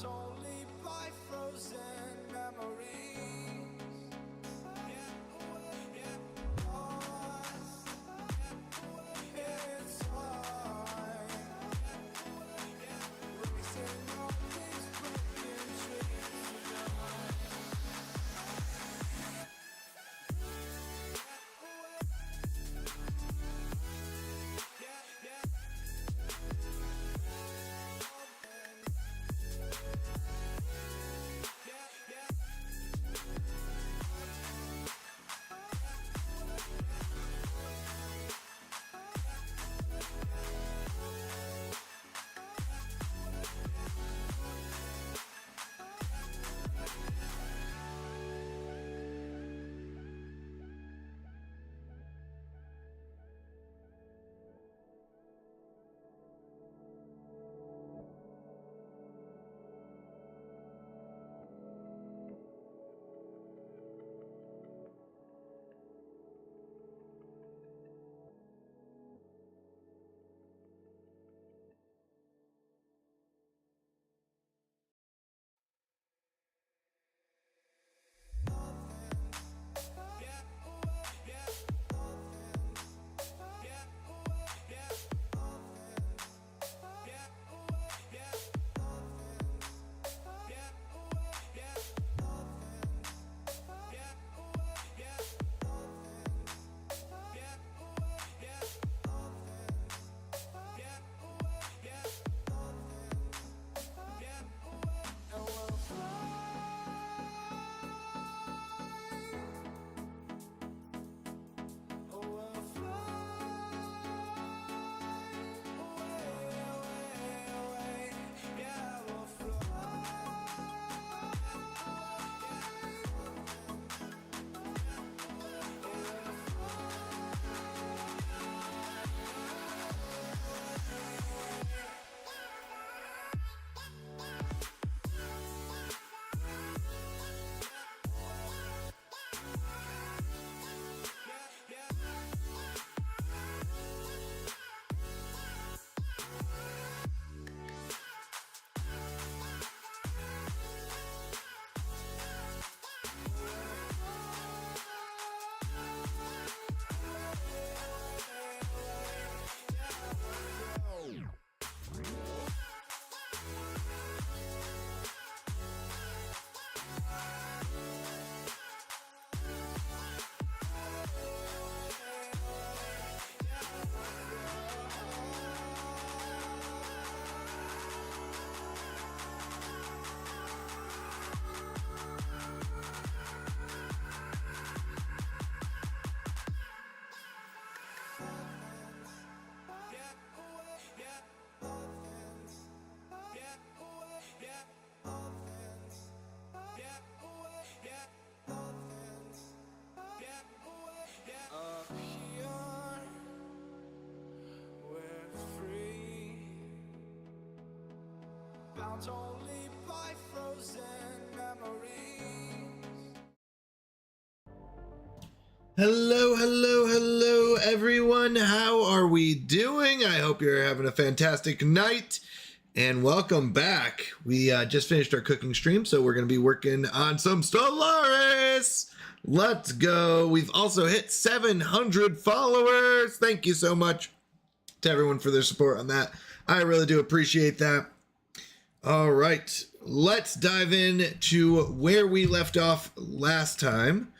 only by frozen memories. Lost in time, racing on these broken trees. Bound only by frozen memories. Hello, everyone. How are we doing? I hope you're having a fantastic night and welcome back. We just finished our cooking stream, so we're going to be working on some Stellaris. Let's go. We've also hit 700 followers. Thank you so much to everyone for their support on that. I really do appreciate that. All right, let's dive in to where we left off last time.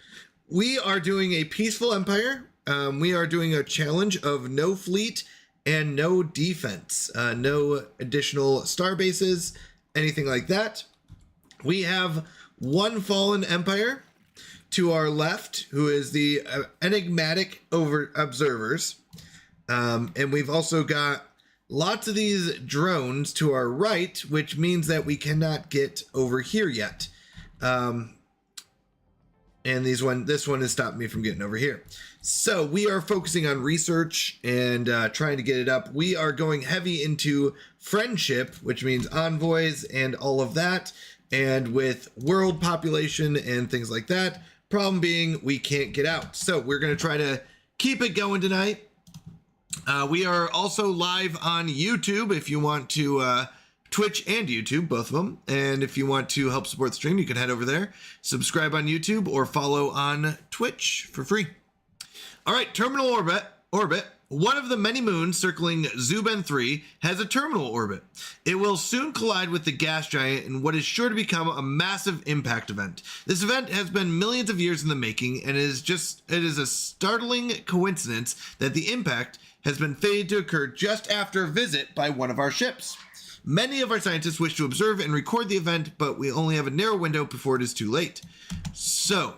We are doing a peaceful empire. We are doing a challenge of no fleet and no defense, no additional star bases, anything like that. We have one fallen empire to our left, who is the enigmatic observers. And we've also got lots of these drones to our right, which means that we cannot get over here yet. And this one has stopped me from getting over here. So we are focusing on research and trying to get it up. We are going heavy into friendship, which means envoys and all of that. And with world population and things like that, problem being we can't get out. So we're going to try to keep it going tonight. We are also live on YouTube if you want to Twitch and YouTube, both of them. And if you want to help support the stream, you can head over there, subscribe on YouTube, or follow on Twitch for free. All right, terminal orbit. One of the many moons circling Zuben 3 has a terminal orbit. It will soon collide with the gas giant in what is sure to become a massive impact event. This event has been millions of years in the making, and it is a startling coincidence that the impact has been fated to occur just after a visit by one of our ships. Many of our scientists wish to observe and record the event, but we only have a narrow window before it is too late. So,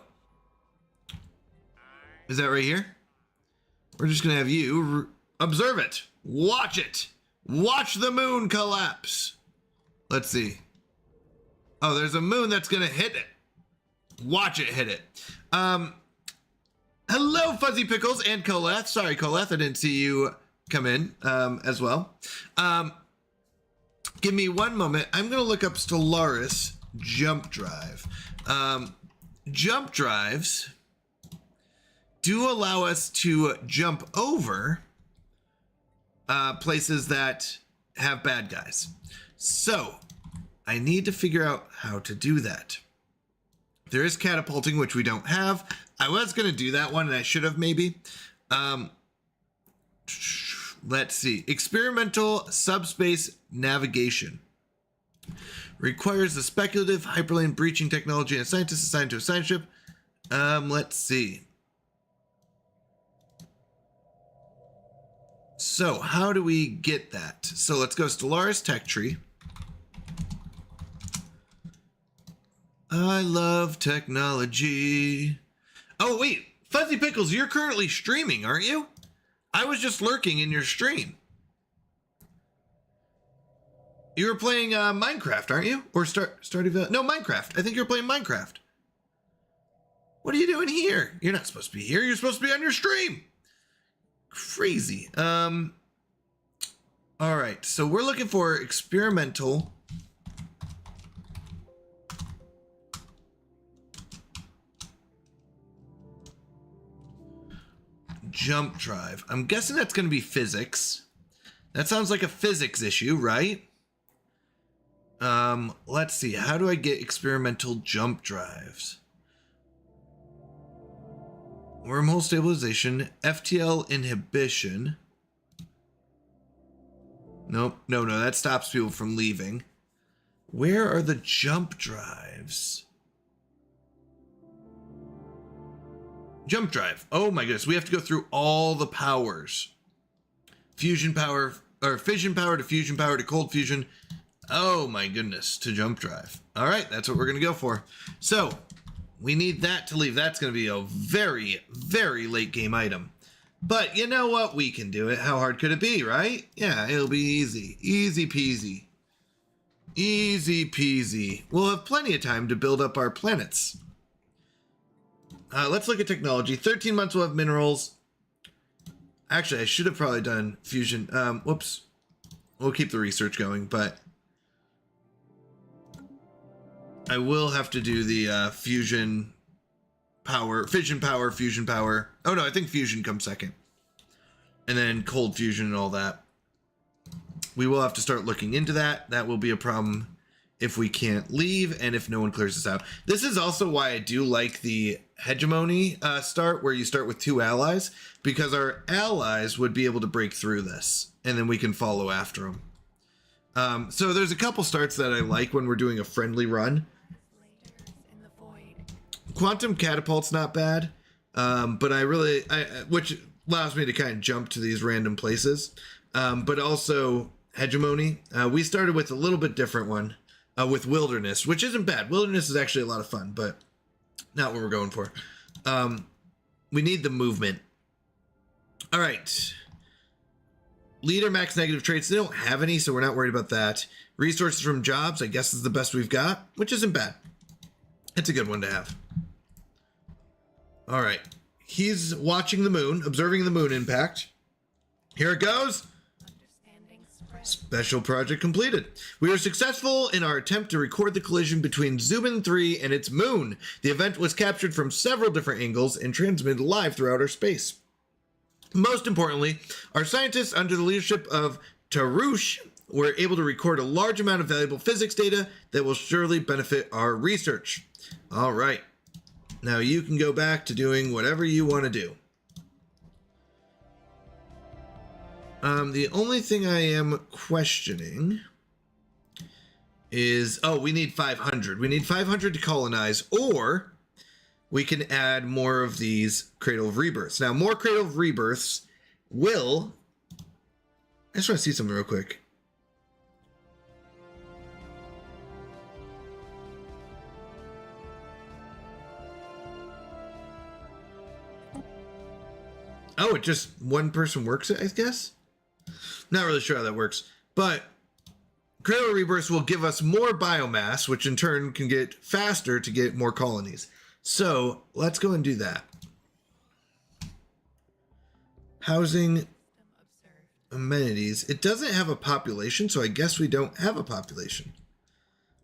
is that right here? We're just going to have you observe it. Watch it. Watch the moon collapse. Let's see. Oh, there's a moon that's going to hit it. Watch it hit it. Hello, Fuzzy Pickles and Koleth. Sorry, Koleth, I didn't see you come in as well. Give me one moment. I'm going to look up Stellaris jump drive. Jump drives do allow us to jump over places that have bad guys. So I need to figure out how to do that. There is catapulting, which we don't have. I was going to do that one, and I should have maybe. Let's see. Experimental subspace navigation. Requires a speculative hyperlane breaching technology and a scientist assigned to a science ship. Let's see. So how do we get that? So let's go Stellaris Tech Tree. I love technology. Oh, wait. Fuzzy Pickles, you're currently streaming, aren't you? I was just lurking in your stream. You were playing Minecraft, aren't you? Or Stardew Valley? No, Minecraft. I think you're playing Minecraft. What are you doing here? You're not supposed to be here. You're supposed to be on your stream. Crazy. All right. So we're looking for experimental. Jump drive. I'm guessing that's going to be physics. That sounds like a physics issue, right? Let's see. How do I get experimental jump drives? Wormhole stabilization, FTL inhibition. Nope. No, that stops people from leaving. Where are the jump drives? Jump drive. Oh my goodness. We have to go through all the powers. Fusion power, or fission power to fusion power to cold fusion. Oh my goodness, to jump drive. All right, that's what we're going to go for. So we need that to leave. That's going to be a very, very late game item. But you know what? We can do it. How hard could it be, right? Yeah, it'll be easy. Easy peasy. Easy peasy. We'll have plenty of time to build up our planets. Let's look at technology. 13 months we'll have minerals. Actually, I should have probably done fusion. Whoops. We'll keep the research going, but I will have to do the fusion power, fission power, fusion power. Oh no, I think fusion comes second. And then cold fusion and all that. We will have to start looking into that. That will be a problem if we can't leave and if no one clears this out. This is also why I do like the hegemony start, where you start with 2 allies, because our allies would be able to break through this and then we can follow after them. So there's a couple starts that I like when we're doing a friendly run. Quantum catapult's not bad, but which allows me to kind of jump to these random places. But also hegemony. We started with a little bit different one with wilderness, which isn't bad. Wilderness is actually a lot of fun, but not what we're going for. We need the movement. All right. Leader max negative traits. They don't have any, so we're not worried about that. Resources from jobs, I guess, is the best we've got, which isn't bad. It's a good one to have. All right. He's watching the moon, observing the moon impact. Here it goes. Special project completed. We were successful in our attempt to record the collision between Zuben 3 and its moon. The event was captured from several different angles and transmitted live throughout our space. Most importantly, our scientists, under the leadership of Tarush, we're able to record a large amount of valuable physics data that will surely benefit our research. All right. Now you can go back to doing whatever you want to do. The only thing I am questioning is, oh, we need 500. We need 500 to colonize, or we can add more of these Cradle of Rebirths. Now, more Cradle of Rebirths will... I just want to see something real quick. Oh, it just one person works it, I guess? Not really sure how that works. But Cradle of Rebirths will give us more biomass, which in turn can get faster to get more colonies. So let's go and do that. Housing, amenities. It doesn't have a population, so I guess we don't have a population.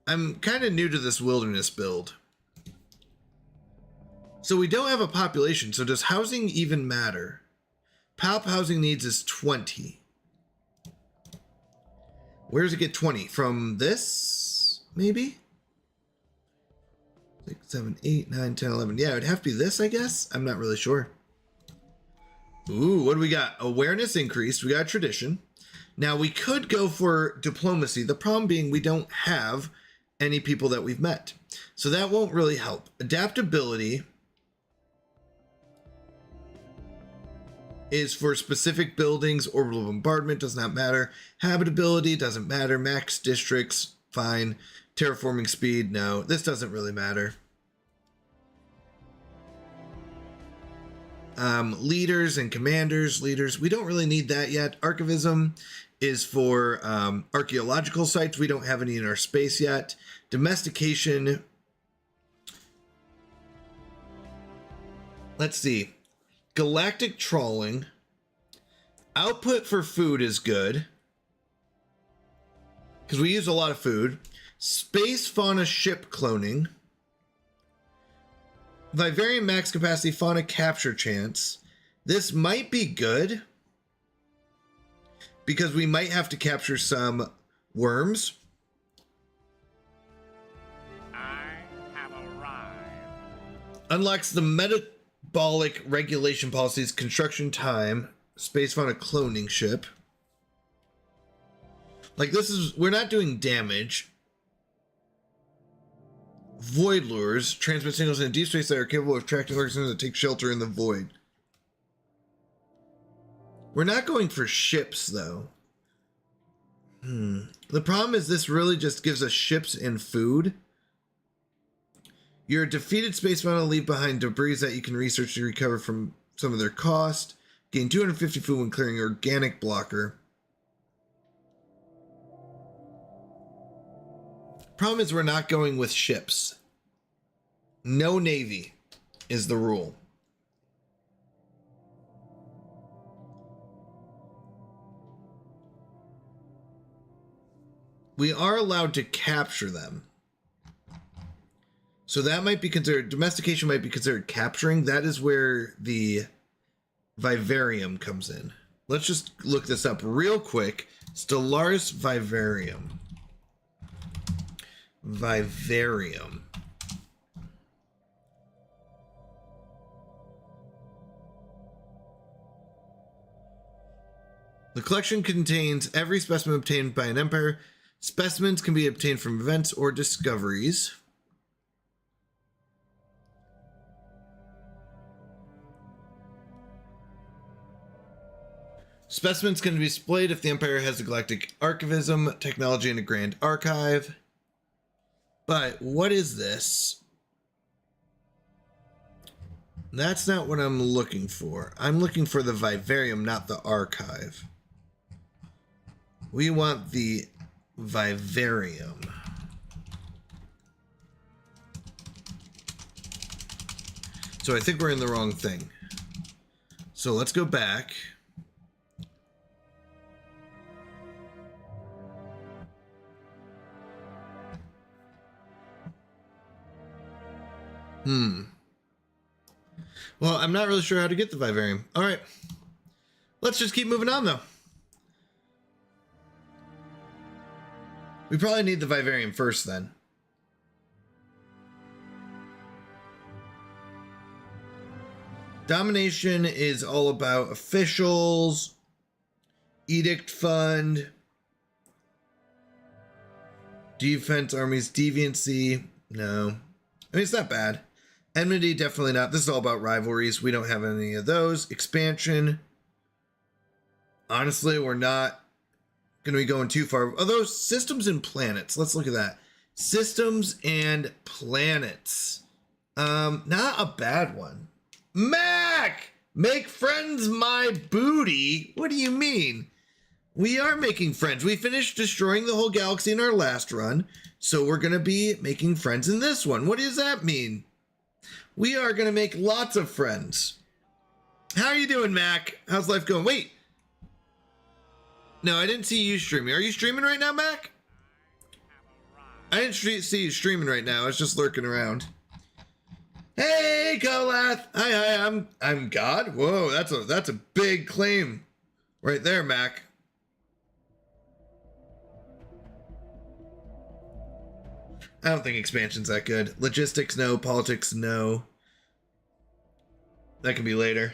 I'm kind of new to this wilderness build. So we don't have a population, so does housing even matter? PALP housing needs is 20. Where does it get 20? From this, maybe? 6, 7, 8, 9, 10, 11. Yeah, it'd have to be this, I guess. I'm not really sure. Ooh, what do we got? Awareness increased. We got tradition. Now, we could go for diplomacy. The problem being we don't have any people that we've met. So that won't really help. Adaptability is for specific buildings. Orbital bombardment does not matter. Habitability doesn't matter. Max districts, fine. Terraforming speed, no. This doesn't really matter. Leaders and commanders, leaders, we don't really need that yet. Archivism is for archaeological sites. We don't have any in our space yet. Domestication. Let's see. Galactic trawling. Output for food is good, because we use a lot of food. Space fauna ship cloning. Vivarium max capacity fauna capture chance. This might be good, because we might have to capture some worms. I have arrived. Unlocks the metabolic regulation policies, construction time, space fauna cloning ship. Like, this is, we're not doing damage. Void lures transmit signals in deep space that are capable of tracking organisms that take shelter in the void. We're not going for ships, though. The problem is this really just gives us ships and food. Your defeated space fauna leave behind debris that you can research to recover from some of their cost. Gain 250 food when clearing organic blocker. Problem is we're not going with ships. No navy is the rule. We are allowed to capture them. So that might be considered, domestication might be considered capturing. That is where the vivarium comes in. Let's just look this up real quick. Stellaris vivarium. Vivarium. The collection contains every specimen obtained by an empire. Specimens can be obtained from events or discoveries. Specimens can be displayed if the Empire has a galactic archivism, technology, and a grand archive. But what is this? That's not what I'm looking for. I'm looking for the vivarium, not the archive. We want the vivarium. So I think we're in the wrong thing. So let's go back. Well, I'm not really sure how to get the vivarium. All right. Let's just keep moving on, though. We probably need the Vivarium first then. Domination is all about officials, Edict Fund, defense armies, deviancy. No. I mean, it's not bad. Enmity, definitely not. This is all about rivalries. We don't have any of those. Expansion. Honestly, we're not going to be going too far. Although, systems and planets. Let's look at that. Systems and planets. Not a bad one. Mac! Make friends my booty? What do you mean? We are making friends. We finished destroying the whole galaxy in our last run, so we're going to be making friends in this one. What does that mean? We are going to make lots of friends. How are you doing, Mac? How's life going? Wait. No, I didn't see you streaming. Are you streaming right now, Mac? I didn't see you streaming right now. I was just lurking around. Hey, Kolath. Hi. I'm God. Whoa, that's a big claim right there, Mac. I don't think expansion's that good. Logistics, no. Politics, no. That can be later.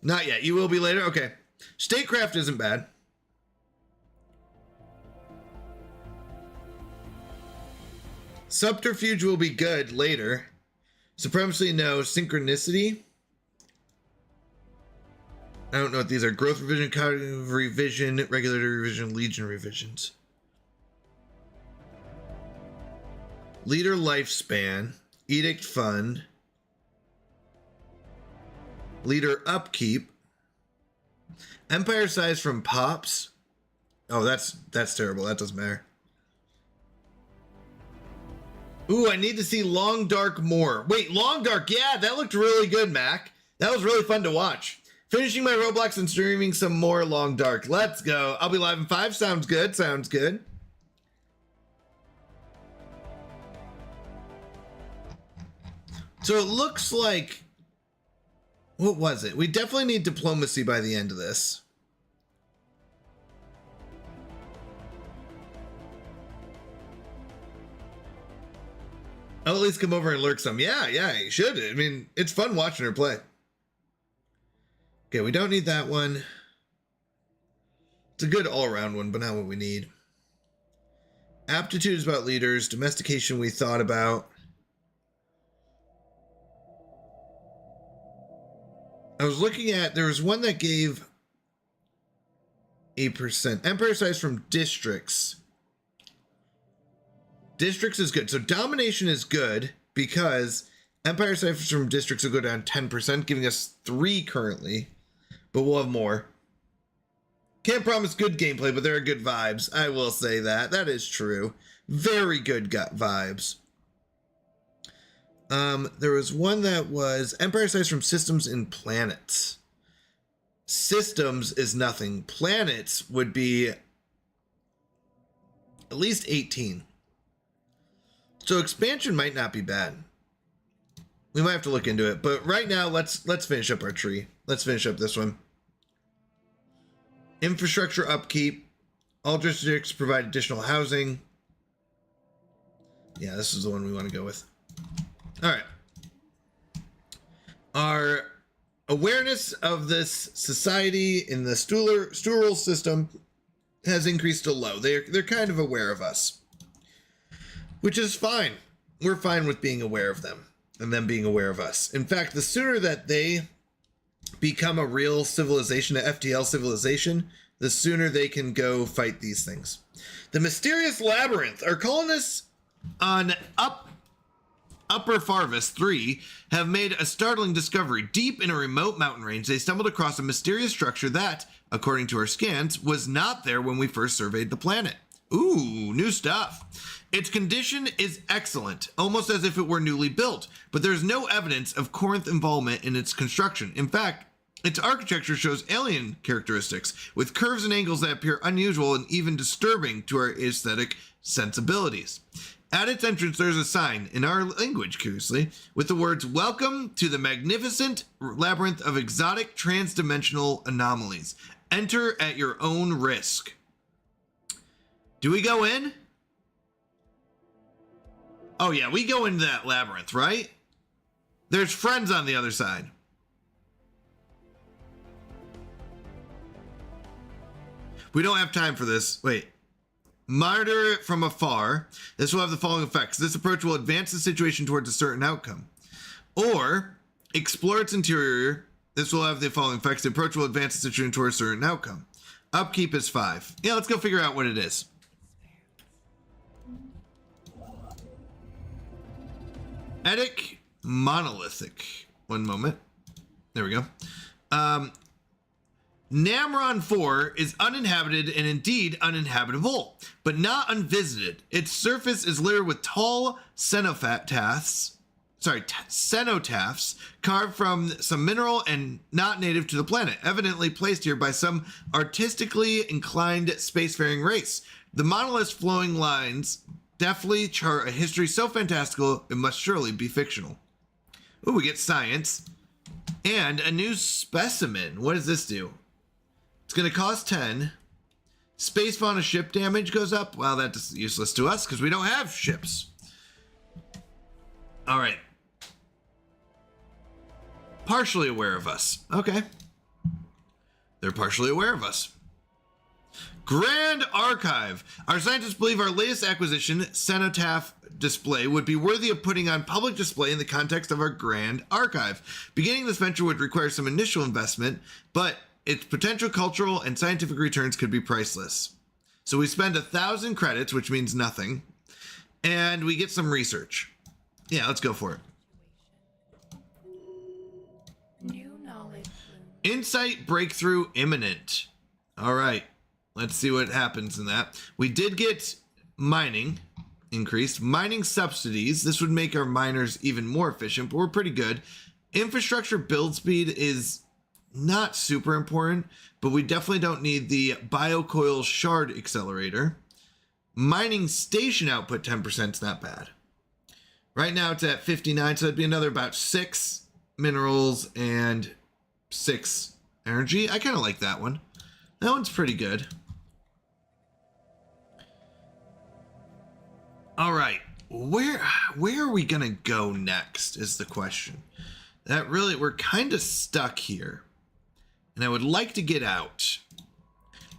Not yet. You will be later? Okay. Statecraft isn't bad. Subterfuge will be good later. Supremacy, no. Synchronicity. I don't know what these are. Growth revision, cognitive revision, regulatory revision, legion revisions. Leader lifespan, edict fund, leader upkeep, empire size from pops. Oh, that's terrible. That doesn't matter. Ooh, I need to see Long Dark more. Wait, Long Dark. Yeah, that looked really good, Mac. That was really fun to watch. Finishing my Roblox and streaming some more Long Dark. Let's go. I'll be live in 5. Sounds good. Sounds good. So it looks like, what was it? We definitely need diplomacy by the end of this. I'll at least come over and lurk some. Yeah, you should. I mean, it's fun watching her play. Okay, we don't need that one. It's a good all-around one, but not what we need. Aptitude is about leaders. Domestication we thought about. I was looking at, there was one that gave 8%. Empire size from districts. Districts is good. So domination is good because empire size from districts will go down 10%, giving us 3 currently, but we'll have more. Can't promise good gameplay, but there are good vibes. I will say that. That is true. Very good gut vibes. There was one that was empire size from systems and planets. Systems is nothing. Planets would be at least 18. So expansion might not be bad. We might have to look into it, but right now let's finish up our tree. Let's finish up this one. Infrastructure upkeep. All districts provide additional housing. Yeah, this is the one we want to go with. All right. Our awareness of this society in the Stural system has increased to low. They're kind of aware of us, which is fine. We're fine with being aware of them and them being aware of us. In fact, the sooner that they become a real civilization, an FTL civilization, the sooner they can go fight these things. The Mysterious Labyrinth. Our colonists on Upper Farvus 3 have made a startling discovery. Deep in a remote mountain range, they stumbled across a mysterious structure that, according to our scans, was not there when we first surveyed the planet. Ooh, new stuff. Its condition is excellent, almost as if it were newly built, but there's no evidence of Corinth involvement in its construction. In fact, its architecture shows alien characteristics, with curves and angles that appear unusual and even disturbing to our aesthetic sensibilities. At its entrance, there's a sign, in our language, curiously, with the words, "Welcome to the magnificent labyrinth of exotic transdimensional anomalies. Enter at your own risk." Do we go in? Oh yeah, we go into that labyrinth, right? There's friends on the other side. We don't have time for this. Wait. Monitor it from afar. This will have the following effects. This approach will advance the situation towards a certain outcome. Or, explore its interior. This will have the following effects. The approach will advance the situation towards a certain outcome. Upkeep is 5. Yeah, let's go figure out what it is. Etic monolithic. One moment. There we go. Namron 4 is uninhabited and indeed uninhabitable, but not unvisited. Its surface is littered with tall cenotaphs carved from some mineral and not native to the planet, evidently placed here by some artistically inclined spacefaring race. The monolith's flowing lines deftly chart a history so fantastical it must surely be fictional. Ooh, we get science and a new specimen. What does this do? It's going to cost 10. Space fauna ship damage goes up. Well, that's useless to us because we don't have ships. All right. Partially aware of us. Okay. They're partially aware of us. Grand Archive. Our scientists believe our latest acquisition, Cenotaph Display, would be worthy of putting on public display in the context of our Grand Archive. Beginning this venture would require some initial investment, but its potential cultural and scientific returns could be priceless. So we spend 1,000 credits, which means nothing, and we get some research. Yeah, let's go for it. New knowledge. Insight breakthrough imminent. All right, let's see what happens in that. We did get mining increased. Mining subsidies. This would make our miners even more efficient, but we're pretty good. Infrastructure build speed is not super important, but we definitely don't need the biocoil shard accelerator. Mining station output 10% is not bad. Right now it's at 59, so it'd be another about 6 minerals and 6 energy. I kind of like that one. That one's pretty good. All right, where are we gonna go next is the question. That really, we're kind of stuck here. And I would like to get out.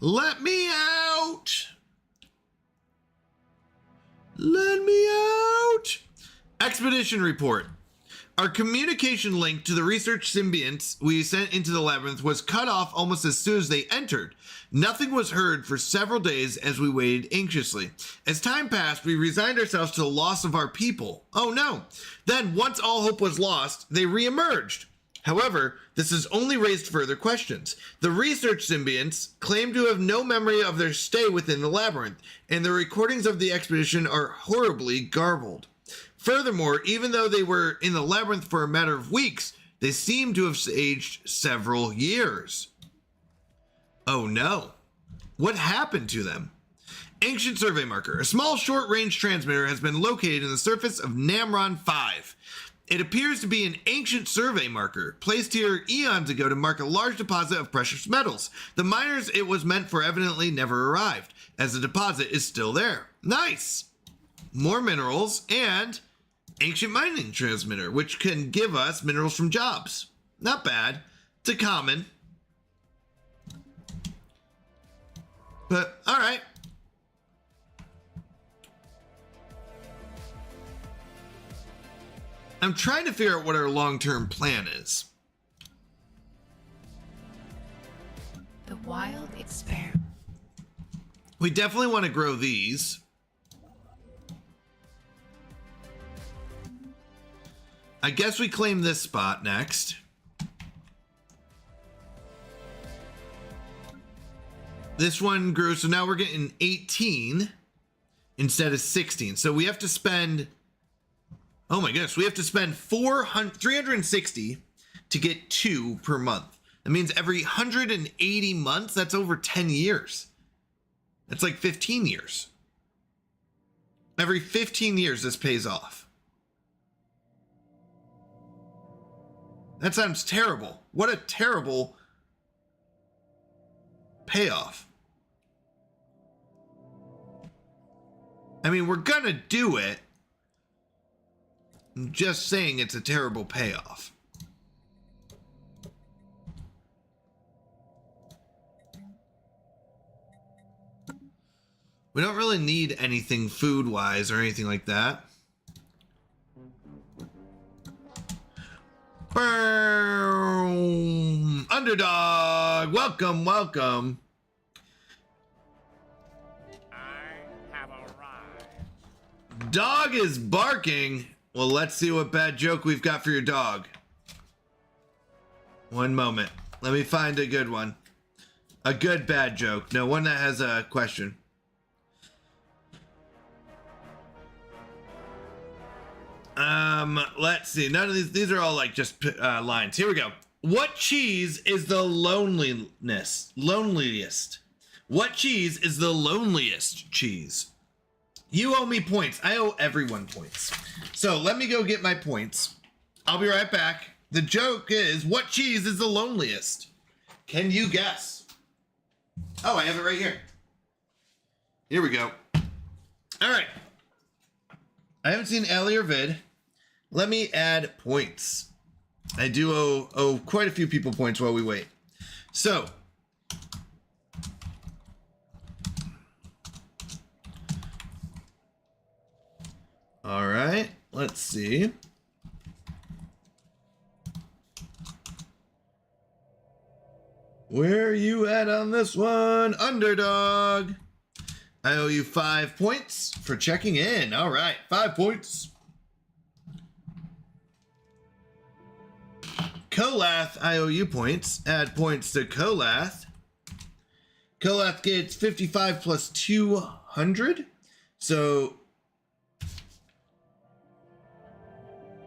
Let me out! Let me out! Expedition report. Our communication link to the research symbionts we sent into the labyrinth was cut off almost as soon as they entered. Nothing was heard for several days as we waited anxiously. As time passed, we resigned ourselves to the loss of our people. Oh no! Then, once all hope was lost, they re-emerged. However, this has only raised further questions. The research symbionts claim to have no memory of their stay within the labyrinth, and the recordings of the expedition are horribly garbled. Furthermore, even though they were in the labyrinth for a matter of weeks, they seem to have aged several years. Oh no. What happened to them? Ancient survey marker. A small short-range transmitter has been located in the surface of Namron 5. It appears to be an ancient survey marker, placed here eons ago to mark a large deposit of precious metals. The miners it was meant for evidently never arrived, as the deposit is still there. Nice! More minerals and ancient mining transmitter, which can give us minerals from jobs. Not bad. It's a common. But, alright. I'm trying to figure out what our long-term plan is. The wild experiment. We definitely want to grow these. I guess we claim this spot next. This one grew, so now we're getting 18 instead of 16. So we have to spend, oh my goodness, we have to spend 360 to get 2 per month. That means every 180 months, that's over 10 years. That's like 15 years. Every 15 years, this pays off. That sounds terrible. What a terrible payoff. I mean, we're gonna do it. I'm just saying it's a terrible payoff. We don't really need anything food-wise or anything like that. Boom! Underdog! Welcome, welcome. I have arrived. Dog is barking. Well, let's see what bad joke we've got for your dog. One moment. Let me find a good one. A good bad joke. No, one that has a question. Let's see. None of these are all like just lines. Here we go. What cheese is the loneliest? What cheese is the loneliest cheese? You owe me points. I owe everyone points. So let me go get my points. I'll be right back. The joke is, what cheese is the loneliest? Can you guess? Oh, I have it right here. Here we go. All right. I haven't seen Ellie or Vid. Let me add points. I do owe quite a few people points while we wait. So, all right, let's see. Where are you at on this one? Underdog. I owe you 5 points for checking in. All right, 5 points. Kolath, I owe you points. Add points to Kolath. Kolath gets 55 plus 200. So,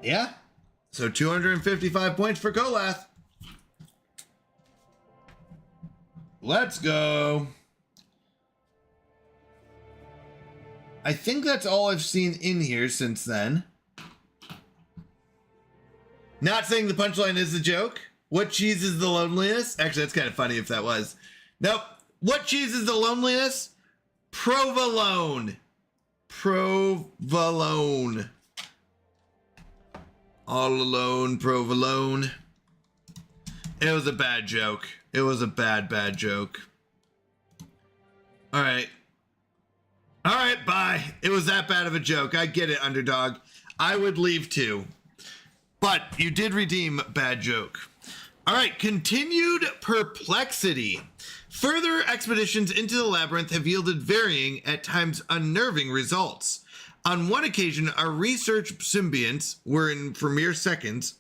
yeah. So 255 points for Kolath. Let's go. I think that's all I've seen in here since then. Not saying the punchline is a joke. What cheese is the loneliest? Actually, that's kind of funny if that was. Nope. What cheese is the loneliest? Provolone. Provolone. All alone, provolone. It was a bad joke. It was a bad joke. All right. All right, bye. It was that bad of a joke. I get it, underdog. I would leave too. But you did redeem bad joke. All right, continued perplexity. Further expeditions into the labyrinth have yielded varying, at times unnerving results. On one occasion, our research symbionts were in for mere seconds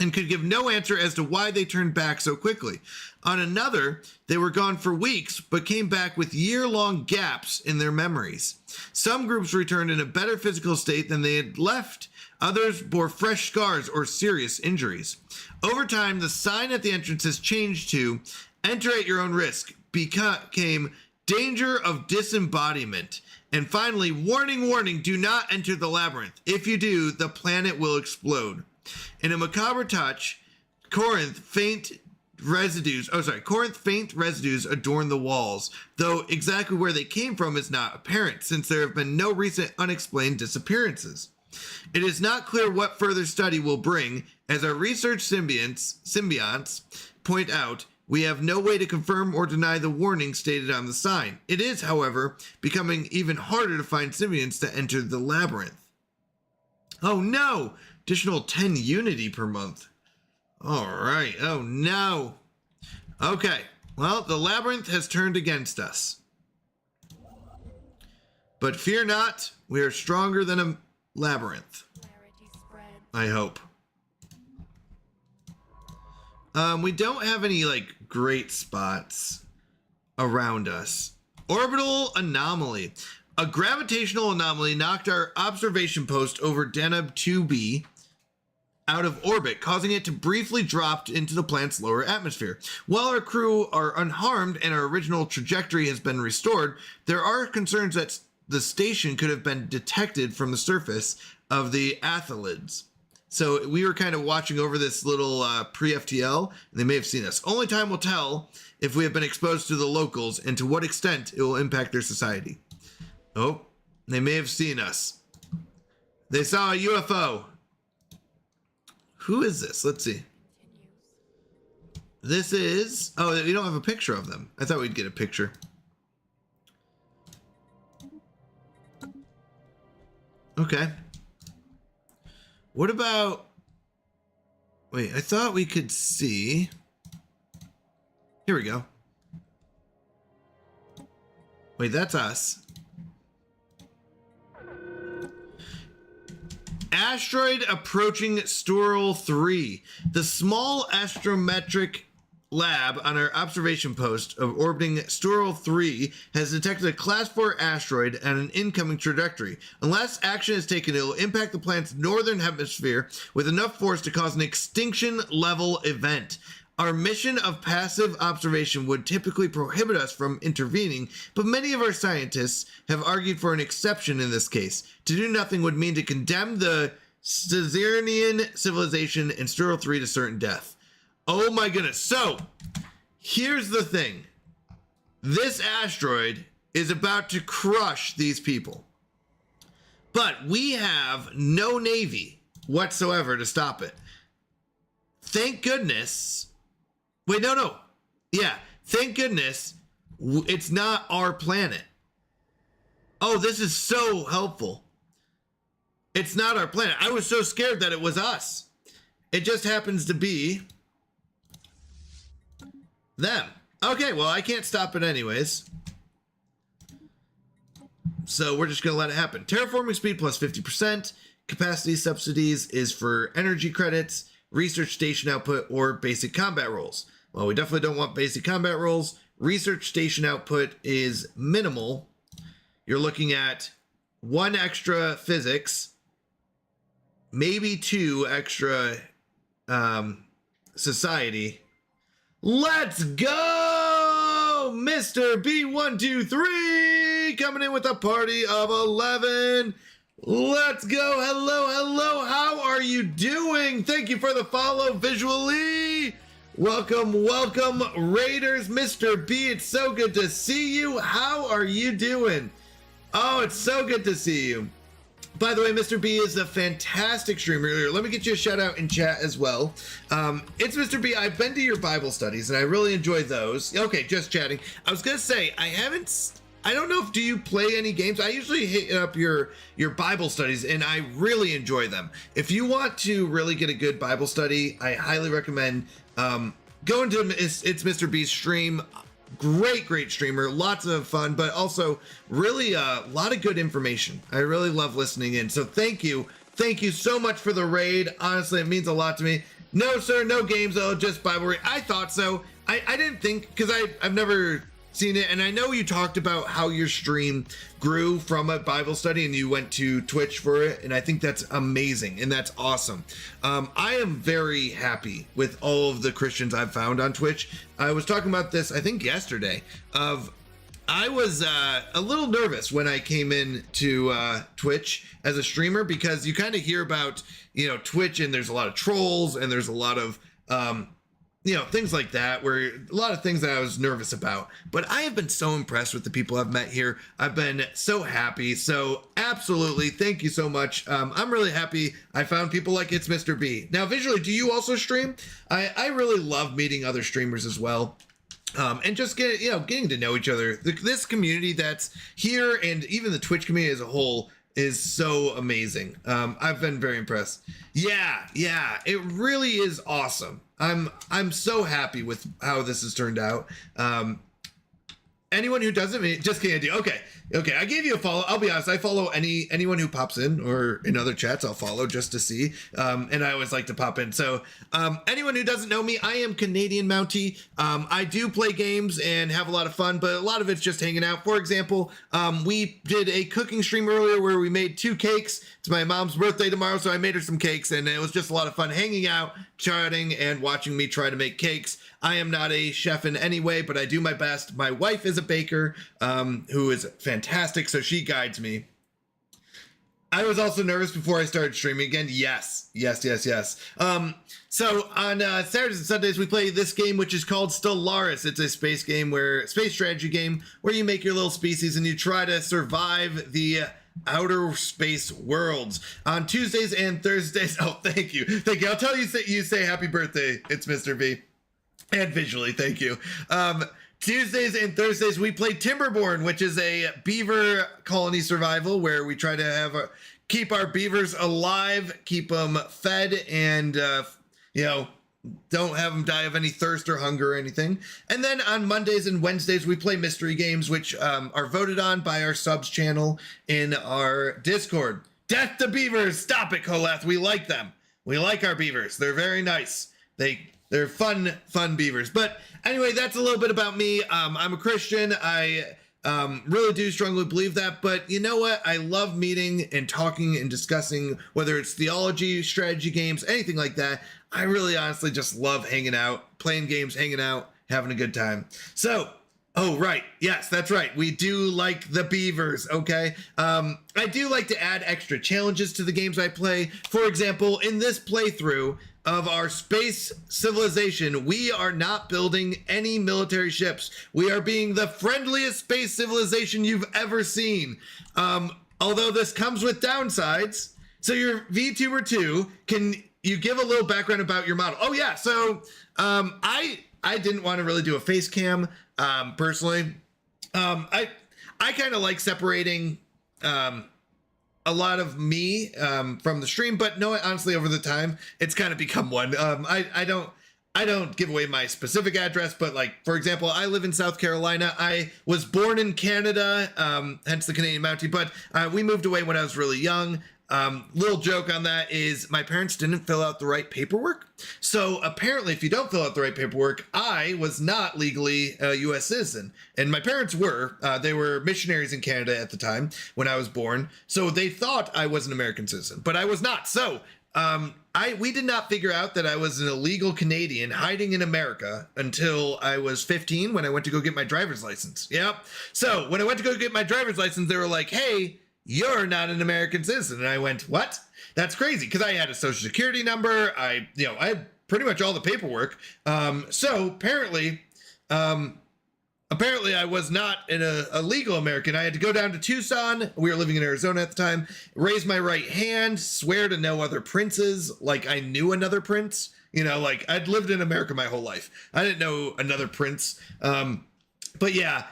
and could give no answer as to why they turned back so quickly. On another, they were gone for weeks, but came back with year-long gaps in their memories. Some groups returned in a better physical state than they had left. Others bore fresh scars or serious injuries. Over time, the sign at the entrances changed to "Enter at your own risk," became "Danger of disembodiment," and finally, "Warning, warning, do not enter the labyrinth. If you do, the planet will explode." In a macabre touch, Corinth faint residues adorn the walls, though exactly where they came from is not apparent, since there have been no recent unexplained disappearances. It is not clear what further study will bring. As our research symbionts point out, we have no way to confirm or deny the warning stated on the sign. It is, however, becoming even harder to find symbionts to enter the labyrinth. Oh no! Additional 10 unity per month. All right. Oh no. Okay. Well, the labyrinth has turned against us. But fear not, we are stronger than a labyrinth. Clarity spreads. I hope. We don't have any like great spots around us. Orbital anomaly. A gravitational anomaly knocked our observation post over Deneb 2b out of orbit, causing it to briefly drop into the planet's lower atmosphere. While our crew are unharmed and our original trajectory has been restored, there are concerns that the station could have been detected from the surface of the Athalids. So we were kind of watching over this little pre-FTL, and they may have seen us. Only time will tell if we have been exposed to the locals and to what extent it will impact their society. Oh, They may have seen us. They saw a UFO. Who is this? Let's see. This is... Oh, we don't have a picture of them. I thought we'd get a picture. Okay. What about... Wait, I thought we could see... Here we go. Wait, that's us. Asteroid approaching Stural 3. The small astrometric lab on our observation post of orbiting Stural 3 has detected a Class 4 asteroid and an incoming trajectory. Unless action is taken, it will impact the planet's northern hemisphere with enough force to cause an extinction-level event. Our mission of passive observation would typically prohibit us from intervening, but many of our scientists have argued for an exception in this case. To do nothing would mean to condemn the Caesarian civilization in Stural 3 to certain death. Oh my goodness. So, here's the thing. This asteroid is about to crush these people. But we have no navy whatsoever to stop it. Thank goodness... Wait, no. Yeah, thank goodness it's not our planet. Oh, this is so helpful. It's not our planet. I was so scared that it was us. It just happens to be them. Okay, well, I can't stop it anyways. So we're just going to let it happen. Terraforming speed plus 50%. Capacity subsidies is for energy credits, research station output, or basic combat roles. Well, we definitely don't want basic combat roles. Research station output is minimal. You're looking at 1 extra physics, maybe 2 extra society. Let's go! Mr. B123 coming in with a party of 11. Let's go. Hello. How are you doing? Thank you for the follow visually. Welcome, Raiders. Mr. B, it's so good to see you. How are you doing? Oh, it's so good to see you. By the way, Mr. B is a fantastic streamer. Let me get you a shout out in chat as well. It's Mr. B. I've been to your Bible studies and I really enjoy those. Okay, just chatting. I was gonna say, I don't know if do you play any games. I usually hit up your Bible studies and I really enjoy them. If you want to really get a good Bible study, I highly recommend going to it's Mr. B's stream. Great streamer, lots of fun, but also really a lot of good information. I really love listening in. So thank you so much for the raid. Honestly, it means a lot to me. No, sir, no games though, just Bible raid. I thought so. I didn't think, because I've never seen it, and I know you talked about how your stream grew from a Bible study and you went to Twitch for it, and I think that's amazing and that's awesome. I am very happy with all of the Christians I've found on Twitch. I was talking about this, I think yesterday, I was a little nervous when I came in to Twitch as a streamer, because you kind of hear about, Twitch, and there's a lot of trolls and there's a lot of things like that, where a lot of things that I was nervous about. But I have been so impressed with the people I've met here. I've been so happy. So absolutely, thank you so much. I'm really happy I found people like It's Mr. B. Now, visually, do you also stream? I really love meeting other streamers as well. And just getting to know each other. This community that's here, and even the Twitch community as a whole, is so amazing. I've been very impressed. Yeah, it really is awesome. I'm so happy with how this has turned out. Anyone who doesn't, just kidding. Okay, I gave you a follow. I'll be honest, I follow anyone who pops in, or in other chats I'll follow just to see. And I always like to pop in. So anyone who doesn't know me, I am Canadian Mountie. I do play games and have a lot of fun, but a lot of it's just hanging out. For example, we did a cooking stream earlier where we made 2 cakes. It's my mom's birthday tomorrow, so I made her some cakes, and it was just a lot of fun hanging out, chatting, and watching me try to make cakes. I am not a chef in any way, but I do my best. My wife is a baker, who is fantastic, so she guides me. I was also nervous before I started streaming again. Yes. So on Saturdays and Sundays, we play this game, which is called Stellaris. It's a space strategy game where you make your little species and you try to survive the Outer Space Worlds on Tuesdays and Thursdays. Oh, thank you. Thank you. I'll tell you, you say happy birthday. It's Mr. V. And visually, thank you. Tuesdays and Thursdays, we play Timberborn, which is a beaver colony survival where we try to have keep our beavers alive, keep them fed, and, don't have them die of any thirst or hunger or anything. And then on Mondays and Wednesdays, we play mystery games, which are voted on by our subs channel in our Discord. Death to beavers! Stop it, Koleth. We like them. We like our beavers. They're very nice. They're fun beavers. But anyway, that's a little bit about me. I'm a Christian. I really do strongly believe that. But you know what? I love meeting and talking and discussing, whether it's theology, strategy games, anything like that. I really honestly just love hanging out, playing games, hanging out, having a good time. So, oh, right. Yes, that's right. We do like the beavers, okay? I do like to add extra challenges to the games I play. For example, in this playthrough of our space civilization, we are not building any military ships. We are being the friendliest space civilization you've ever seen. Although this comes with downsides. So your VTuber 2, can you give a little background about your model? Oh yeah, so I didn't want to really do a face cam personally. I kind of like separating a lot of me from the stream, but no, honestly, over the time, it's kind of become one. I don't give away my specific address, but like, for example, I live in South Carolina. I was born in Canada, hence the Canadian Mountie, but we moved away when I was really young. Little joke on that is my parents didn't fill out the right paperwork. So apparently if you don't fill out the right paperwork, I was not legally a US citizen, and my parents were. They were missionaries in Canada at the time when I was born. So they thought I was an American citizen, but I was not. So we did not figure out that I was an illegal Canadian hiding in America until I was 15 when I went to go get my driver's license. Yep. So when I went to go get my driver's license, they were like, hey, you're not an American citizen. And I went, what? That's crazy. Because I had a social security number. I had pretty much all the paperwork. So apparently I was not a legal American. I had to go down to Tucson. We were living in Arizona at the time. Raise my right hand, swear to no other princes. Like I knew another prince. Like I'd lived in America my whole life. I didn't know another prince. But yeah.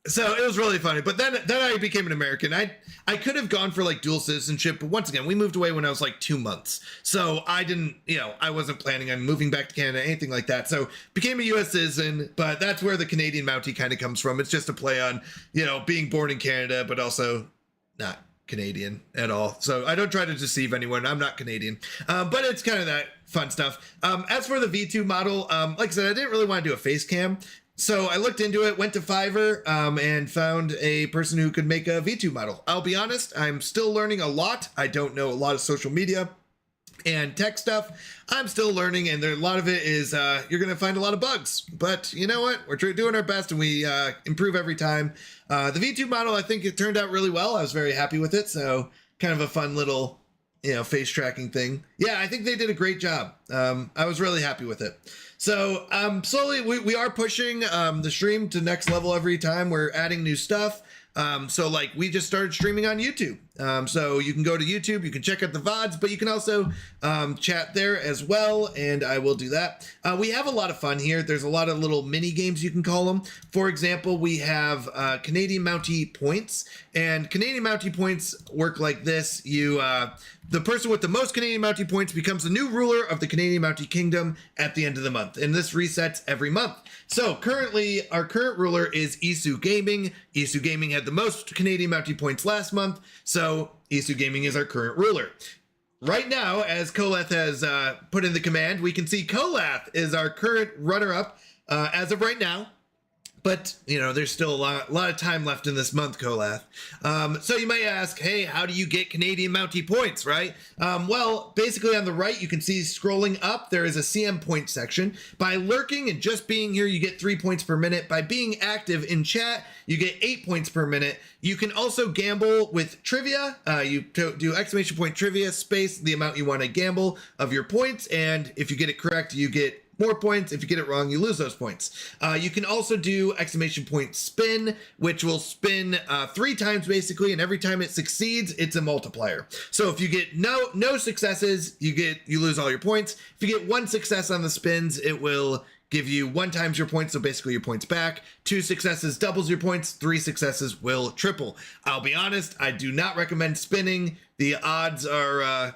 So it was really funny, but then I became an American. I could have gone for like dual citizenship, but once again, we moved away when I was like 2 months. So I didn't, I wasn't planning on moving back to Canada, anything like that. So became a US citizen, but that's where the Canadian Mountie kind of comes from. It's just a play on, being born in Canada, but also not Canadian at all. So I don't try to deceive anyone. I'm not Canadian, but it's kind of that fun stuff. As for the V2 model, like I said, I didn't really want to do a face cam. So I looked into it, went to Fiverr, and found a person who could make a V2 model. I'll be honest, I'm still learning a lot. I don't know a lot of social media and tech stuff. I'm still learning, and a lot of it is you're going to find a lot of bugs. But you know what? We're doing our best, and we improve every time. The V2 model, I think it turned out really well. I was very happy with it. So kind of a fun little, face tracking thing. Yeah, I think they did a great job. I was really happy with it. So slowly we are pushing the stream to next level every time. We're adding new stuff. So like we just started streaming on YouTube. So you can go to YouTube, you can check out the VODs, but you can also chat there as well. And I will do that. We have a lot of fun here. There's a lot of little mini games, you can call them. For example, we have Canadian Mountie points, and Canadian Mountie points work like this. The person with the most Canadian Mountie points becomes the new ruler of the Canadian Mountie Kingdom at the end of the month. And this resets every month. So currently, our current ruler is Isu Gaming. Isu Gaming had the most Canadian Mountie points last month. So Isu Gaming is our current ruler. Right now, as Koleth has put in the command, we can see Koleth is our current runner-up as of right now. But, there's still a lot of time left in this month, Koleth. So you might ask, hey, how do you get Canadian Mountie points, right? Well, basically on the right, you can see scrolling up, there is a CM point section. By lurking and just being here, you get 3 points per minute. By being active in chat, you get 8 points per minute. You can also gamble with trivia. You do exclamation point trivia space, the amount you want to gamble of your points. And if you get it correct, you get more points. If you get it wrong, you lose those points. You can also do exclamation point spin, which will spin 3 times basically, and every time it succeeds, it's a multiplier. So if you get no successes, you lose all your points. If you get 1 success on the spins, it will give you 1 times your points, so basically your points back. 2 successes doubles your points. 3 successes will triple. I'll be honest, I do not recommend spinning. The odds are, I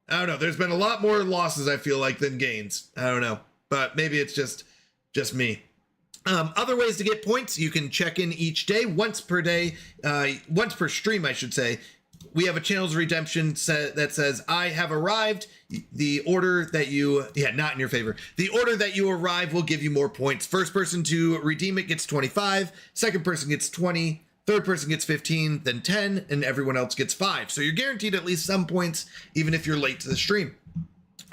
don't know. There's been a lot more losses, I feel like, than gains. I don't know, but maybe it's just me. Other ways to get points, you can check in each day, once per day, once per stream, I should say. We have a channels redemption that says, I have arrived. The order that you, not in your favor. The order that you arrive will give you more points. First person to redeem it gets 25. Second person gets 20. Third person gets 15, then 10, and everyone else gets 5. So you're guaranteed at least some points, even if you're late to the stream.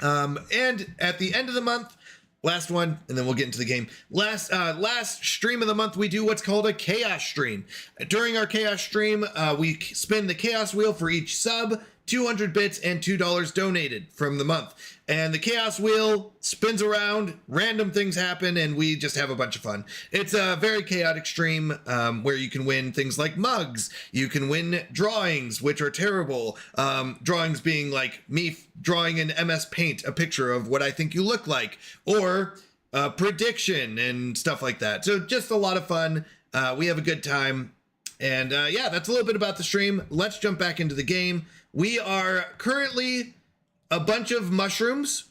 And at the end of the month, last one, and then we'll get into the game. Last stream of the month, we do what's called a chaos stream. During our chaos stream, we spin the chaos wheel for each sub, 200 bits and $2 donated from the month. And the chaos wheel spins around, random things happen, and we just have a bunch of fun. It's a very chaotic stream where you can win things like mugs. You can win drawings, which are terrible. Drawings being like me drawing in MS Paint a picture of what I think you look like, or prediction and stuff like that. So just a lot of fun. We have a good time. And yeah, that's a little bit about the stream. Let's jump back into the game. We are currently a bunch of mushrooms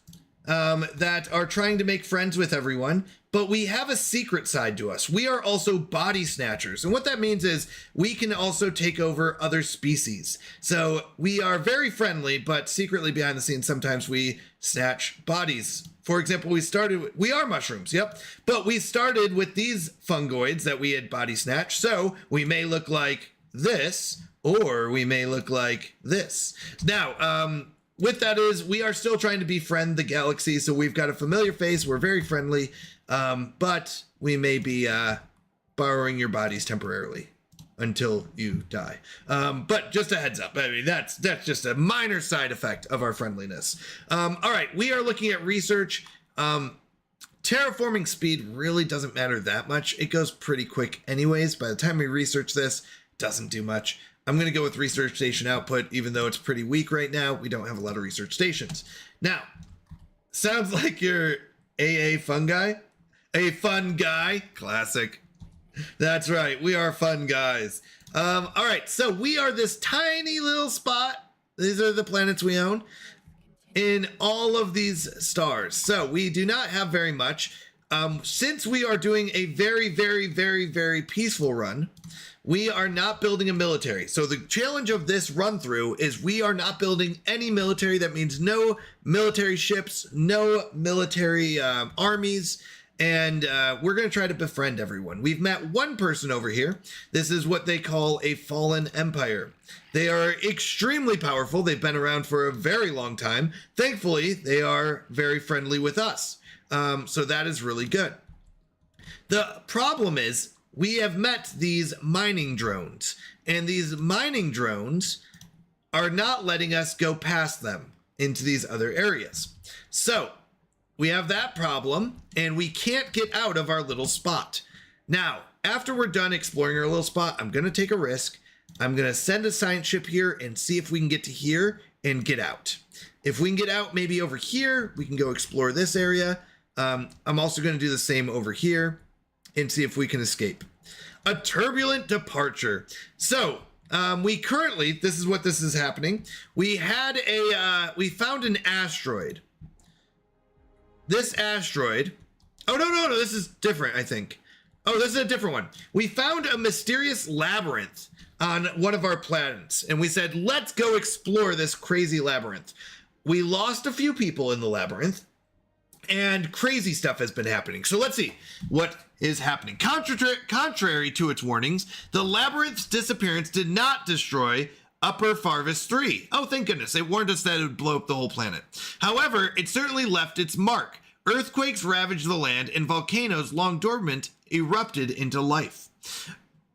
that are trying to make friends with everyone, but we have a secret side to us. We are also body snatchers. And what that means is we can also take over other species. So we are very friendly, but secretly behind the scenes, sometimes we snatch bodies. For example, we are mushrooms, yep. But we started with these fungoids that we had body snatched. So we may look like this, or we may look like this. Now, with that is, we are still trying to befriend the galaxy, so we've got a familiar face, we're very friendly, but we may be borrowing your bodies temporarily until you die. But just a heads up, I mean, that's just a minor side effect of our friendliness. All right, we are looking at research. Terraforming speed really doesn't matter that much. It goes pretty quick anyways. By the time we research this, it doesn't do much. I'm going to go with research station output, even though it's pretty weak right now. We don't have a lot of research stations. Now, sounds like you're AA fun guy? A fun guy? Classic. That's right. We are fun guys. All right. So we are this tiny little spot. These are the planets we own in all of these stars. So we do not have very much. Since we are doing a very, very, very, very peaceful run, we are not building a military. So the challenge of this run through is we are not building any military. That means no military ships, no military armies, and we're going to try to befriend everyone. We've met one person over here. This is what they call a fallen empire. They are extremely powerful. They've been around for a very long time. Thankfully, they are very friendly with us. So that is really good. The problem is, we have met these mining drones, and these mining drones are not letting us go past them into these other areas. So we have that problem, and we can't get out of our little spot. Now, after we're done exploring our little spot, I'm going to take a risk. I'm going to send a science ship here and see if we can get to here and get out. If we can get out maybe over here, we can go explore this area. I'm also going to do the same over here and see if we can escape. A turbulent departure. So we currently, this is what this is happening. We had we found an asteroid. This asteroid, oh no, this is different, I think. Oh, this is a different one. We found a mysterious labyrinth on one of our planets, and we said, let's go explore this crazy labyrinth. We lost a few people in the labyrinth, and crazy stuff has been happening. So let's see what is happening. Contrary to its warnings, the labyrinth's disappearance did not destroy Upper Farvus 3. Oh, thank goodness. It warned us that it would blow up the whole planet. However, it certainly left its mark. Earthquakes ravaged the land, and volcanoes long dormant erupted into life.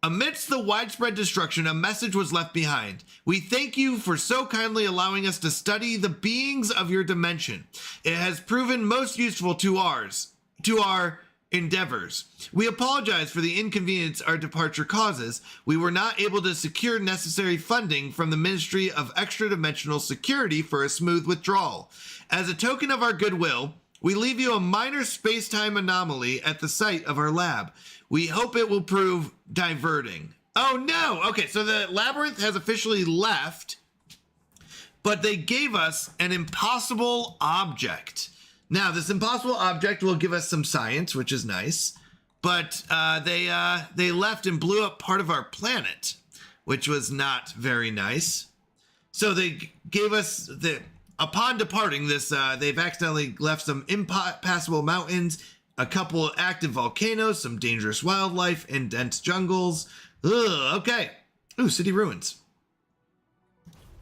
Amidst the widespread destruction, a message was left behind. We thank you for so kindly allowing us to study the beings of your dimension. It has proven most useful to our endeavors. We apologize for the inconvenience our departure causes. We were not able to secure necessary funding from the Ministry of Extra-Dimensional Security for a smooth withdrawal. As a token of our goodwill, we leave you a minor space-time anomaly at the site of our lab. We hope it will prove diverting. Oh no! Okay, so the labyrinth has officially left, but they gave us an impossible object. Now, this impossible object will give us some science, which is nice, but they left and blew up part of our planet, which was not very nice. So they gave us upon departing this, they've accidentally left some impassable mountains, a couple of active volcanoes, some dangerous wildlife, and dense jungles. Ugh, okay. Ooh, city ruins.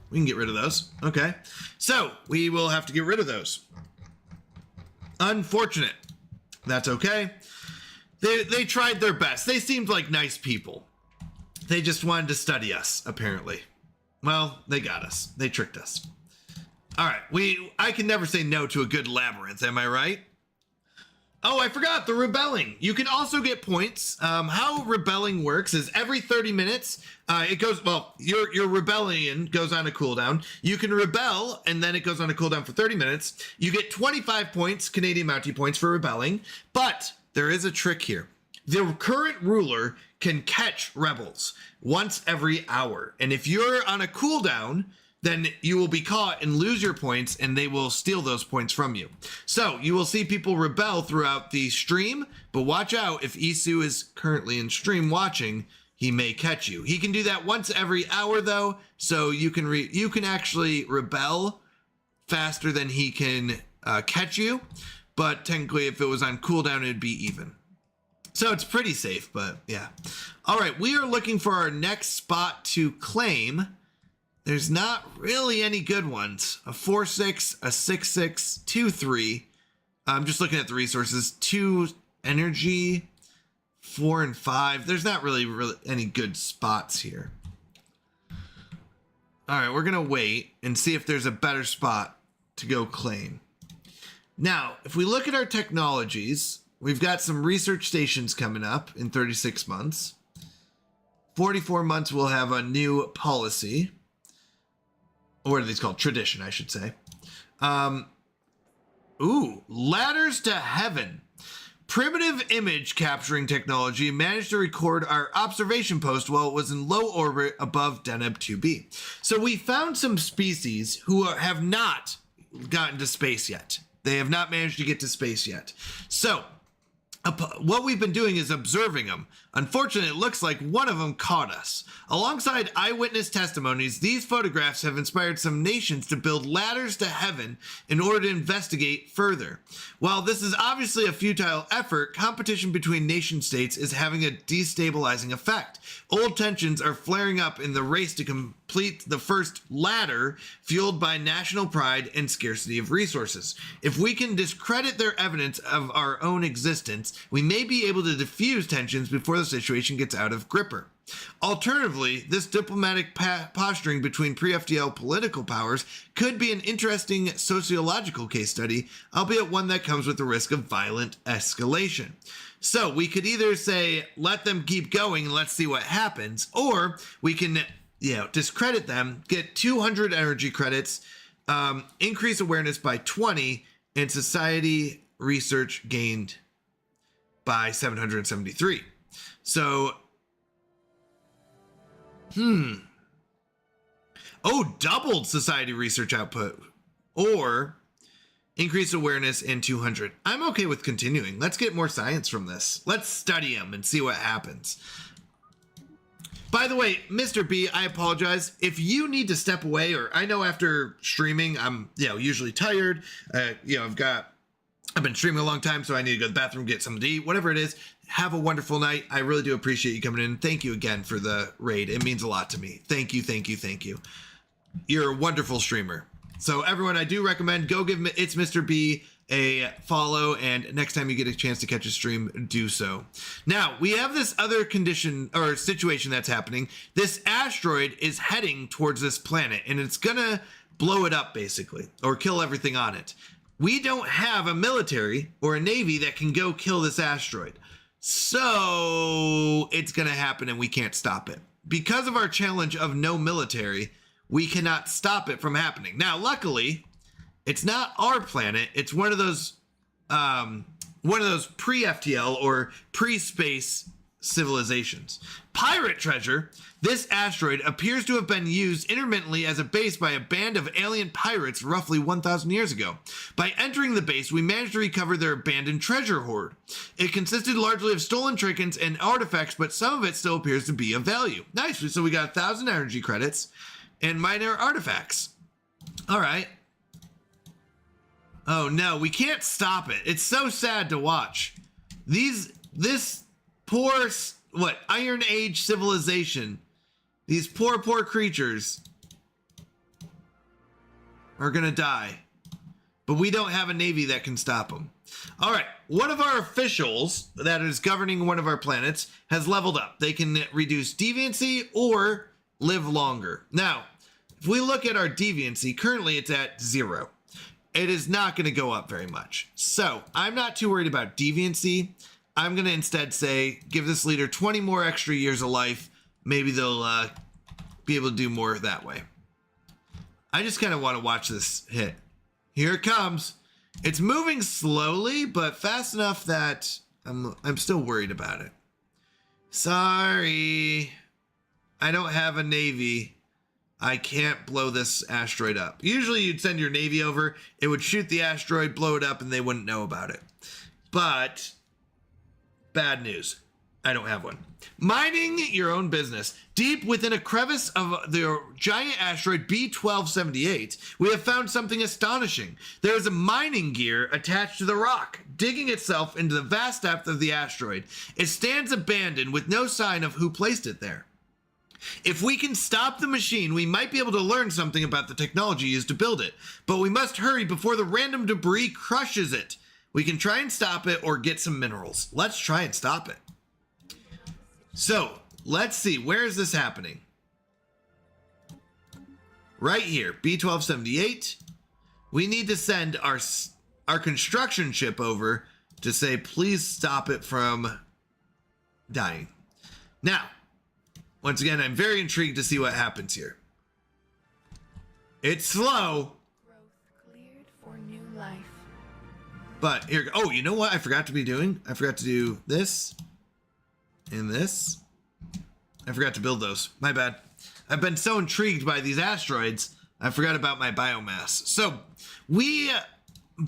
We can get rid of those. Okay. So we will have to get rid of those. Unfortunate. That's okay. They tried their best. They seemed like nice people. They just wanted to study us, apparently. Well, they got us. They tricked us. All right. I can never say no to a good labyrinth, am I right? Oh, I forgot the rebelling. You can also get points. How rebelling works is every 30 minutes, it goes, well, your rebellion goes on a cooldown. You can rebel, and then it goes on a cooldown for 30 minutes. You get 25 points, Canadian Mountie points for rebelling, but there is a trick here. The current ruler can catch rebels once every hour. And if you're on a cooldown, then you will be caught and lose your points, and they will steal those points from you. So you will see people rebel throughout the stream, but watch out, if Isu is currently in stream watching, he may catch you. He can do that once every hour though, so you can actually rebel faster than he can catch you, but technically if it was on cooldown, it'd be even. So it's pretty safe, but yeah. All right, we are looking for our next spot to claim. There's not really any good ones. A 4-6, a 6-6, 2-3. I'm just looking at the resources. 2 energy, 4 and 5. There's not really any good spots here. All right, we're gonna wait and see if there's a better spot to go claim. Now, if we look at our technologies, we've got some research stations coming up in 36 months. 44 months, we'll have a new policy. Or what are these called? Tradition, I should say. Ooh, ladders to heaven. Primitive image capturing technology managed to record our observation post while it was in low orbit above Deneb 2b. So we found some species who have not gotten to space yet. They have not managed to get to space yet. So what we've been doing is observing them. Unfortunately, it looks like one of them caught us. Alongside eyewitness testimonies, these photographs have inspired some nations to build ladders to heaven in order to investigate further. While this is obviously a futile effort, competition between nation states is having a destabilizing effect. Old tensions are flaring up in the race to complete the first ladder, fueled by national pride and scarcity of resources. If we can discredit their evidence of our own existence, we may be able to diffuse tensions before the situation gets out of gripper. Alternatively, this diplomatic posturing between pre-FDL political powers could be an interesting sociological case study, albeit one that comes with the risk of violent escalation. So we could either say, let them keep going and let's see what happens, or we can, discredit them, get 200 energy credits, increase awareness by 20, and society research gained by 773. So, doubled society research output, or increase awareness in 200. I'm okay with continuing. Let's get more science from this. Let's study them and see what happens. By the way, Mr. B, I apologize. If you need to step away, or I know after streaming, I'm, usually tired. I've been streaming a long time, so I need to go to the bathroom, get something to eat, whatever it is. Have a wonderful night. I really do appreciate you coming in. Thank you again for the raid. It means a lot to me. Thank you, thank you, thank you. You're a wonderful streamer. So everyone, I do recommend go give It's Mr. B a follow, and next time you get a chance to catch a stream, do so. Now, we have this other condition or situation that's happening. This asteroid is heading towards this planet, and it's gonna blow it up, basically, or kill everything on it. We don't have a military or a navy that can go kill this asteroid. So it's gonna happen, and we can't stop it. Because of our challenge of no military, we cannot stop it from happening. Now, luckily, it's not our planet. It's one of those pre-FTL or pre-space civilizations. Pirate treasure. This asteroid appears to have been used intermittently as a base by a band of alien pirates roughly 1,000 years ago. By entering the base, we managed to recover their abandoned treasure hoard. It consisted largely of stolen trinkets and artifacts, but some of it still appears to be of value. Nice. So we got 1,000 energy credits and minor artifacts. All right. Oh no, we can't stop it. It's so sad to watch. This poor, Iron Age civilization, these poor creatures are gonna die. But we don't have a navy that can stop them. All right, one of our officials that is governing one of our planets has leveled up. They can reduce deviancy or live longer. Now, if we look at our deviancy, currently it's at 0. It is not going to go up very much. So I'm not too worried about deviancy. I'm going to instead say, give this leader 20 more extra years of life. Maybe they'll be able to do more that way. I just kind of want to watch this hit. Here it comes. It's moving slowly, but fast enough that I'm still worried about it. Sorry. I don't have a navy. I can't blow this asteroid up. Usually you'd send your navy over, it would shoot the asteroid, blow it up, and they wouldn't know about it. But bad news. I don't have one. Minding your own business. Deep within a crevice of the giant asteroid B1278, we have found something astonishing. There is a mining gear attached to the rock, digging itself into the vast depth of the asteroid. It stands abandoned with no sign of who placed it there. If we can stop the machine, we might be able to learn something about the technology used to build it, but we must hurry before the random debris crushes it. We can try and stop it or get some minerals. Let's try and stop it. So, let's see, where is this happening? Right here, B1278. We need to send our construction ship over to say, please stop it from dying. Now, once again, I'm very intrigued to see what happens here. It's slow. Growth cleared for new life. But here, oh, you know what I forgot to be doing? I forgot to do this and this. I forgot to build those. My bad. I've been so intrigued by these asteroids, I forgot about my biomass. So we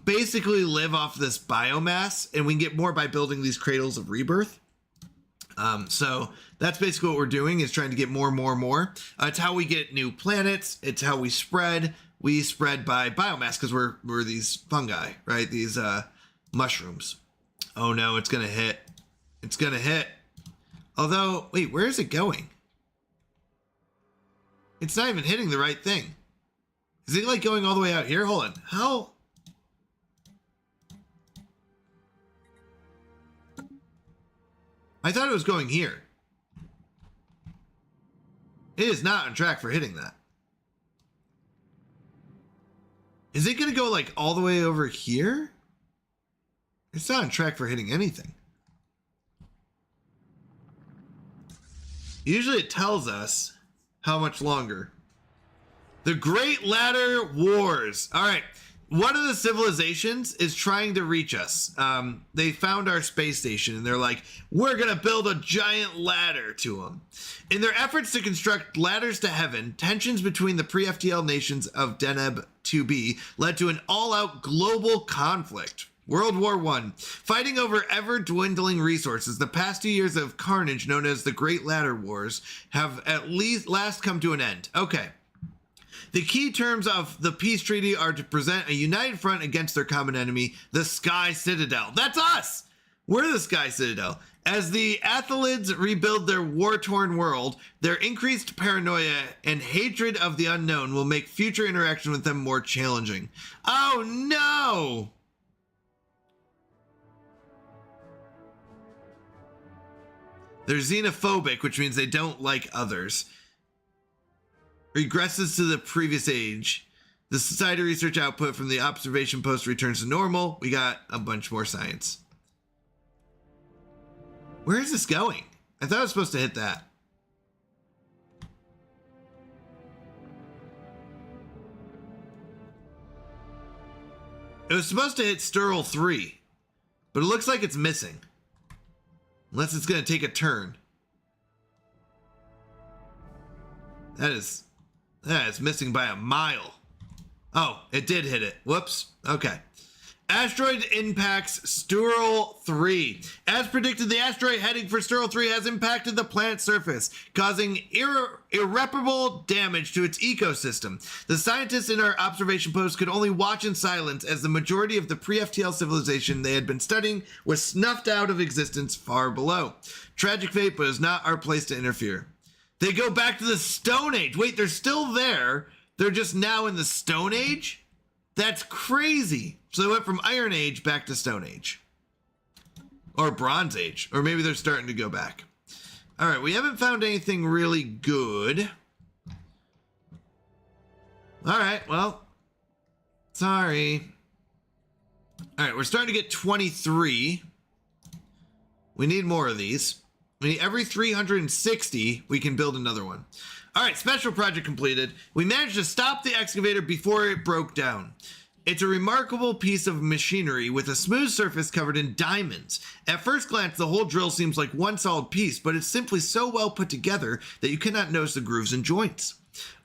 basically live off this biomass, and we can get more by building these cradles of rebirth. So that's basically what we're doing, is trying to get more. It's how we get new planets. It's how we spread. We spread by biomass because we're these fungi, right? These mushrooms. Oh no, it's gonna hit. It's gonna hit. Although, wait, where is it going? It's not even hitting the right thing. Is it like going all the way out here? Hold on. How? I thought it was going here. It is not on track for hitting that. Is it going to go like all the way over here? It's not on track for hitting anything. Usually it tells us how much longer. The Great Ladder Wars. All right. One of the civilizations is trying to reach us. They found our space station and they're like, we're going to build a giant ladder to them. In their efforts to construct ladders to heaven, tensions between the pre-FTL nations of Deneb 2B led to an all-out global conflict. World War I. Fighting over ever-dwindling resources, the past 2 years of carnage known as the Great Ladder Wars have at least last come to an end. Okay. The key terms of the peace treaty are to present a united front against their common enemy, the Sky Citadel. That's us! We're the Sky Citadel. As the Athalids rebuild their war-torn world, their increased paranoia and hatred of the unknown will make future interaction with them more challenging. Oh no! They're xenophobic, which means they don't like others. Regresses to the previous age. The society research output from the observation post returns to normal. We got a bunch more science. Where is this going? I thought I was supposed to hit that. It was supposed to hit Sturl 3, but it looks like it's missing. Unless it's going to take a turn. That is missing by a mile. Oh, it did hit it. Whoops. Okay. Asteroid impacts Sturl 3. As predicted, the asteroid heading for Sturl 3 has impacted the planet's surface, causing irreparable damage to its ecosystem. The scientists in our observation post could only watch in silence as the majority of the pre-FTL civilization they had been studying was snuffed out of existence far below. Tragic fate, but it's not our place to interfere. They go back to the Stone Age. Wait, they're still there. They're just now in the Stone Age? That's crazy. So they went from Iron Age back to Stone Age. Or Bronze Age. Or maybe they're starting to go back. All right, we haven't found anything really good. All right, well. Sorry. All right, we're starting to get 23. We need more of these. I mean, every 360, we can build another one. All right, special project completed. We managed to stop the excavator before it broke down. It's a remarkable piece of machinery with a smooth surface covered in diamonds. At first glance, the whole drill seems like one solid piece, but it's simply so well put together that you cannot notice the grooves and joints.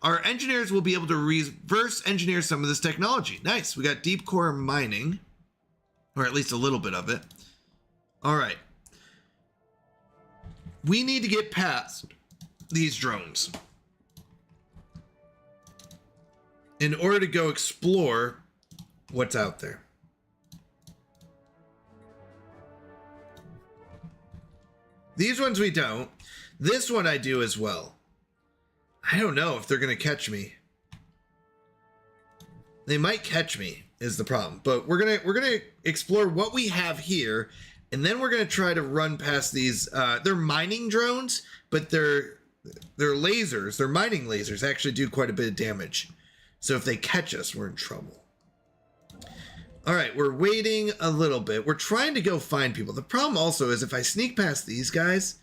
Our engineers will be able to reverse engineer some of this technology. Nice, we got deep core mining, or at least a little bit of it. All right. We need to get past these drones in order to go explore what's out there. These ones we don't. This one I do as well. I don't know if they're going to catch me. They might catch me is the problem, but we're going to explore what we have here, and then we're going to try to run past these they're mining drones, but they're lasers. They're mining lasers actually do quite a bit of damage. So if they catch us, we're in trouble. All right, we're waiting a little bit. We're trying to go find people. The problem also is if I sneak past these guys,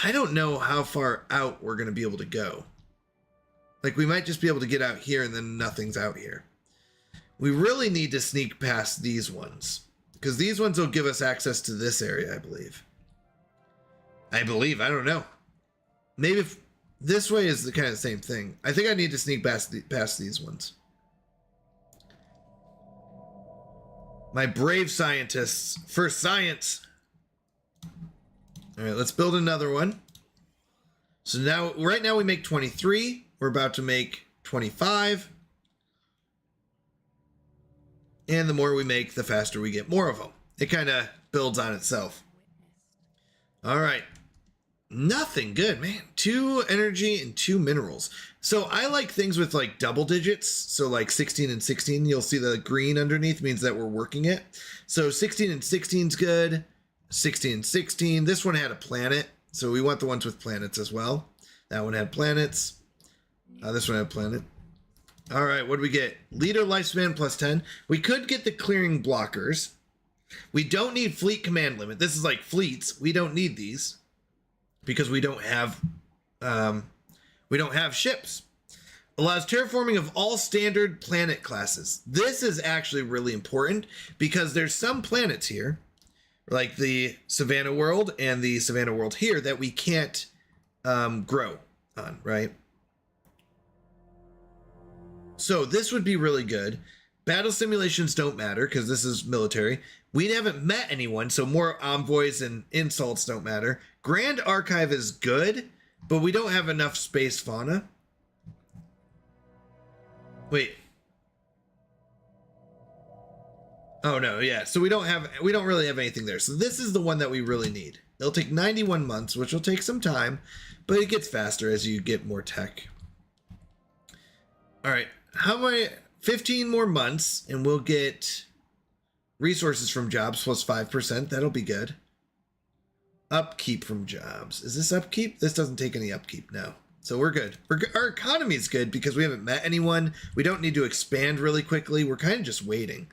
I don't know how far out we're going to be able to go. Like, we might just be able to get out here and then nothing's out here. We really need to sneak past these ones, because these ones will give us access to this area, I believe. I don't know. Maybe if this way is the kind of the same thing. I think I need to sneak past these ones. My brave scientists for science. All right, let's build another one. So now, right now we make 23. We're about to make 25. And the more we make, the faster we get more of them. It kind of builds on itself. All right. Nothing good, man. 2 energy and 2 minerals. So I like things with like double digits. So like 16 and 16, you'll see the green underneath means that we're working it. So 16 and 16 is good. 16 and 16. This one had a planet. So we want the ones with planets as well. That one had planets. This one had a planet. All right, what do we get? Leader lifespan plus 10. We could get the clearing blockers. We don't need fleet command limit. This is like fleets. We don't need these because we don't have ships. Allows terraforming of all standard planet classes. This is actually really important because there's some planets here, like the Savannah world and the Savannah world here, that we can't grow on, right? So this would be really good. Battle simulations don't matter because this is military. We haven't met anyone, so more envoys and insults don't matter. Grand Archive is good, but we don't have enough space fauna. Wait. Oh no, yeah. So we don't really have anything there. So this is the one that we really need. It'll take 91 months, which will take some time, but it gets faster as you get more tech. All right. How many? 15 more months and we'll get resources from jobs plus 5%. That'll be good. Upkeep from jobs. Is this upkeep? This doesn't take any upkeep, no. So we're good. Our economy is good because we haven't met anyone. We don't need to expand really quickly. We're kind of just waiting.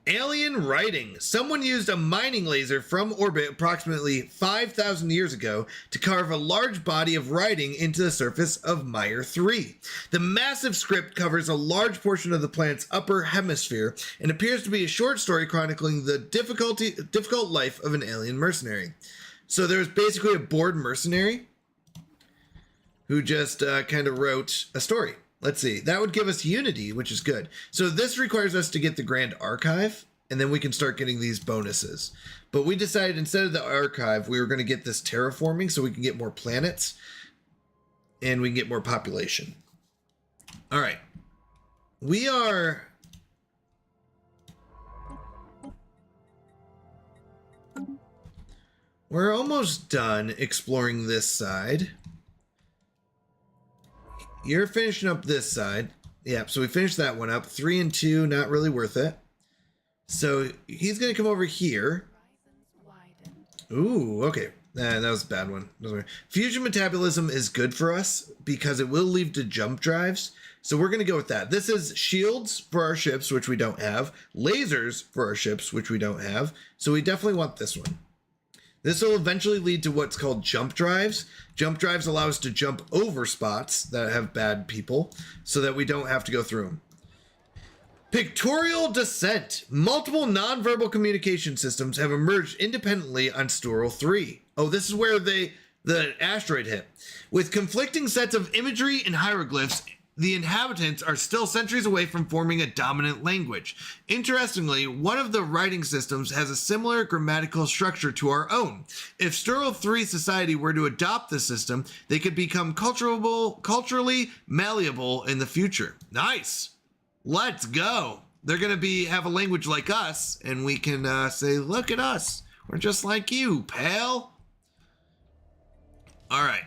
Alien writing. Someone used a mining laser from orbit approximately 5,000 years ago to carve a large body of writing into the surface of Mire 3. The massive script covers a large portion of the planet's upper hemisphere and appears to be a short story chronicling the difficult life of an alien mercenary. So there's basically a bored mercenary who just kind of wrote a story. Let's see. That would give us Unity, which is good. So this requires us to get the Grand Archive, and then we can start getting these bonuses. But we decided instead of the Archive, we were going to get this terraforming so we can get more planets, and we can get more population. All right. We're almost done exploring this side. You're finishing up this side. Yeah, so we finished that one up. 3 and 2, not really worth it. So he's going to come over here. Ooh, okay. That was a bad one. Fusion metabolism is good for us because it will lead to jump drives. So we're going to go with that. This is shields for our ships, which we don't have. Lasers for our ships, which we don't have. So we definitely want this one. This will eventually lead to what's called jump drives. Jump drives allow us to jump over spots that have bad people so that we don't have to go through them. Pictorial descent. Multiple nonverbal communication systems have emerged independently on Stural 3. Oh, this is where the asteroid hit. With conflicting sets of imagery and hieroglyphs, the inhabitants are still centuries away from forming a dominant language. Interestingly, one of the writing systems has a similar grammatical structure to our own. If Stural 3 society were to adopt the system, they could become culturally malleable in the future. Nice. Let's go. They're going to have a language like us, and we can say, look at us. We're just like you, pal. All right.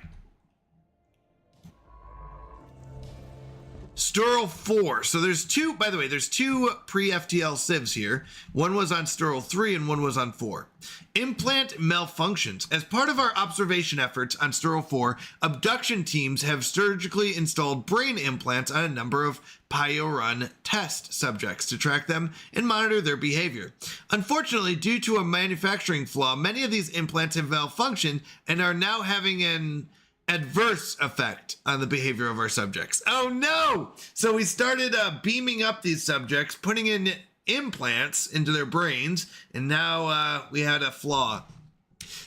Stural 4. So there's two, by the way, there's two pre-FTL civs here. One was on Stural 3 and one was on 4. Implant malfunctions. As part of our observation efforts on Stural 4, abduction teams have surgically installed brain implants on a number of Pyo-Run test subjects to track them and monitor their behavior. Unfortunately, due to a manufacturing flaw, many of these implants have malfunctioned and are now having an adverse effect on the behavior of our subjects. Oh no! So we started beaming up these subjects, putting in implants into their brains, and now we had a flaw.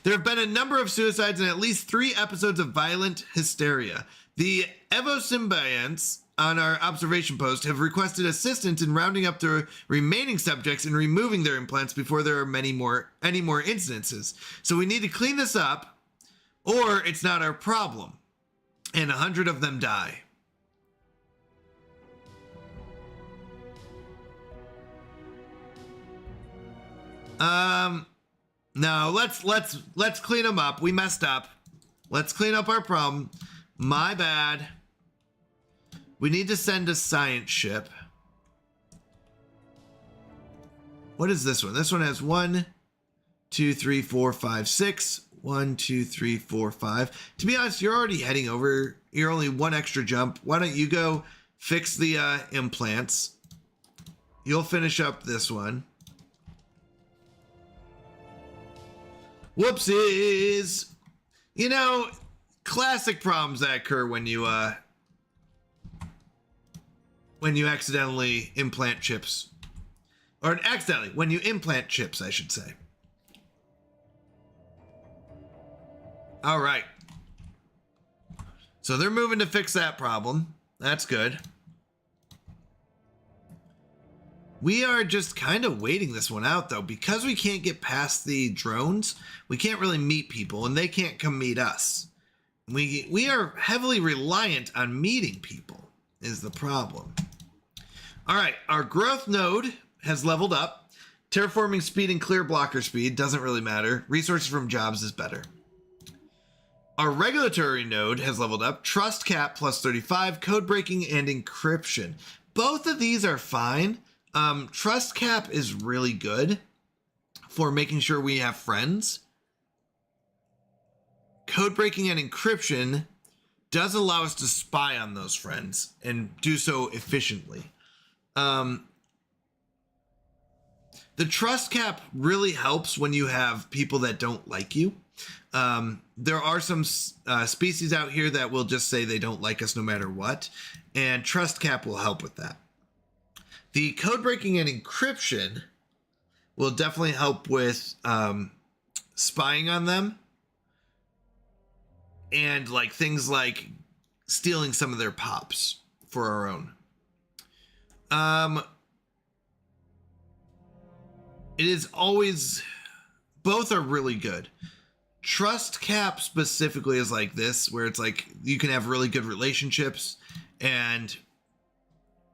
There have been a number of suicides and at least 3 episodes of violent hysteria. The Evosymbionts on our observation post have requested assistance in rounding up the remaining subjects and removing their implants before there are any more incidences. So we need to clean this up, or it's not our problem. And 100 of them die. No, let's clean them up. We messed up. Let's clean up our problem. My bad. We need to send a science ship. What is this one? This one has 1, 2, 3, 4, 5, 6. 1, 2, 3, 4, 5. To be honest, you're already heading over. You're only 1 extra jump. Why don't you go fix the implants? You'll finish up this one. Whoopsies! You know, classic problems that occur when you accidentally implant chips. Or accidentally, when you implant chips, I should say. All right. So they're moving to fix that problem. That's good. We are just kind of waiting this one out, though. Because we can't get past the drones, we can't really meet people, and they can't come meet us. We are heavily reliant on meeting people, is the problem. All right, our growth node has leveled up. Terraforming speed and clear blocker speed doesn't really matter. Resources from jobs is better. Our regulatory node has leveled up. Trust cap plus 35, code breaking, and encryption. Both of these are fine. Trust cap is really good for making sure we have friends. code breaking and encryption does allow us to spy on those friends and do so efficiently. The trust cap really helps when you have people that don't like you. There are some species out here that will just say they don't like us no matter what, and trust cap will help with that. The code breaking and encryption will definitely help with spying on them, and like things like stealing some of their pops for our own. It is always, both are really good. Trust cap specifically is like this, where it's like you can have really good relationships, and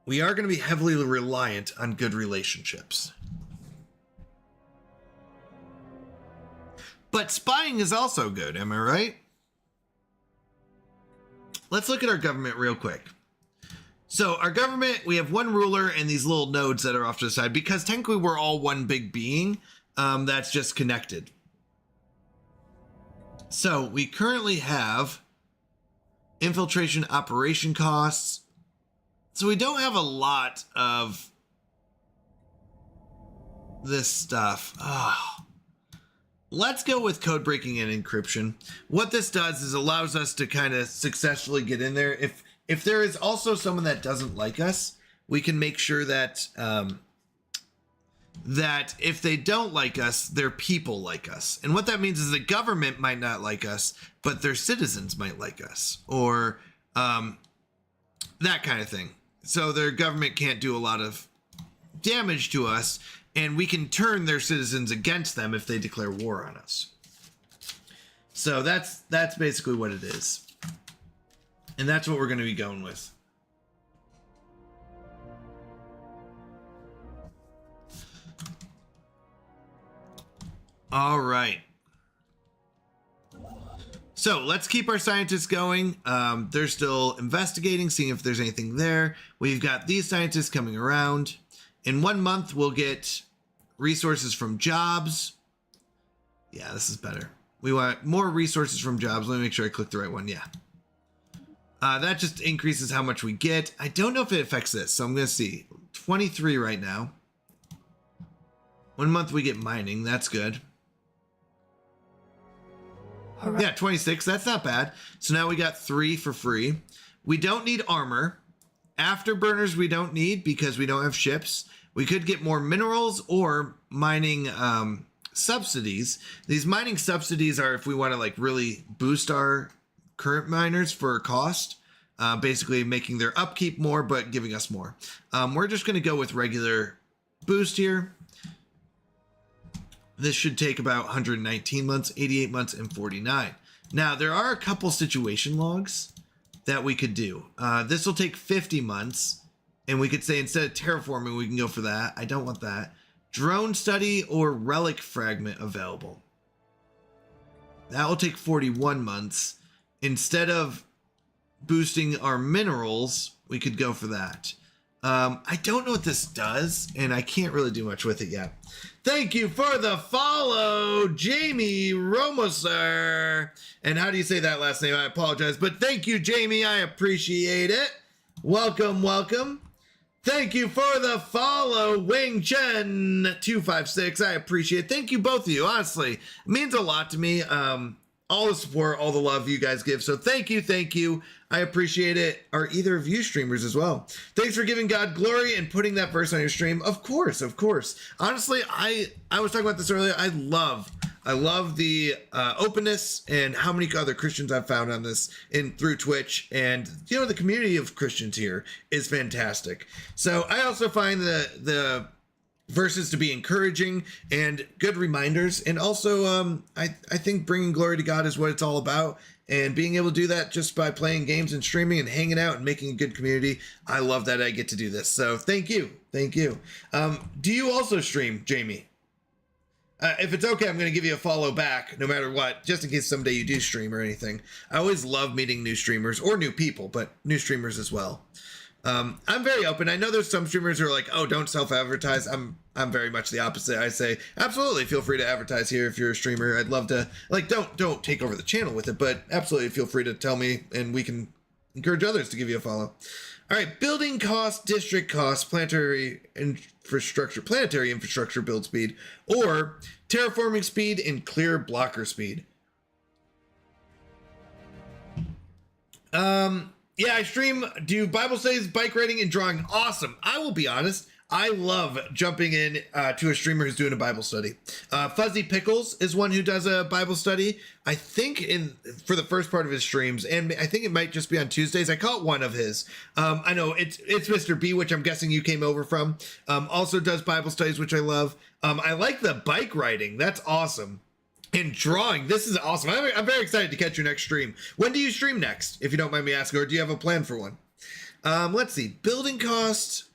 we are going to be heavily reliant on good relationships. But spying is also good, am I right? Let's look at our government real quick. So our government, we have one ruler and these little nodes that are off to the side, because technically we're all one big being that's just connected. So we currently have infiltration operation costs. So we don't have a lot of this stuff. Let's go with code breaking and encryption. What this does is allows us to kind of successfully get in there. If there is also someone that doesn't like us, we can make sure that that if they don't like us, their people like us. And what that means is the government might not like us, but their citizens might like us, or that kind of thing. So their government can't do a lot of damage to us, and we can turn their citizens against them if they declare war on us. So that's basically what it is. And that's what we're going to be going with. All right. So let's keep our scientists going. They're still investigating, seeing if there's anything there. We've got these scientists coming around. In 1 month, we'll get resources from jobs. Yeah, this is better. We want more resources from jobs. Let me make sure I click the right one. Yeah. That just increases how much we get. I don't know if it affects this, so I'm going to see. 23 right now. 1 month we get mining. That's good. Yeah, 26. That's not bad. So now we got 3 for free. We don't need armor. Afterburners we don't need because we don't have ships. We could get more minerals or mining subsidies. These mining subsidies are if we want to like really boost our current miners for cost. Basically making their upkeep more but giving us more. We're just going to go with regular boost here. This should take about 119 months, 88 months, and 49. Now, there are a couple situation logs that we could do. This will take 50 months, and we could say instead of terraforming, we can go for that. I don't want that. Drone study or relic fragment available. That will take 41 months. Instead of boosting our minerals, we could go for that. I don't know what this does, and I can't really do much with it yet. Thank you for the follow, Jamie Romoser. And how do you say that last name? I apologize, but thank you, Jamie. I appreciate it. Welcome, welcome. Thank you for the follow, Wing Chen 256. I appreciate it. Thank you, both of you. Honestly, it means a lot to me. All the support, all the love you guys give. So thank you, thank you. I appreciate it. Are either of you streamers as well? Thanks for giving God glory and putting that verse on your stream. Of course, of course. Honestly, I was talking about this earlier. I love the openness and how many other Christians I've found on this through Twitch, and you know the community of Christians here is fantastic. So I also find the verses to be encouraging and good reminders, and also I think bringing glory to God is what it's all about, and being able to do that just by playing games and streaming and hanging out and making a good community. I love that I get to do this, so thank you. Do you also stream, Jamie? If it's okay, I'm going to give you a follow back no matter what, just in case someday you do stream or anything. I always love meeting new streamers or new people, but new streamers as well. I'm very open. I know there's some streamers who are like, oh, don't self-advertise. I'm very much the opposite. I say, absolutely, feel free to advertise here if you're a streamer. I'd love to, like, don't take over the channel with it, but absolutely feel free to tell me and we can encourage others to give you a follow. All right, building cost, district cost, planetary infrastructure build speed, or terraforming speed and clear blocker speed. Yeah, I stream, do Bible studies, bike riding, and drawing. Awesome. I will be honest, I love jumping in to a streamer who's doing a Bible study. Fuzzy Pickles is one who does a Bible study. I think for the first part of his streams, and I think it might just be on Tuesdays. I caught one of his. I know it's Mr. B, which I'm guessing you came over from. Also does Bible studies, which I love. I like the bike riding. That's awesome. And drawing, this is awesome. I'm very excited to catch your next stream. When do you stream next, if you don't mind me asking, or do you have a plan for one? Let's see, building costs,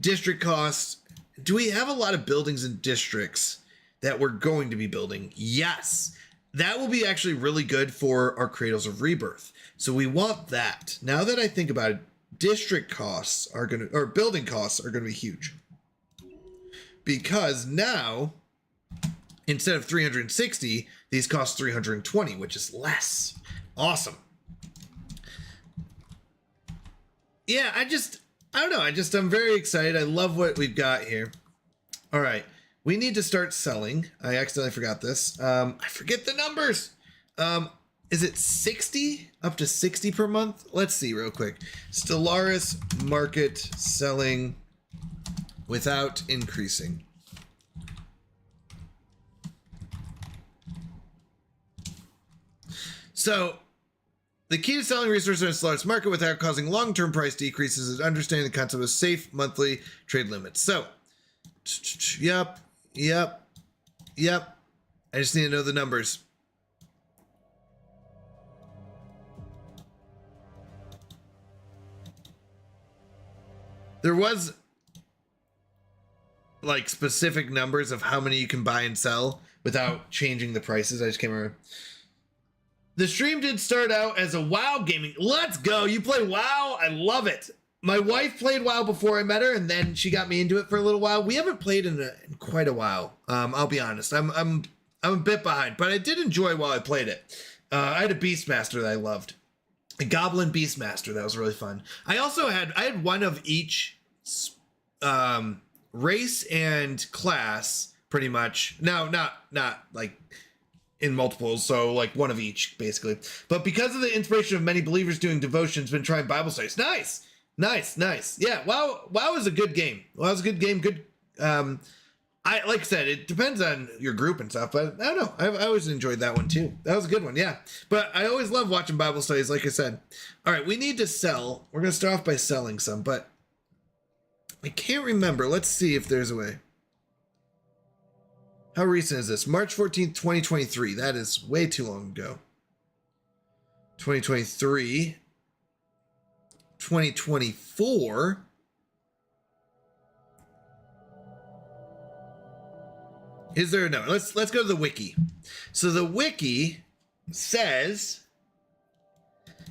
district costs. Do we have a lot of buildings and districts that we're going to be building? Yes, that will be actually really good for our Cradles of Rebirth. So we want that. Now that I think about it, district costs are building costs are gonna be huge. Because now, instead of 360, these cost 320, which is less. Awesome. Yeah, I don't know. I'm very excited. I love what we've got here. All right. We need to start selling. I accidentally forgot this. I forget the numbers. Is it 60? Up to 60 per month? Let's see real quick. Stellaris market selling without increasing. So, the key to selling resources in a Stellaris market without causing long-term price decreases is understanding the concept of safe monthly trade limits. So, yep. I just need to know the numbers. There was like specific numbers of how many you can buy and sell without changing the prices. I just can't remember. The stream did start out as a WoW gaming. Let's go. You play WoW? I love it. My wife played WoW before I met her, and then she got me into it for a little while. We haven't played in quite a while. I'll be honest. I'm a bit behind, but I did enjoy while I played it. I had a Beastmaster that I loved. A Goblin Beastmaster. That was really fun. I had one of each race and class, pretty much. No, not like in multiples, so like one of each basically. But because of the inspiration of many believers doing devotions, been trying Bible studies. Nice. Yeah, WoW is a good game. WoW's a good game. Good. I like I said, it depends on your group and stuff, but I don't know. I always enjoyed that one too. That was a good one, yeah. But I always love watching Bible studies, like I said. All right, we need to sell. We're gonna start off by selling some, but I can't remember. Let's see if there's a way. How recent is this? March 14th, 2023. That is way too long ago. 2023. 2024. Is there no? Let's go to the wiki. So the wiki says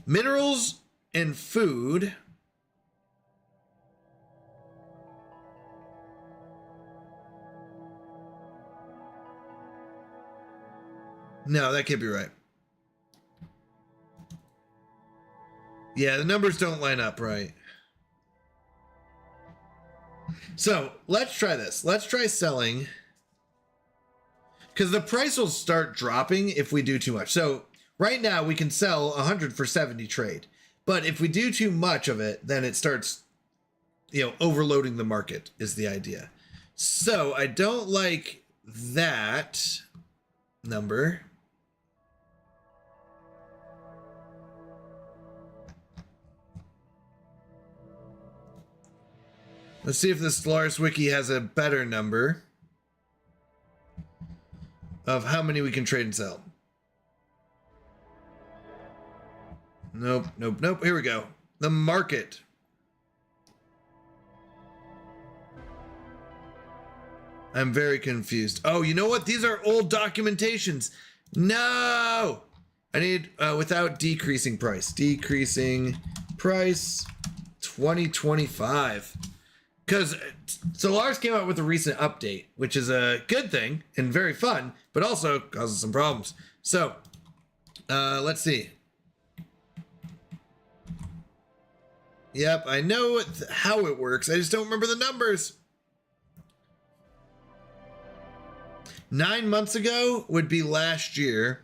minerals and food. No, that can't be right. Yeah, the numbers don't line up right. So let's try this. Let's try selling, because the price will start dropping if we do too much. So right now we can sell 100 for 70 trade, but if we do too much of it, then it starts, overloading the market is the idea. So I don't like that number. Let's see if the Stellaris Wiki has a better number of how many we can trade and sell. Nope. Here we go. The market. I'm very confused. Oh, you know what? These are old documentations. No! I need without decreasing price. Decreasing price 2025. Because Solaris came out with a recent update, which is a good thing and very fun, but also causes some problems. So, let's see. Yep, I know how it works. I just don't remember the numbers. 9 months ago would be last year.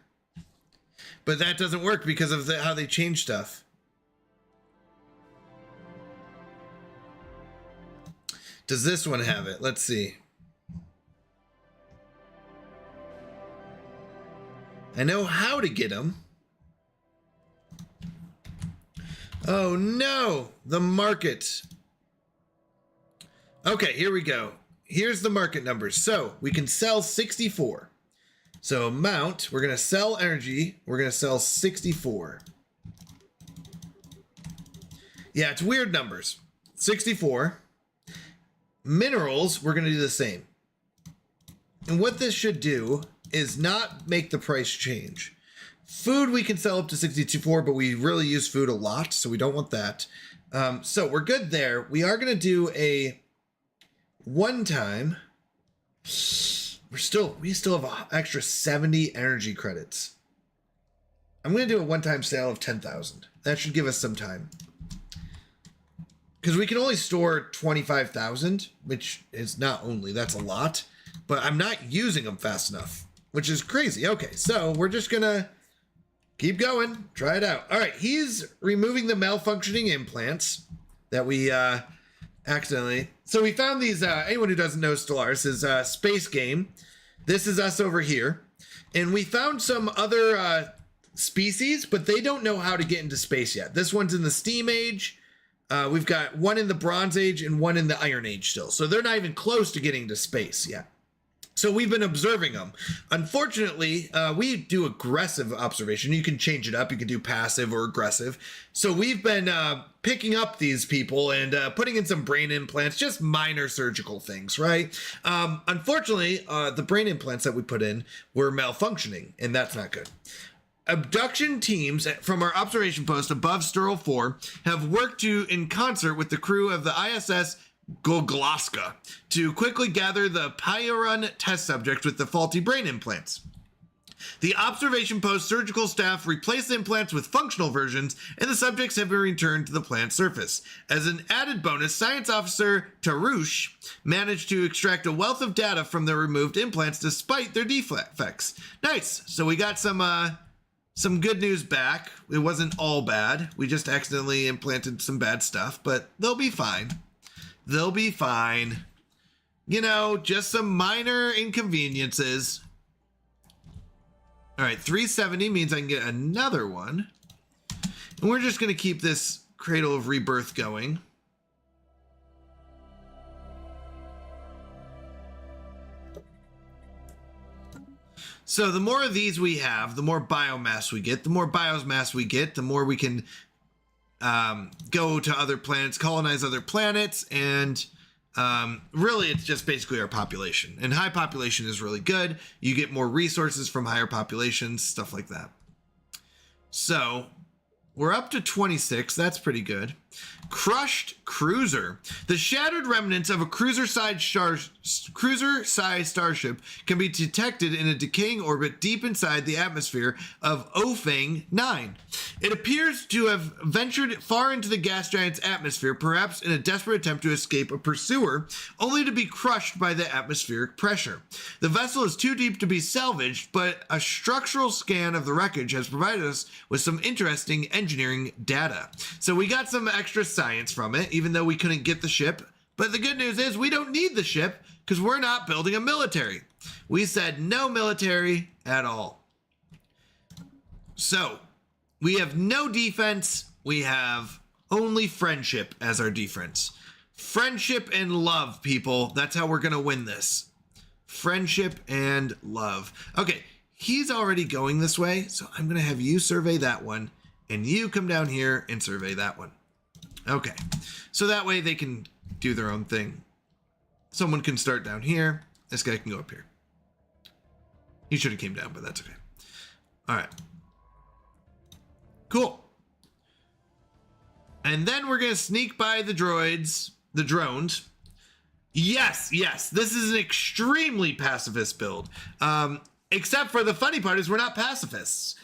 But that doesn't work because of how they change stuff. Does this one have it? Let's see. I know how to get them. Oh no, the market. Okay, here we go. Here's the market numbers. So we can sell 64. So amount, we're going to sell energy. We're going to sell 64. Yeah, it's weird numbers. 64. Minerals, we're going to do the same. And what this should do is not make the price change. Food we can sell up to 64, but we really use food a lot, so we don't want that. So we're good there. We are going to do a one-time. We still have an extra 70 energy credits. I'm going to do a one-time sale of 10,000. That should give us some time. Because we can only store 25,000, which is not only, that's a lot, but I'm not using them fast enough, which is crazy. Okay, so we're just going to keep going, try it out. All right, he's removing the malfunctioning implants that we accidentally. So we found these, anyone who doesn't know Stellaris is Space Game. This is us over here. And we found some other species, but they don't know how to get into space yet. This one's in the Steam Age. We've got one in the Bronze Age and one in the Iron Age still. So they're not even close to getting to space yet. So we've been observing them. Unfortunately, we do aggressive observation. You can change it up. You can do passive or aggressive. So we've been picking up these people and putting in some brain implants, just minor surgical things, right? Unfortunately, the brain implants that we put in were malfunctioning, and that's not good. Abduction teams from our observation post above Sterl 4 have worked in concert with the crew of the ISS Goglaska to quickly gather the Pyarun test subject with the faulty brain implants. The observation post surgical staff replaced the implants with functional versions, and the subjects have been returned to the plant's surface. As an added bonus, Science Officer Tarush managed to extract a wealth of data from the removed implants despite their defects. Nice. So we got some good news back. It wasn't all bad. We just accidentally implanted some bad stuff, but they'll be fine. They'll be fine. You know, just some minor inconveniences. All right, 370 means I can get another one. And we're just going to keep this Cradle of Rebirth going. So the more of these we have, the more biomass we get. The more biomass we get, the more we can go to other planets, colonize other planets, and really it's just basically our population. And high population is really good. You get more resources from higher populations, stuff like that. So we're up to 26. That's pretty good. Crushed cruiser. The shattered remnants of a cruiser-sized starship can be detected in a decaying orbit deep inside the atmosphere of Ofang 9. It appears to have ventured far into the gas giant's atmosphere, perhaps in a desperate attempt to escape a pursuer, only to be crushed by the atmospheric pressure. The vessel is too deep to be salvaged, but a structural scan of the wreckage has provided us with some interesting engineering data. So we got some extra science from it, even though we couldn't get the ship. But the good news is we don't need the ship because we're not building a military. We said no military at all. So we have no defense. We have only friendship as our defense. Friendship and love, people. That's how we're going to win this. Friendship and love. Okay, he's already going this way, so I'm going to have you survey that one, and you come down here and survey that one. Okay, so that way they can do their own thing. Someone can start down here. This guy can go up here. He should have came down, but that's okay. All right. Cool. And then we're going to sneak by the drones. Yes, this is an extremely pacifist build. Except for the funny part is we're not pacifists.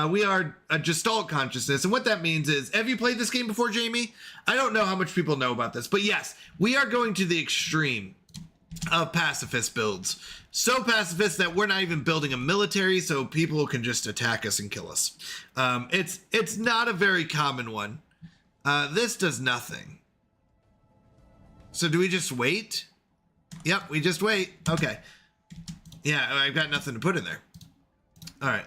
We are a Gestalt consciousness. And what that means is, have you played this game before, Jamie? I don't know how much people know about this, but yes, we are going to the extreme of pacifist builds. So pacifist that we're not even building a military, so people can just attack us and kill us. It's not a very common one. This does nothing. So do we just wait? Yep, we just wait. Okay. Yeah, I've got nothing to put in there. All right.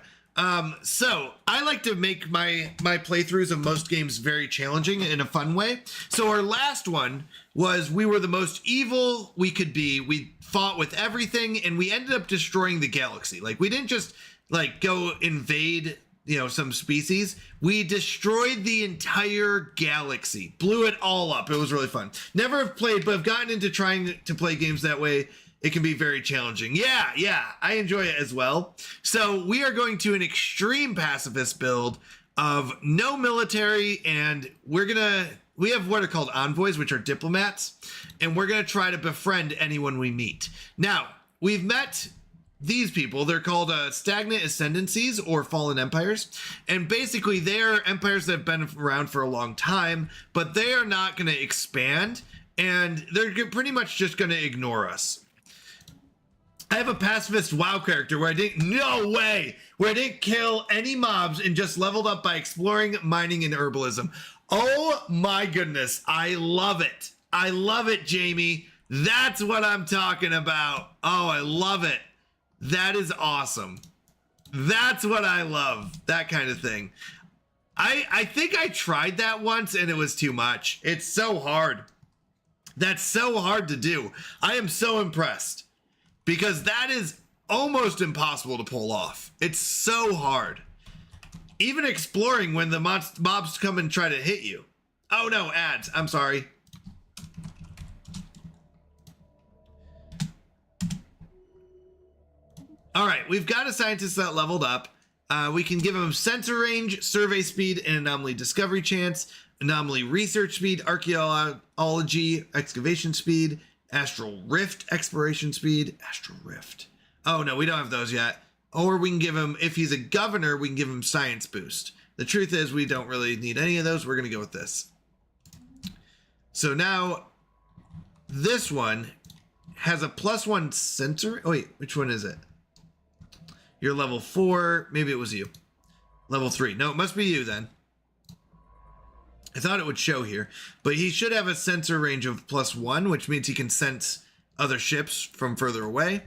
So I like to make my playthroughs of most games very challenging in a fun way. So our last one was we were the most evil we could be. We fought with everything and we ended up destroying the galaxy. Like we didn't just like go invade, you know, some species. We destroyed the entire galaxy, blew it all up. It was really fun. Never have played, but I've gotten into trying to play games that way. It can be very challenging. Yeah, I enjoy it as well. So we are going to an extreme pacifist build of no military, and we have what are called envoys, which are diplomats, and we're gonna try to befriend anyone we meet. Now, we've met these people. They're called stagnant ascendancies or fallen empires, and basically they are empires that have been around for a long time, but they are not gonna expand, and they're pretty much just gonna ignore us. I have a pacifist WoW character where I didn't kill any mobs and just leveled up by exploring, mining, and herbalism. Oh my goodness, I love it. I love it, Jamie. That's what I'm talking about. Oh, I love it. That is awesome. That's what I love, that kind of thing. I think I tried that once and it was too much. It's so hard. That's so hard to do. I am so impressed. Because that is almost impossible to pull off. It's so hard. Even exploring when the mobs come and try to hit you. Oh no, ads. I'm sorry. All right, we've got a scientist that leveled up. We can give him sensor range, survey speed, and anomaly discovery chance, anomaly research speed, archaeology, excavation speed, astral rift exploration speed, astral rift. Oh no, we don't have those yet. Or we can give him, if he's a governor, we can give him science boost. The truth is we don't really need any of those. We're going to go with this. So now this one has a +1 sensor. Oh wait, which one is it? You're level 4. Maybe it was you. Level 3. No, it must be you then. I thought it would show here, but he should have a sensor range of +1, which means he can sense other ships from further away.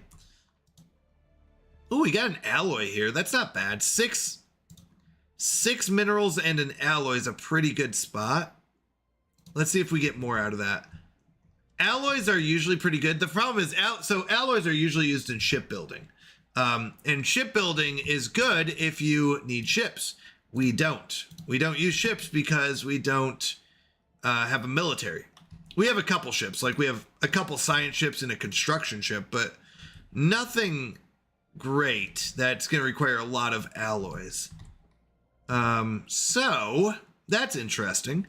Oh, we got an alloy here. That's not bad. Six minerals and an alloy is a pretty good spot. Let's see if we get more out of that. Alloys are usually pretty good. The problem is, alloys are usually used in shipbuilding. And shipbuilding is good if you need ships. We don't use ships because we don't have a military. We have a couple ships, like we have a couple science ships and a construction ship, but nothing great that's going to require a lot of alloys. So that's interesting.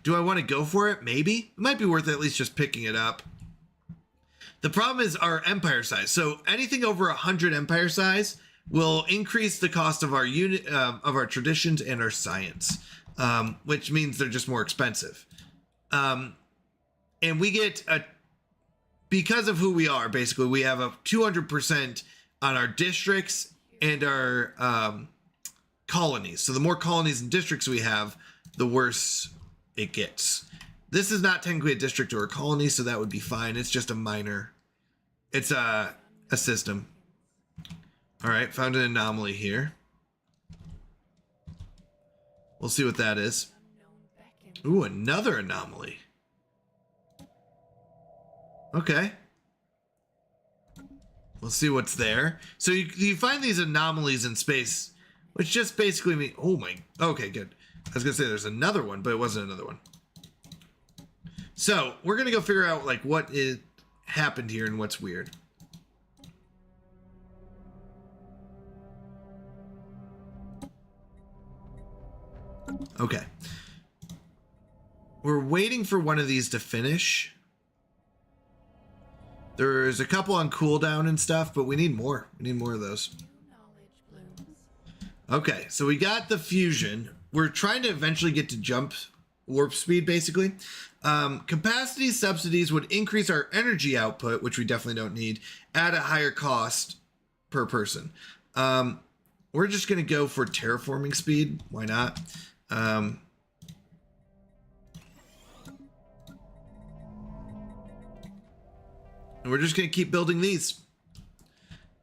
Do I want to go for it? Maybe. It might be worth at least just picking it up. The problem is our empire size. So anything over 100 empire size will increase the cost of our unit, of our traditions and our science, which means they're just more expensive. And we get because of who we are, basically, we have a 200% on our districts and our colonies. So the more colonies and districts we have, the worse it gets. This is not technically a district or a colony, so that would be fine. It's just a minor. It's a system. All right, found an anomaly here. We'll see what that is. Ooh, another anomaly. Okay. We'll see what's there. So you find these anomalies in space, which just basically mean, oh my, okay, good. I was gonna say there's another one, but it wasn't another one. So we're gonna go figure out like what happened here and what's weird. Okay. we're waiting for one of these to finish. There's a couple on cooldown and stuff, but we need more. We need more of those. New knowledge blooms. Okay, so we got the fusion. We're trying to eventually get to jump warp speed, basically. Capacity subsidies would increase our energy output, which we definitely don't need, at a higher cost per person. We're just going to go for terraforming speed. Why not? And we're just going to keep building these.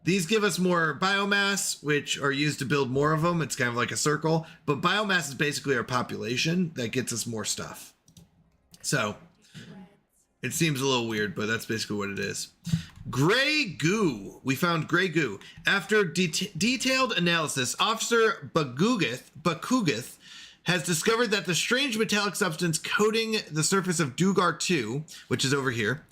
These give us more biomass, which are used to build more of them. It's kind of like a circle, but biomass is basically our population that gets us more stuff. So it seems a little weird, but that's basically what it is. Gray goo. We found gray goo. After detailed analysis, Officer Bakugith has discovered that the strange metallic substance coating the surface of Dugar 2, which is over here,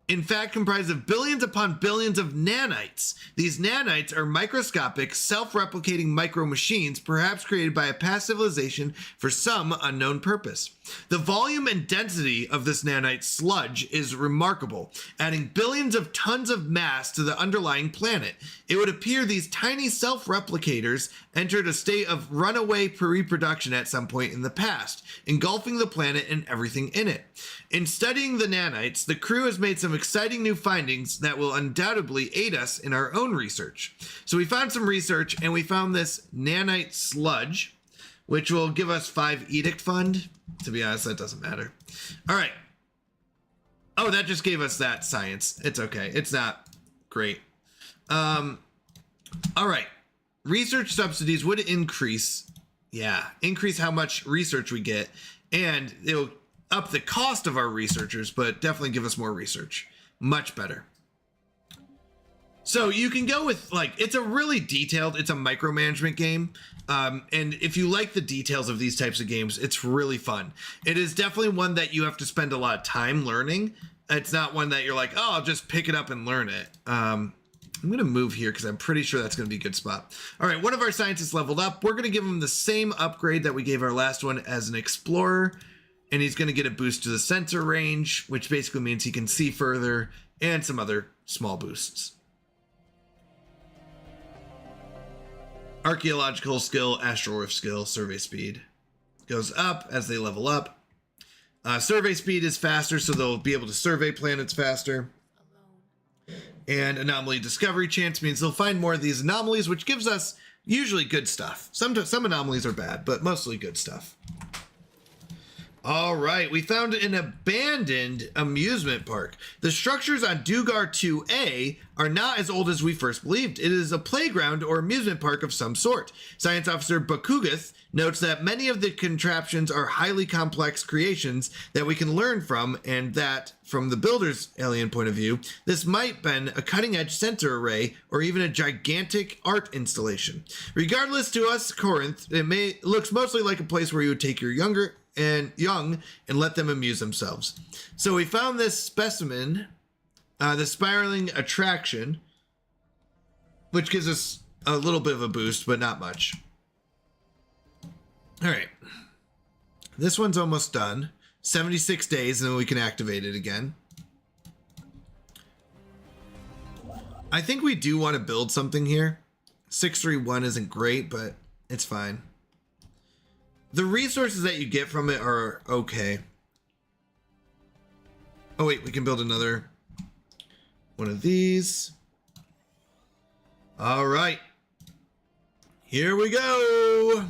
in fact comprised of billions upon billions of nanites. These nanites are microscopic, self-replicating micro machines, perhaps created by a past civilization for some unknown purpose. The volume and density of this nanite sludge is remarkable, adding billions of tons of mass to the underlying planet. It would appear these tiny self-replicators entered a state of runaway reproduction at some point in the past, engulfing the planet and everything in it. In studying the nanites, the crew has made some exciting new findings that will undoubtedly aid us in our own research. So we found some research and we found this nanite sludge, which will give us 5 edict fund. To be honest, that doesn't matter. All right. Oh, that just gave us that science. It's okay. It's not great. All right. Research subsidies would increase. Yeah. Increase how much research we get. And it'll up the cost of our researchers, but definitely give us more research. Much better. So you can go with, like, it's a really detailed, it's a micromanagement game. And if you like the details of these types of games, it's really fun. It is definitely one that you have to spend a lot of time learning. It's not one that you're like, oh, I'll just pick it up and learn it. I'm going to move here because I'm pretty sure that's going to be a good spot. All right, one of our scientists leveled up. We're going to give him the same upgrade that we gave our last one as an explorer. And he's going to get a boost to the sensor range, which basically means he can see further, and some other small boosts. Archaeological skill, astral rift skill, survey speed goes up as they level up. Survey speed is faster, so they'll be able to survey planets faster. And anomaly discovery chance means they'll find more of these anomalies, which gives us usually good stuff. Some anomalies are bad, but mostly good stuff. All right, we found an abandoned amusement park. The structures on Dugar 2A are not as old as we first believed. It is a playground or amusement park of some sort. Science Officer Bakugith notes that many of the contraptions are highly complex creations that we can learn from, and that, from the builder's alien point of view, this might have been a cutting-edge sensor array or even a gigantic art installation. Regardless, to us, Corinth, looks mostly like a place where you would take your young and let them amuse themselves. So we found this specimen, the spiraling attraction, which gives us a little bit of a boost, but not much. All right. This one's almost done. 76 days, and then we can activate it again. I think we do want to build something here. 631 isn't great, but it's fine. The resources that you get from it are okay. Oh wait, we can build another one of these. All right. Here we go.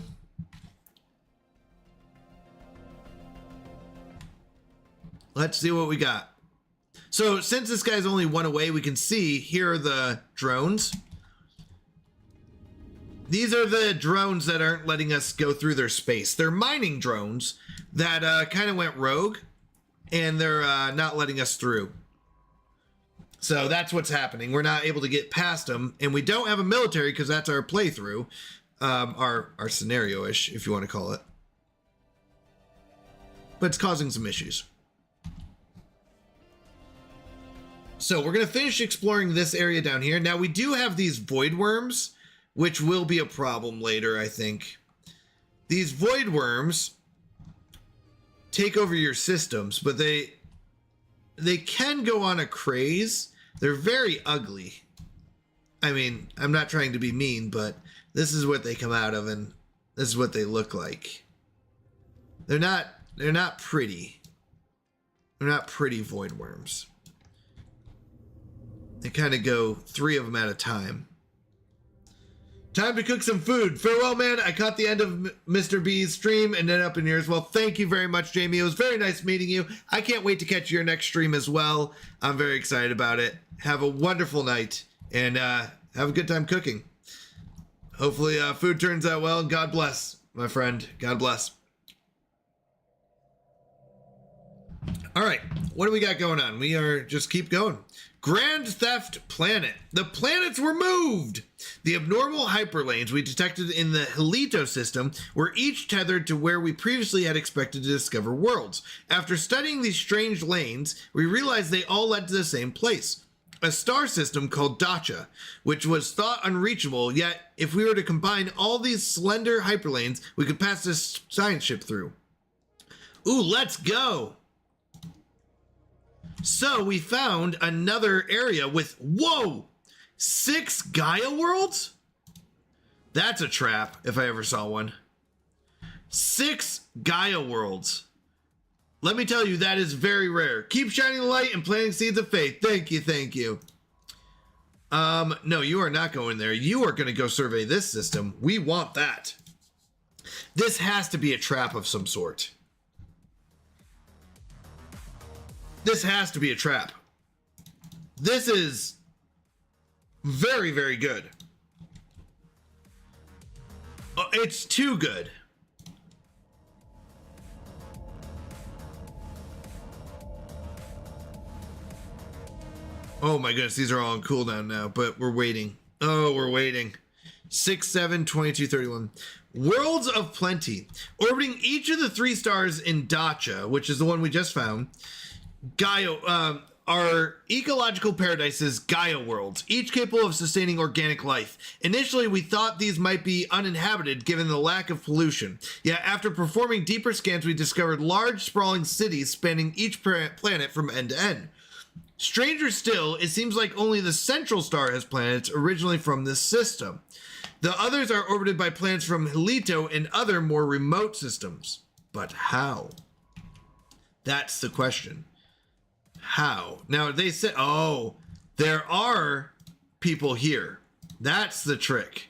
Let's see what we got. So since this guy's only one away, we can see here are the drones. These are the drones that aren't letting us go through their space. They're mining drones that kind of went rogue, and they're not letting us through. So that's what's happening. We're not able to get past them, and we don't have a military because that's our playthrough, our scenario-ish, if you want to call it. But it's causing some issues. So we're going to finish exploring this area down here. Now we do have these void worms, which will be a problem later, I think. These void worms take over your systems, but they can go on a craze. They're very ugly. I mean, I'm not trying to be mean, but this is what they come out of, and this is what they look like. They're not pretty. They're not pretty void worms. They kind of go 3 of them at a time. Time to cook some food. Farewell, man. I caught the end of Mr. B's stream and ended up in yours. Well, thank you very much, Jamie. It was very nice meeting you. I can't wait to catch your next stream as well. I'm very excited about it. Have a wonderful night and have a good time cooking. Hopefully food turns out well. And God bless, my friend. God bless. All right. What do we got going on? We are just keep going. Grand Theft Planet. The planets were moved. The abnormal hyperlanes we detected in the Helito system were each tethered to where we previously had expected to discover worlds. After studying these strange lanes, we realized they all led to the same place. A star system called Dacha, which was thought unreachable, yet if we were to combine all these slender hyperlanes, we could pass this science ship through. Ooh, let's go! So we found another area with, whoa, 6 Gaia worlds? That's a trap, if I ever saw one. 6 Gaia worlds. Let me tell you, that is very rare. Keep shining the light and planting seeds of faith. Thank you, thank you. No, you are not going there. You are going to go survey this system. We want that. This has to be a trap of some sort. This has to be a trap. This is very, very good. Oh, it's too good. Oh my goodness, these are all on cooldown now, but we're waiting. Oh, we're waiting. 6, 7, 22, 31. Worlds of Plenty. Orbiting each of the 3 stars in Dacha, which is the one we just found, Gaia, are ecological paradises, Gaia worlds, each capable of sustaining organic life. Initially, we thought these might be uninhabited given the lack of pollution. Yet, after performing deeper scans, we discovered large, sprawling cities spanning each planet from end to end. Stranger still, it seems like only the central star has planets originally from this system. The others are orbited by planets from Helito and other more remote systems. But how? That's the question. How? Now they said, oh, there are people here. That's the trick.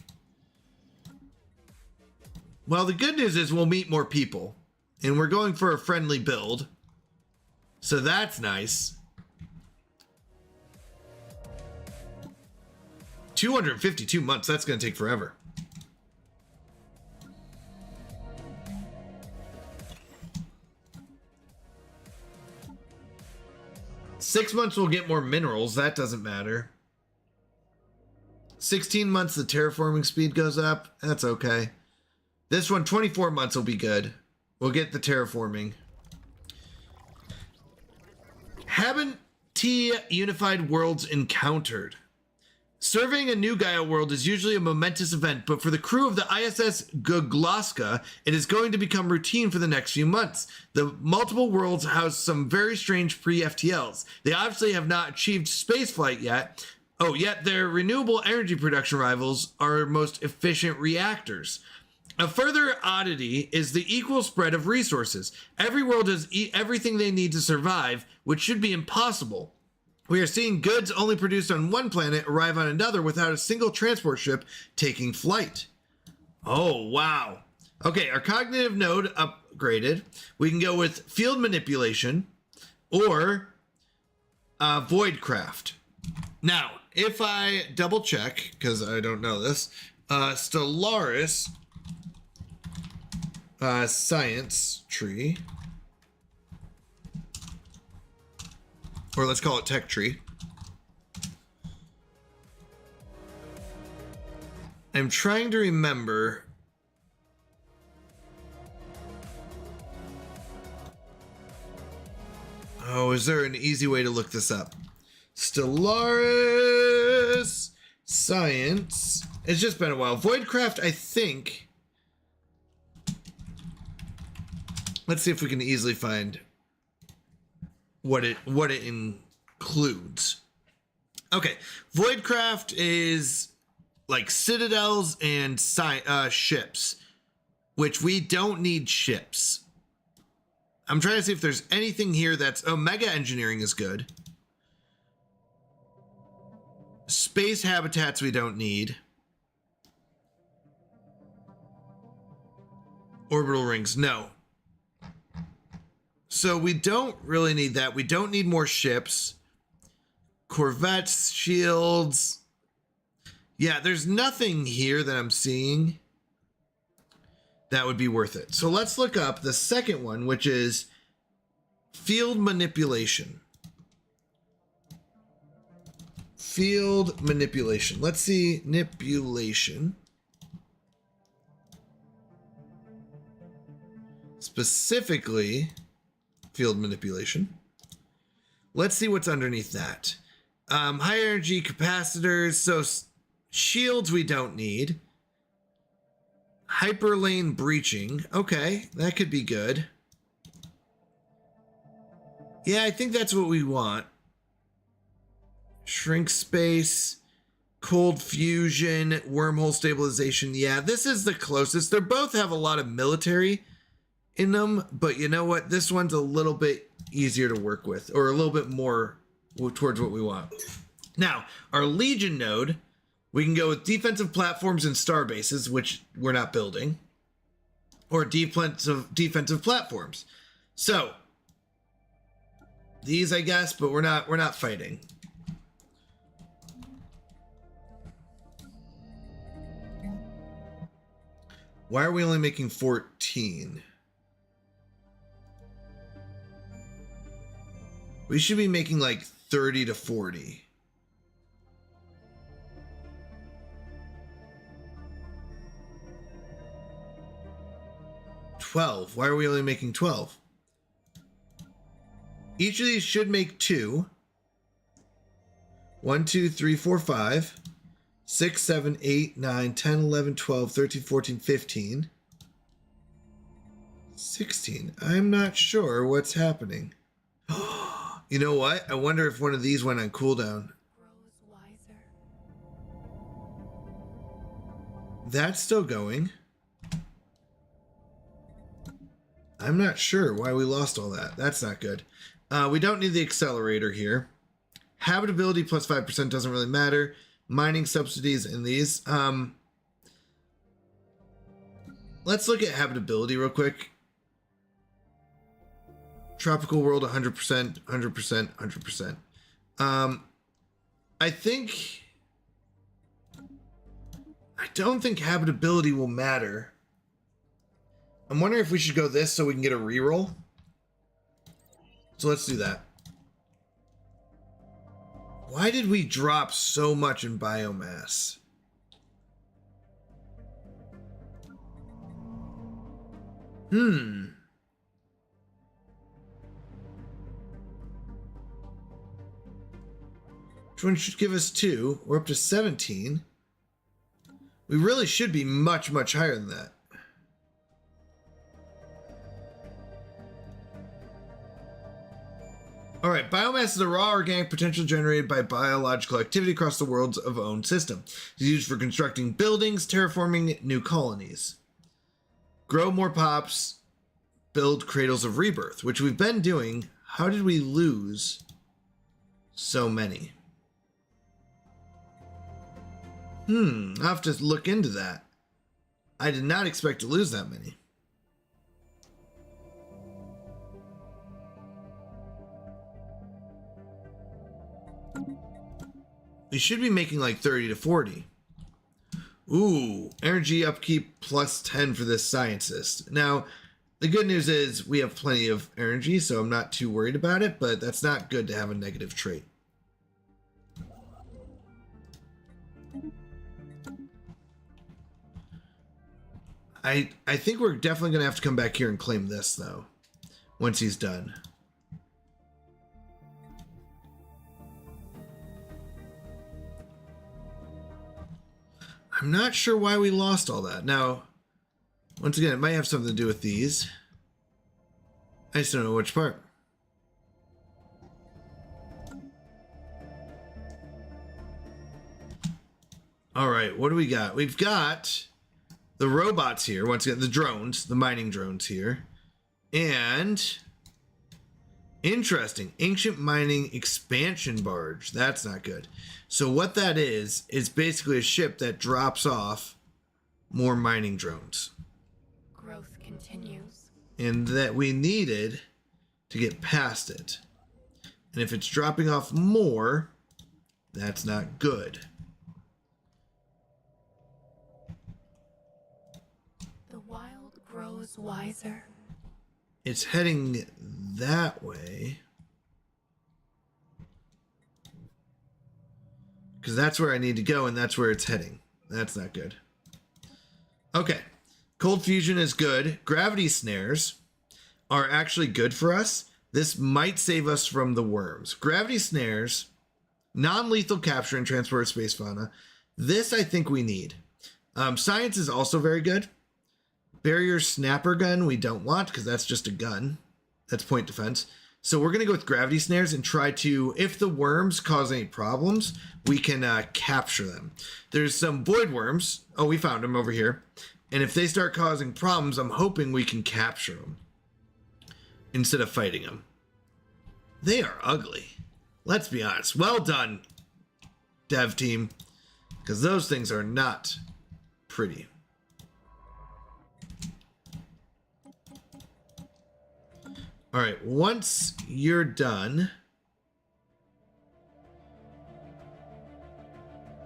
Well, the good news is we'll meet more people, and we're going for a friendly build. So that's nice. 252 months. That's going to take forever. Six months we'll get more minerals. That doesn't matter. 16 months the terraforming speed goes up. That's okay. This one, 24 months will be good. We'll get the terraforming. Haven't unified worlds encountered? Surveying a new Gaia world is usually a momentous event, but for the crew of the ISS Guglaska, it is going to become routine for the next few months. The multiple worlds house some very strange pre-FTLs. They obviously have not achieved spaceflight yet. Oh, yet their renewable energy production rivals are most efficient reactors. A further oddity is the equal spread of resources. Every world has everything they need to survive, which should be impossible. We are seeing goods only produced on one planet arrive on another without a single transport ship taking flight. Oh, wow. Okay, our cognitive node upgraded. We can go with field manipulation or voidcraft. Now, if I double check, because I don't know this, Stellaris science tree, or let's call it tech tree. I'm trying to remember. Oh, is there an easy way to look this up? Stellaris science. It's just been a while. Voidcraft, I think. Let's see if we can easily find what it includes. Okay, Voidcraft is like citadels and ships, which we don't need ships. I'm trying to see if there's anything here that's... Oh, mega engineering is good. Space habitats we don't need. Orbital rings, no. So we don't really need that. We don't need more ships. Corvettes, shields. Yeah, there's nothing here that I'm seeing that would be worth it. So let's look up the second one, which is field manipulation. Field manipulation. Let's see, manipulation. Specifically, field manipulation. Let's see what's underneath that. High energy capacitors. So shields we don't need. Hyperlane breaching. Okay, that could be good. Yeah, I think that's what we want. Shrink space, cold fusion, wormhole stabilization. Yeah, this is the closest. They both have a lot of military in them, but you know what? This one's a little bit easier to work with, or a little bit more towards what we want. Now, our Legion node, we can go with defensive platforms and star bases, which we're not building, or defensive platforms. So these, I guess, but we're not fighting. Why are we only making 14? We should be making like 30 to 40. $12. Why are we only making 12? Each of these should make 2. 1, 2, 3, 4, 5, 6, 7, 8, 9, 10, 11, 12, 13, 14, 15. 16. I'm not sure what's happening. You know what? I wonder if one of these went on cooldown. Grows wiser. That's still going. I'm not sure why we lost all that. That's not good. We don't need the accelerator here. Habitability plus 5% doesn't really matter. Mining subsidies in these. Let's look at habitability real quick. Tropical world 100%, 100%, 100%. I don't think habitability will matter. I'm wondering if we should go this so we can get a reroll. So let's do that. Why did we drop so much in biomass? Which one should give us 2? We're up to 17. We really should be much, much higher than that. All right, biomass is the raw organic potential generated by biological activity across the world's own system. It's used for constructing buildings, terraforming new colonies. Grow more pops, build cradles of rebirth, which we've been doing. How did we lose so many? I'll have to look into that. I did not expect to lose that many. We should be making like 30 to 40. Ooh, energy upkeep plus 10 for this scientist. Now, the good news is we have plenty of energy, so I'm not too worried about it, but that's not good to have a negative trait. I think we're definitely going to have to come back here and claim this, though, once he's done. I'm not sure why we lost all that. Now, once again, it might have something to do with these. I just don't know which part. All right, what do we got? We've got the robots here. Once again, the drones, the mining drones here. And interesting, ancient mining expansion barge. That's not good. So what that is basically a ship that drops off more mining drones. Growth continues. And that we needed to get past it. And if it's dropping off more, that's not good. The wild grows wiser. It's heading that way. Because that's where I need to go, and that's where it's heading. That's not good. Okay. Cold fusion is good. Gravity snares are actually good for us. This might save us from the worms. Gravity snares, non-lethal capture and transport of space fauna. This I think we need. Science is also very good. Barrier snapper gun we don't want because that's just a gun. That's point defense. So we're going to go with gravity snares and try to, if the worms cause any problems, we can capture them. There's some void worms. Oh, we found them over here. And if they start causing problems, I'm hoping we can capture them instead of fighting them. They are ugly. Let's be honest. Well done, dev team, because those things are not pretty. All right, once you're done,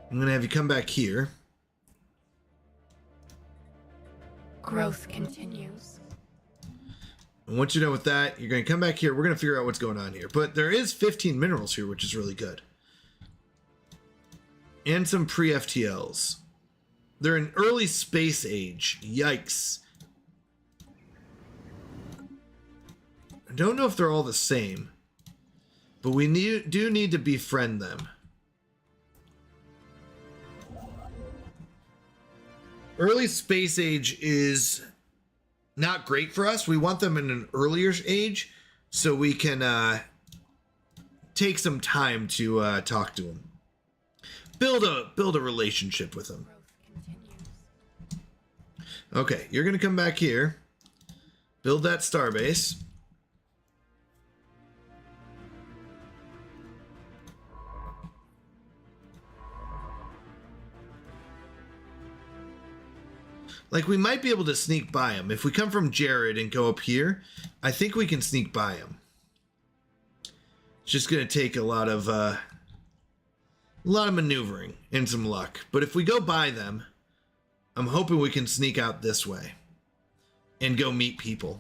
I'm going to have you come back here. Growth continues. And once you're done with that, you're going to come back here. We're going to figure out what's going on here. But there is 15 minerals here, which is really good. And some pre-FTLs. They're in early space age. Yikes. I don't know if they're all the same. But we do need to befriend them. Early space age is not great for us. We want them in an earlier age so we can take some time to talk to them. Build a relationship with them. Growth continues. Okay, you're going to come back here. Build that starbase. Like, we might be able to sneak by him. If we come from Jared and go up here, I think we can sneak by him. It's just going to take a lot of maneuvering and some luck. But if we go by them, I'm hoping we can sneak out this way and go meet people.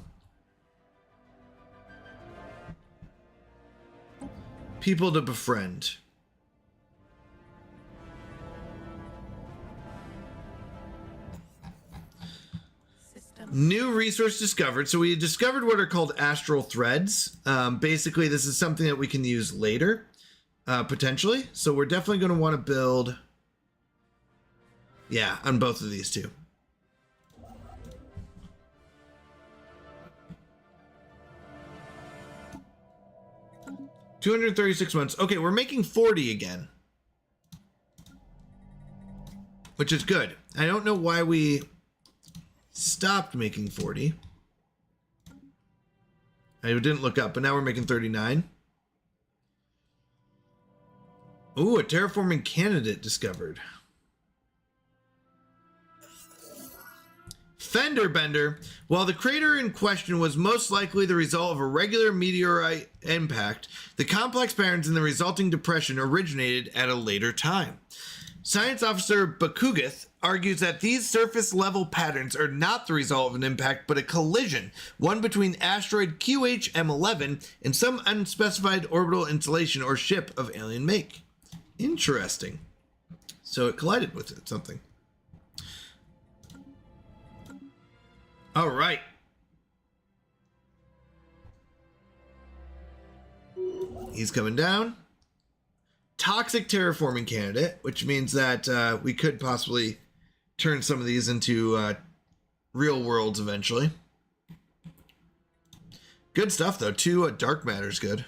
People to befriend. New resource discovered. So we discovered what are called astral threads. Basically, this is something that we can use later, potentially. So we're definitely going to want to build, yeah, on both of these two. $236 months. Okay, we're making 40 again, which is good. I don't know why we stopped making 40. I didn't look up, but now we're making 39. Ooh, a terraforming candidate discovered. Fender Bender. While the crater in question was most likely the result of a regular meteorite impact, the complex patterns in the resulting depression originated at a later time. Science officer Bakugith argues that these surface level patterns are not the result of an impact, but a collision, one between asteroid QH-M11 and some unspecified orbital installation or ship of alien make. Interesting. So it collided with something. All right. He's coming down. Toxic terraforming candidate, which means that we could possibly turn some of these into real worlds eventually. Good stuff, though. 2 dark matter's good.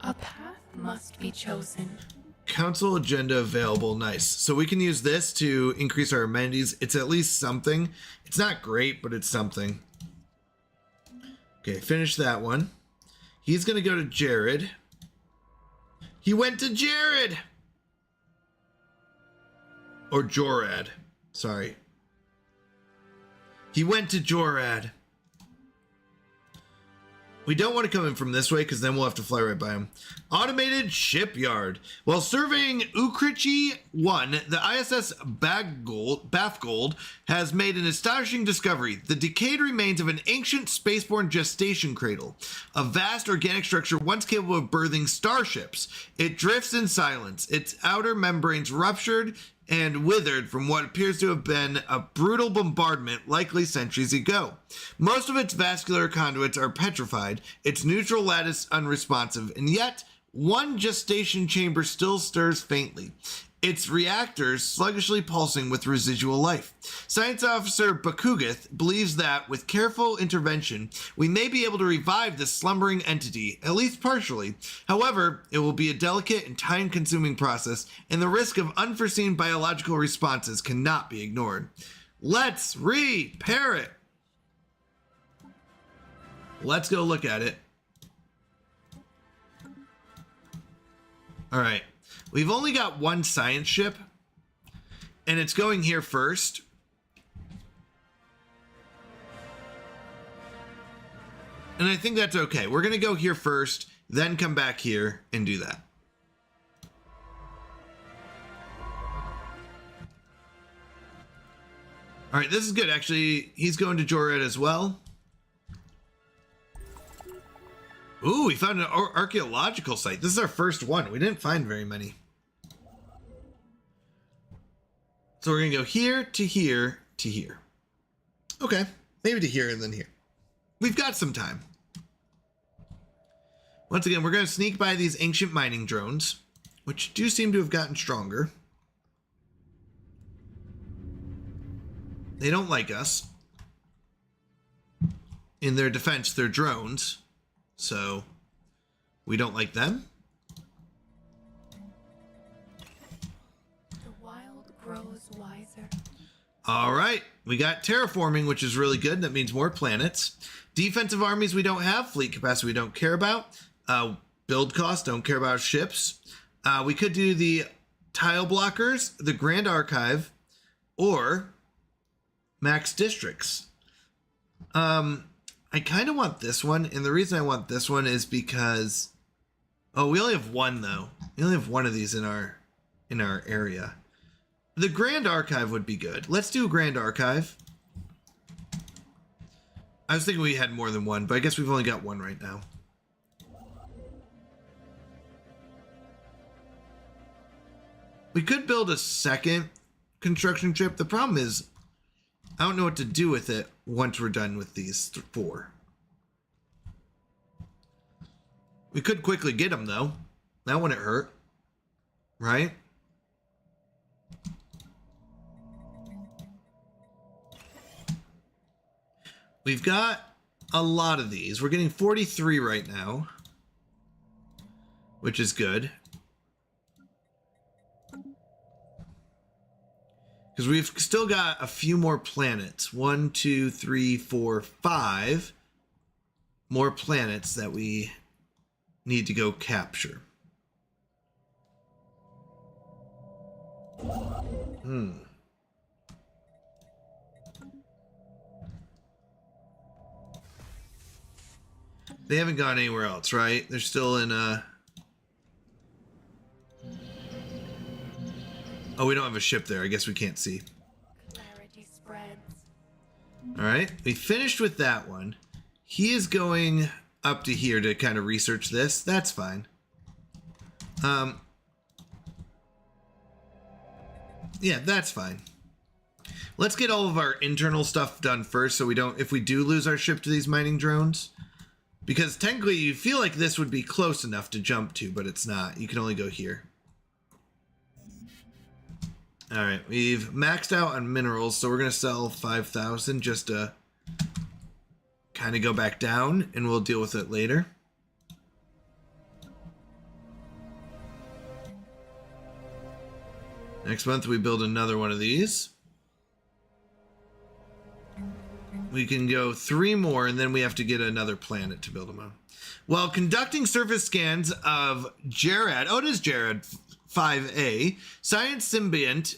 A path must be chosen. Council agenda available. Nice. So we can use this to increase our amenities. It's at least something. It's not great, but it's something. Okay, finish that one. He's going to go to Jared. He went to Jared! Or Jorad. Sorry. He went to Jorad. We don't want to come in from this way because then we'll have to fly right by him. Automated shipyard. While surveying Ukrichi 1, the ISS Bathgold has made an astonishing discovery. The decayed remains of an ancient spaceborne gestation cradle, a vast organic structure once capable of birthing starships. It drifts in silence, its outer membranes ruptured and withered from what appears to have been a brutal bombardment, likely centuries ago. Most of its vascular conduits are petrified, its neutral lattice unresponsive, and yet one gestation chamber still stirs faintly, its reactors sluggishly pulsing with residual life. Science Officer Bakugath believes that, with careful intervention, we may be able to revive this slumbering entity, at least partially. However, it will be a delicate and time-consuming process, and the risk of unforeseen biological responses cannot be ignored. Let's repair it! Let's go look at it. Alright. We've only got 1 science ship, and it's going here first. And I think that's okay. We're going to go here first, then come back here and do that. All right, this is good. Actually, he's going to Jorad as well. Ooh, we found an archaeological site. This is our first one. We didn't find very many. So we're going to go here to here to here. Okay, maybe to here and then here. We've got some time. Once again, we're going to sneak by these ancient mining drones, which do seem to have gotten stronger. They don't like us. In their defense, they're drones, so we don't like them. Grows wiser. All right, we got terraforming, which is really good. That means more planets. Defensive armies we don't have. Fleet capacity we don't care about. Build cost, don't care about ships. We could do the tile blockers, the Grand Archive, or max districts. I kind of want this one, and the reason I want this one is because... Oh, we only have 1, though. We only have 1 of these in our area. The Grand Archive would be good. Let's do Grand Archive. I was thinking we had more than 1, but I guess we've only got 1 right now. We could build a second construction ship. The problem is, I don't know what to do with it once we're done with these 4. We could quickly get them, though. That wouldn't hurt. Right? We've got a lot of these. We're getting 43 right now, which is good. Because we've still got a few more planets. 1, 2, 3, 4, 5 more planets that we need to go capture. They haven't gone anywhere else, right? They're still in Oh, we don't have a ship there. I guess we can't see. Clarity spreads. All right, we finished with that one. He is going up to here to kind of research this. That's fine. Yeah, that's fine. Let's get all of our internal stuff done first so we don't, if we do lose our ship to these mining drones, because technically you feel like this would be close enough to jump to, but it's not. You can only go here. All right, we've maxed out on minerals, so we're going to sell 5,000 just to kind of go back down, and we'll deal with it later. Next month, we build another one of these. We can go 3 more, and then we have to get another planet to build them on. While conducting surface scans of Gerad, oh, it is Gerad 5A, science symbiont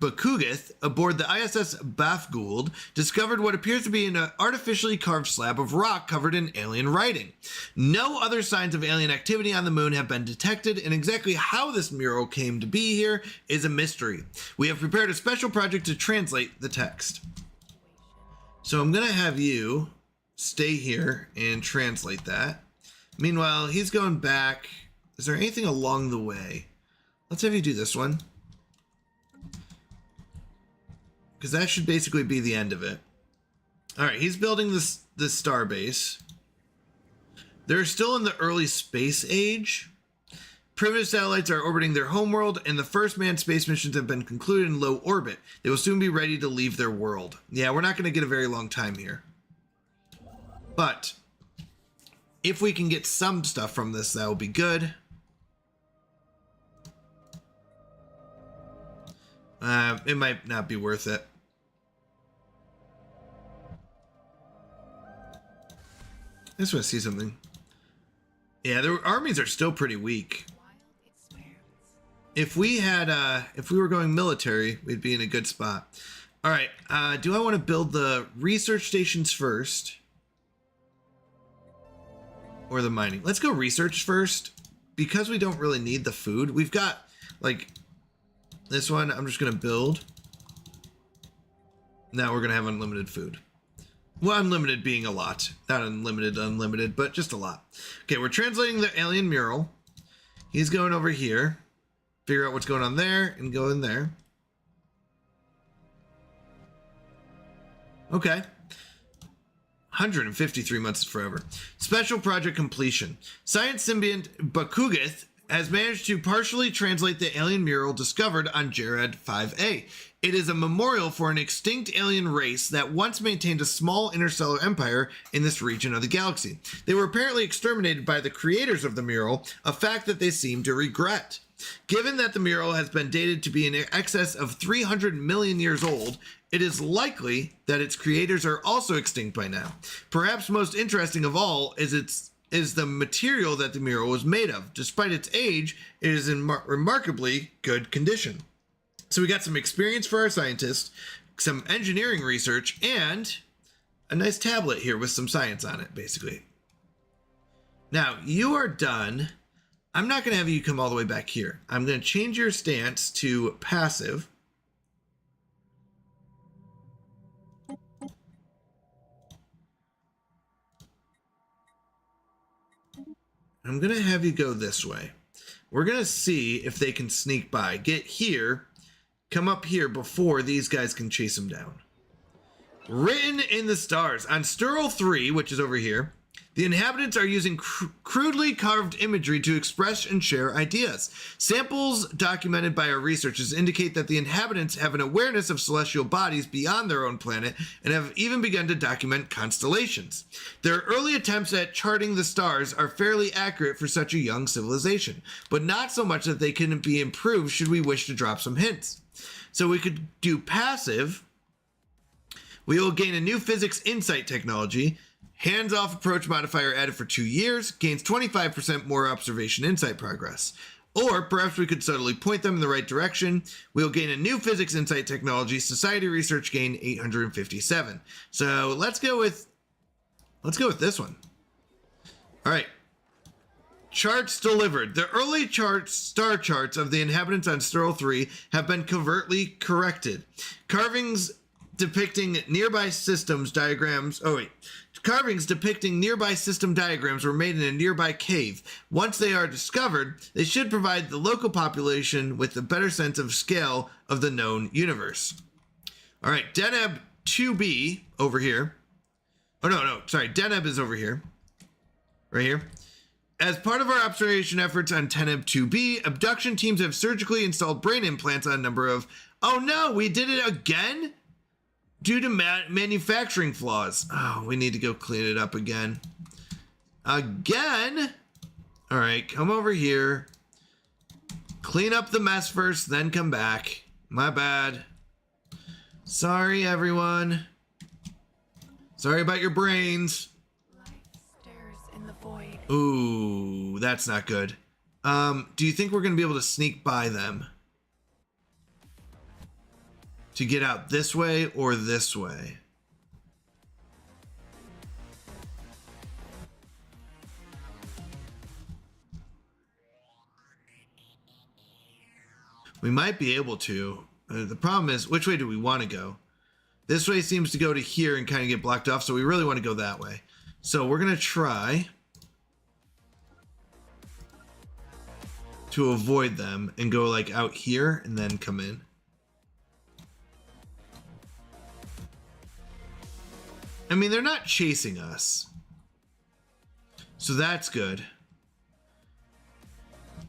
Bakugith aboard the ISS Bafgould discovered what appears to be an artificially carved slab of rock covered in alien writing. No other signs of alien activity on the moon have been detected, and exactly how this mural came to be here is a mystery. We have prepared a special project to translate the text. So I'm going to have you stay here and translate that. Meanwhile, he's going back. Is there anything along the way? Let's have you do this one, because that should basically be the end of it. All right, he's building this star base. They're still in the early space age. Primitive satellites are orbiting their homeworld, and the first manned space missions have been concluded in low orbit. They will soon be ready to leave their world. Yeah, we're not going to get a very long time here. But if we can get some stuff from this, that will be good. It might not be worth it. I just want to see something. Yeah, their armies are still pretty weak. If we were going military, we'd be in a good spot. All right, do I want to build the research stations first? Or the mining? Let's go research first, because we don't really need the food. We've got, like, this one I'm just going to build. Now we're going to have unlimited food. Well, unlimited being a lot. Not unlimited, but just a lot. Okay, we're translating the alien mural. He's going over here. Figure out what's going on there and go in there. Okay. 153 months is forever. Special project completion. Science symbiont Bakugith has managed to partially translate the alien mural discovered on Gerad 5A. It is a memorial for an extinct alien race that once maintained a small interstellar empire in this region of the galaxy. They were apparently exterminated by the creators of the mural, a fact that they seem to regret. Given that the mural has been dated to be in excess of 300 million years old, it is likely that its creators are also extinct by now. Perhaps most interesting of all is the material that the mural was made of. Despite its age, it is in remarkably good condition. So we got some experience for our scientists, some engineering research, and a nice tablet here with some science on it, basically. Now, you are done. I'm not going to have you come all the way back here. I'm going to change your stance to passive. I'm going to have you go this way. We're going to see if they can sneak by. Get here, come up here before these guys can chase them down. Written in the stars. On Sterl 3, which is over here, the inhabitants are using crudely carved imagery to express and share ideas. Samples documented by our researchers indicate that the inhabitants have an awareness of celestial bodies beyond their own planet and have even begun to document constellations. Their early attempts at charting the stars are fairly accurate for such a young civilization, but not so much that they can be improved should we wish to drop some hints. So we could do passive. We will gain a new physics insight technology. Hands-off approach modifier added for 2 years, gains 25% more observation insight progress. Or perhaps we could subtly point them in the right direction. We'll gain a new physics insight technology, society research gain 857. So let's go with this one. All right. Charts delivered. The early star charts of the inhabitants on Sterl 3 have been covertly corrected. Carvings depicting nearby system diagrams were made in a nearby cave. Once they are discovered, they should provide the local population with a better sense of scale of the known universe. All right, Deneb 2B over here. Oh, no, sorry. Deneb is over here. Right here. As part of our observation efforts on Deneb 2B, abduction teams have surgically installed brain implants on a number of... Oh no, we did it again? Due to manufacturing flaws. Oh, we need to go clean it up again. Again? All right, come over here. Clean up the mess first, then come back. My bad. Sorry, everyone. Sorry about your brains. Life stares in the void. Ooh, that's not good. Do you think we're going to be able to sneak by them? To get out this way or this way? We might be able to. The problem is, which way do we want to go? This way seems to go to here and kind of get blocked off, so we really want to go that way. So we're going to try to avoid them and go like out here and then come in. I mean, they're not chasing us, so that's good.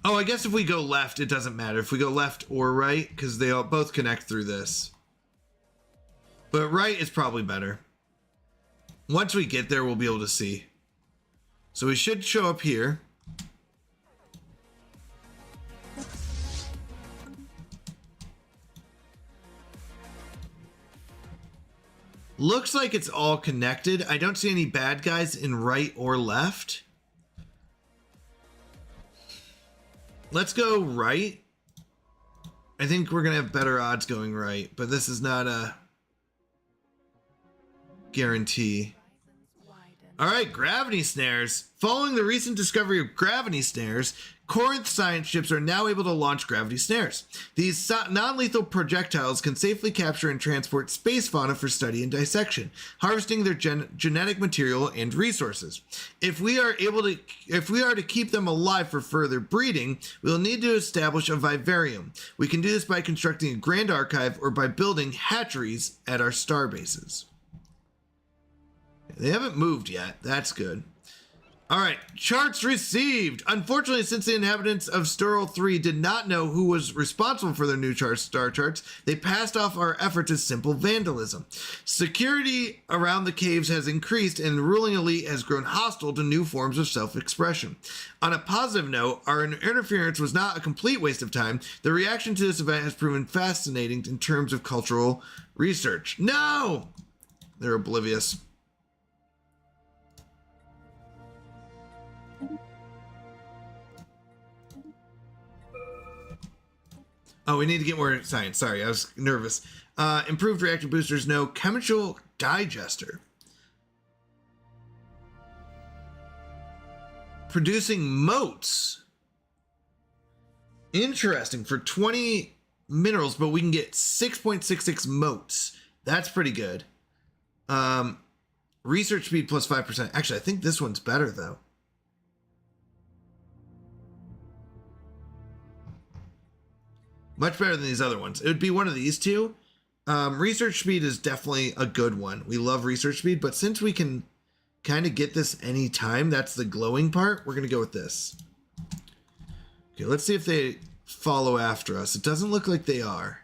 Oh, I guess if we go left, it doesn't matter. If we go left or right, because they all both connect through this. But right is probably better. Once we get there, we'll be able to see. So we should show up here. Looks like it's all connected. I don't see any bad guys in right or left. Let's go right. I think we're going to have better odds going right, but this is not a guarantee. Horizons widen. All right, gravity snares. Following the recent discovery of gravity snares, Corinth science ships are now able to launch gravity snares. These non-lethal projectiles can safely capture and transport space fauna for study and dissection, harvesting their genetic material and resources. If we are to keep them alive for further breeding, we'll need to establish a vivarium. We can do this by constructing a grand archive or by building hatcheries at our star bases. They haven't moved yet. That's good. All right, charts received. Unfortunately, since the inhabitants of Sterl 3 did not know who was responsible for their new star charts, they passed off our efforts as simple vandalism. Security around the caves has increased, and the ruling elite has grown hostile to new forms of self-expression. On a positive note, our interference was not a complete waste of time. The reaction to this event has proven fascinating in terms of cultural research. No! They're oblivious. Oh, we need to get more science. Sorry, I was nervous. Improved reactor boosters, no. Chemical digester. Producing motes. Interesting. For 20 minerals, but we can get 6.66 motes. That's pretty good. Research speed plus 5%. Actually, I think this one's better, though. Much better than these other ones. It would be one of these two. Research speed is definitely a good one. We love research speed, but since we can kind of get this anytime, that's the glowing part, we're going to go with this. Okay, let's see if they follow after us. It doesn't look like they are.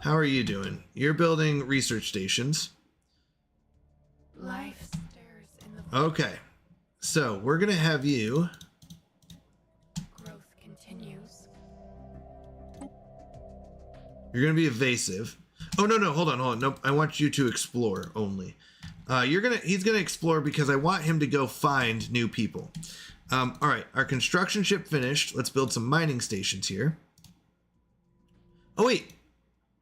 How are you doing? You're building research stations. Life stares in the void. Okay, so we're gonna have you. Growth continues. You're gonna be evasive. Oh no, hold on. Nope, I want you to explore only. He's gonna explore because I want him to go find new people. All right, our construction ship finished. Let's build some mining stations here. Oh wait,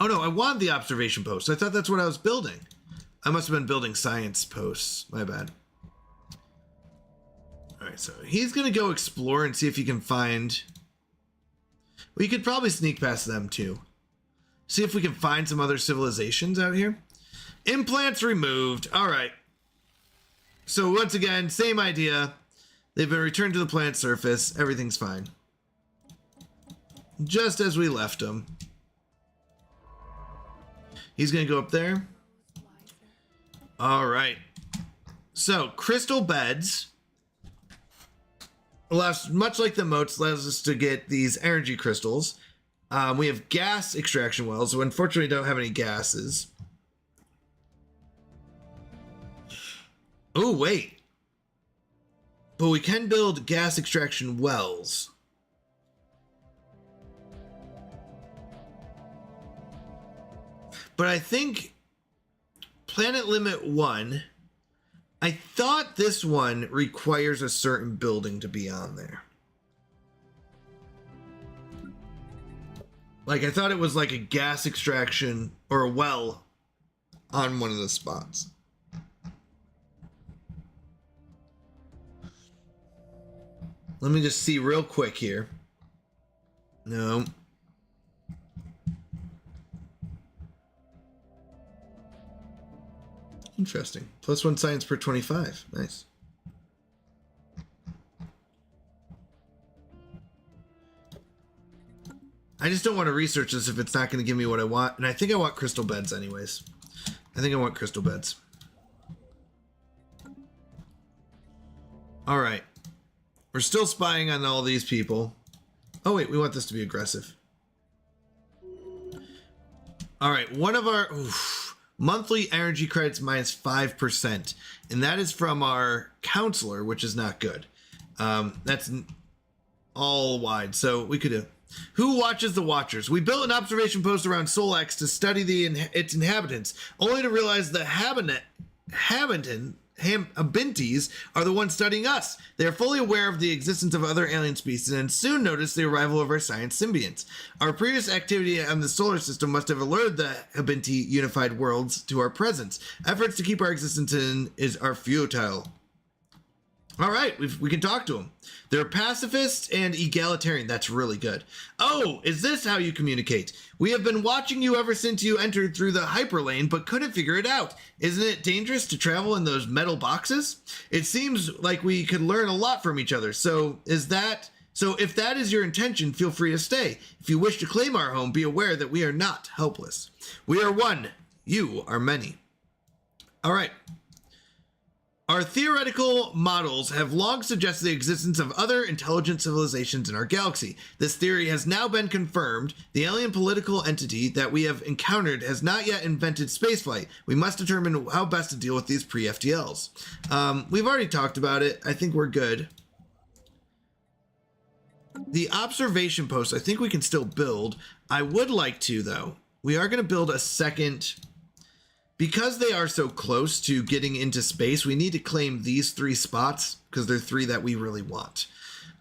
oh no, I wanted the observation post. I thought that's what I was building. I must have been building science posts. My bad. All right, so he's going to go explore and see if he can find... Well, you could probably sneak past them, too. See if we can find some other civilizations out here. Implants removed. All right. So once again, same idea. They've been returned to the plant surface. Everything's fine. Just as we left them. He's going to go up there. All right. So, crystal beds. allows, much like the moats, allows us to get these energy crystals. We have gas extraction wells, so unfortunately don't have any gases. Oh, wait. But we can build gas extraction wells. But I think Planet Limit 1, I thought this one requires a certain building to be on there. Like, I thought it was like a gas extraction or a well on one of the spots. Let me just see real quick here. No. Interesting. +1 science per 25. Nice. I just don't want to research this if it's not going to give me what I want. And I think I want crystal beds anyways. I think I want crystal beds. All right. We're still spying on all these people. Oh, wait. We want this to be aggressive. All right. One of our... monthly energy credits minus 5%. And that is from our counselor, which is not good. That's all wide. So we could do... Who watches the Watchers? We built an observation post around Solex to study its inhabitants, only to realize the Habintes are the ones studying us. They are fully aware of the existence of other alien species and soon notice the arrival of our science symbionts. Our previous activity on the solar system must have alerted the Habinti unified worlds to our presence. Efforts to keep our existence in are futile. All right, we can talk to them. They're pacifist and egalitarian. That's really good. Oh, is this how you communicate? We have been watching you ever since you entered through the hyperlane, but couldn't figure it out. Isn't it dangerous to travel in those metal boxes? It seems like we could learn a lot from each other. So if that is your intention, feel free to stay. If you wish to claim our home, be aware that we are not helpless. We are one. You are many. All right. Our theoretical models have long suggested the existence of other intelligent civilizations in our galaxy. This theory has now been confirmed. The alien political entity that we have encountered has not yet invented spaceflight. We must determine how best to deal with these pre-FTLs. We've already talked about it. I think we're good. The observation post, I think we can still build. I would like to, though. We are going to build a second... Because they are so close to getting into space, we need to claim these 3 spots because they're 3 that we really want.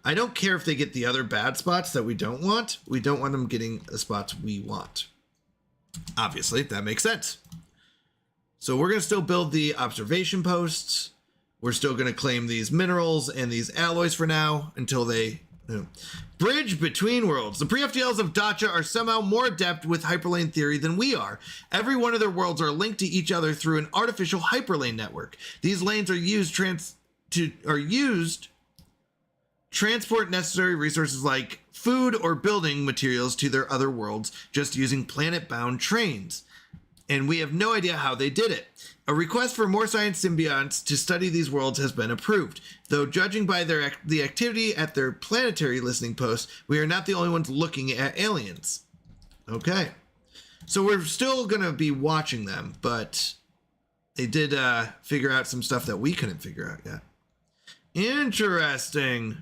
I don't care if they get the other bad spots that we don't want. We don't want them getting the spots we want. Obviously, that makes sense. So we're going to still build the observation posts. We're still going to claim these minerals and these alloys for now until they... Bridge between worlds. The pre-FTLs of Dacha are somehow more adept with hyperlane theory than we are. Every one of their worlds are linked to each other through an artificial hyperlane network. These lanes are used transport necessary resources like food or building materials to their other worlds just using planet-bound trains. And we have no idea how they did it. A request for more science symbionts to study these worlds has been approved, though judging by the activity at their planetary listening posts, we are not the only ones looking at aliens. Okay. So we're still going to be watching them, but they did figure out some stuff that we couldn't figure out yet. Interesting.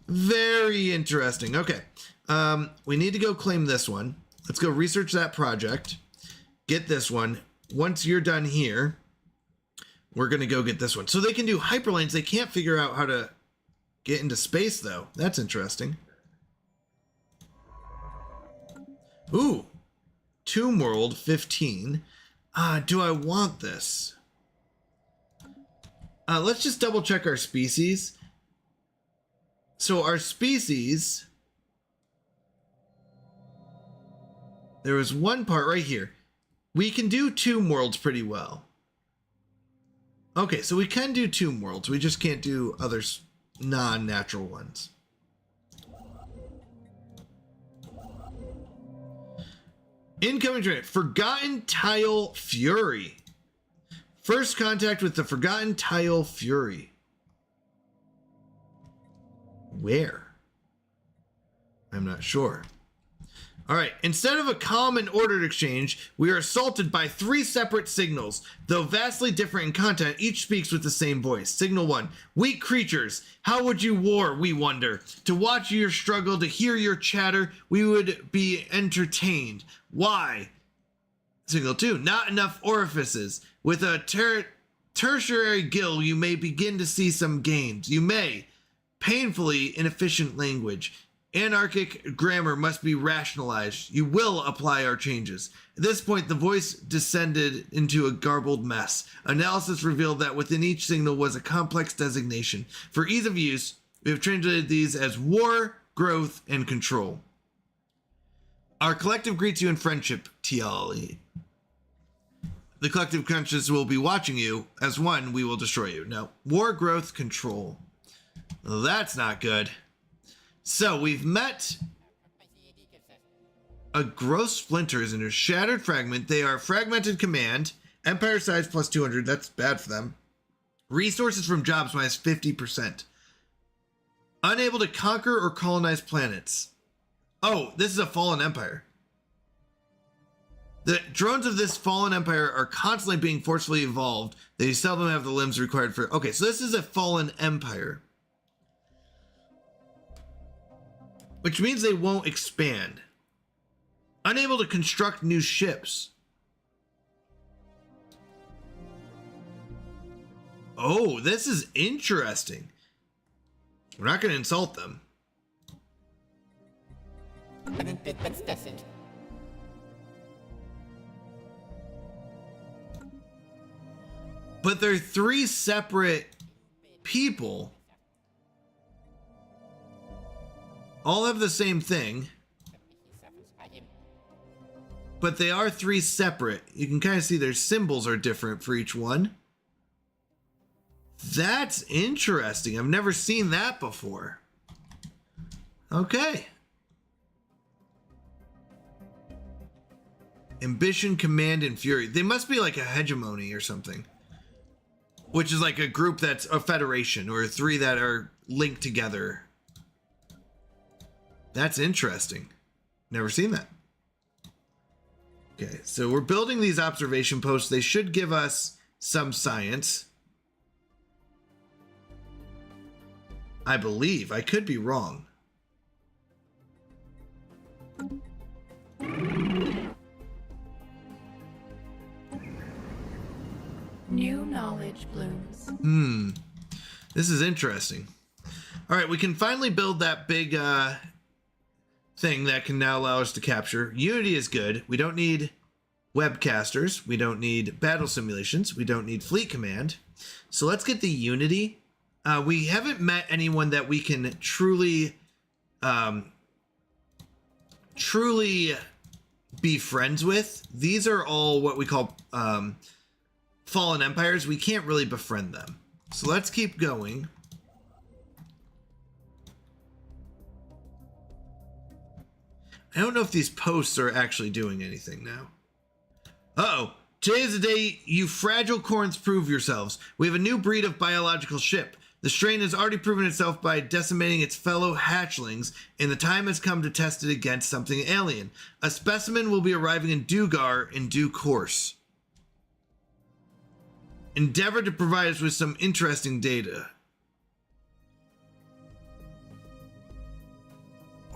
Very interesting. Okay. We need to go claim this one. Let's go research that project. Get this one. Once you're done here, we're going to go get this one. So they can do hyperlanes. They can't figure out how to get into space, though. That's interesting. Ooh. Tomb World 15. Do I want this? Let's just double check our species. So our species... There was one part right here. We can do Tomb Worlds pretty well. Okay, so we can do Tomb Worlds. We just can't do other non-natural ones. Incoming train. Forgotten Tile Fury. First contact with the Forgotten Tile Fury. Where? I'm not sure. All right, instead of a calm and ordered exchange, we are assaulted by 3 separate signals. Though vastly different in content, each speaks with the same voice. Signal 1, weak creatures, how would you war, we wonder? To watch your struggle, to hear your chatter, we would be entertained. Why? Signal 2, not enough orifices. With a tertiary gill, you may begin to see some gains. You may. Painfully inefficient language. Anarchic grammar must be rationalized. You will apply our changes. At this point, the voice descended into a garbled mess. Analysis revealed that within each signal was a complex designation. For ease of use, we have translated these as war, growth, and control. Our collective greets you in friendship, Tiali. The collective conscience will be watching you. As one, we will destroy you. No. War, growth, control. Well, that's not good. So we've met a gross splinters and a shattered fragment. They are fragmented command, empire size plus 200. That's bad for them. Resources from jobs minus 50%. Unable to conquer or colonize planets. Oh, this is a fallen empire. The drones of this fallen empire are constantly being forcefully evolved. They seldom have the limbs required for... Okay, so this is a fallen empire. Which means they won't expand. Unable to construct new ships. Oh, this is interesting. We're not going to insult them. But they're 3 separate people. All have the same thing, but they are 3 separate. You can kind of see their symbols are different for each one. That's interesting. I've never seen that before. Okay. Ambition, command, and fury. They must be like a hegemony or something, which is like a group that's a federation or 3 that are linked together. That's interesting. Never seen that. Okay, so we're building these observation posts. They should give us some science. I believe. I could be wrong. New knowledge blooms. This is interesting. All right, we can finally build that big thing that can now allow us to capture. Unity is good. We don't need webcasters. We don't need battle simulations. We don't need fleet command. So let's get the Unity. We haven't met anyone that we can truly be friends with. These are all what we call fallen empires. We can't really befriend them. So let's keep going. I don't know if these posts are actually doing anything now. Uh-oh. Today is the day you fragile corns prove yourselves. We have a new breed of biological ship. The strain has already proven itself by decimating its fellow hatchlings, and the time has come to test it against something alien. A specimen will be arriving in Dugar in due course. Endeavor to provide us with some interesting data.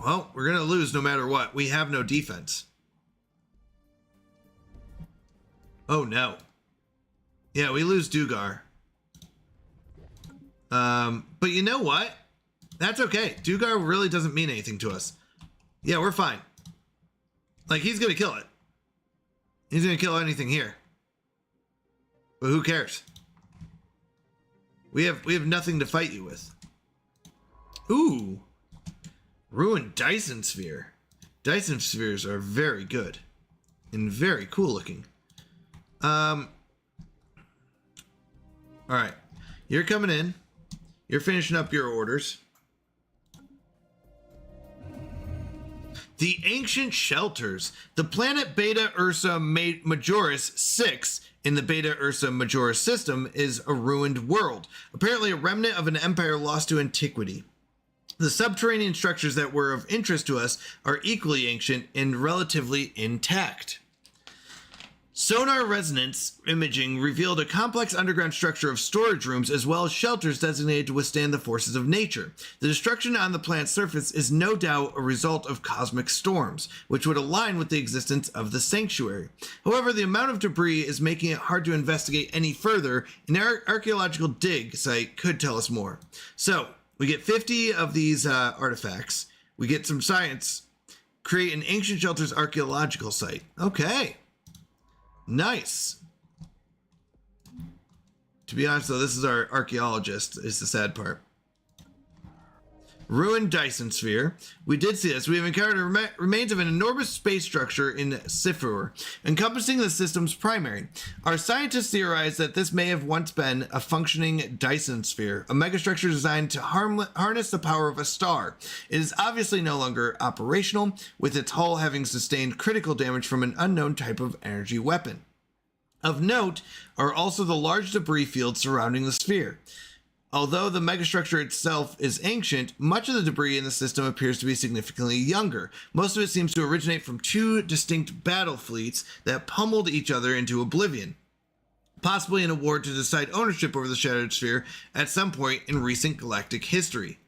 Well, we're going to lose no matter what. We have no defense. Oh, no. Yeah, we lose Dugar. But you know what? That's okay. Dugar really doesn't mean anything to us. Yeah, we're fine. Like, he's going to kill it. He's going to kill anything here. But who cares? We have nothing to fight you with. Ooh. Ruined Dyson Sphere. Dyson Spheres are very good. And very cool looking. Alright. You're coming in. You're finishing up your orders. The Ancient Shelters. The planet Beta Ursa Majoris 6 in the Beta Ursa Majoris system is a ruined world. Apparently a remnant of an empire lost to antiquity. The subterranean structures that were of interest to us are equally ancient and relatively intact. Sonar resonance imaging revealed a complex underground structure of storage rooms as well as shelters designated to withstand the forces of nature. The destruction on the planet's surface is no doubt a result of cosmic storms, which would align with the existence of the sanctuary. However, the amount of debris is making it hard to investigate any further, and our archaeological dig site could tell us more. So, we get 50 of these artifacts. We get some science. Create an ancient shelters archaeological site. Okay. Nice. To be honest, though, this is our archaeologist, is the sad part. Ruined Dyson Sphere. We did see this. We have encountered remains of an enormous space structure in Sifur, encompassing the system's primary. Our scientists theorize that this may have once been a functioning Dyson Sphere, a megastructure designed to harness the power of a star. It is obviously no longer operational, with its hull having sustained critical damage from an unknown type of energy weapon. Of note are also the large debris fields surrounding the sphere. Although the megastructure itself is ancient, much of the debris in the system appears to be significantly younger. Most of it seems to originate from two distinct battle fleets that pummeled each other into oblivion, possibly in a war to decide ownership over the Shattered Sphere at some point in recent galactic history.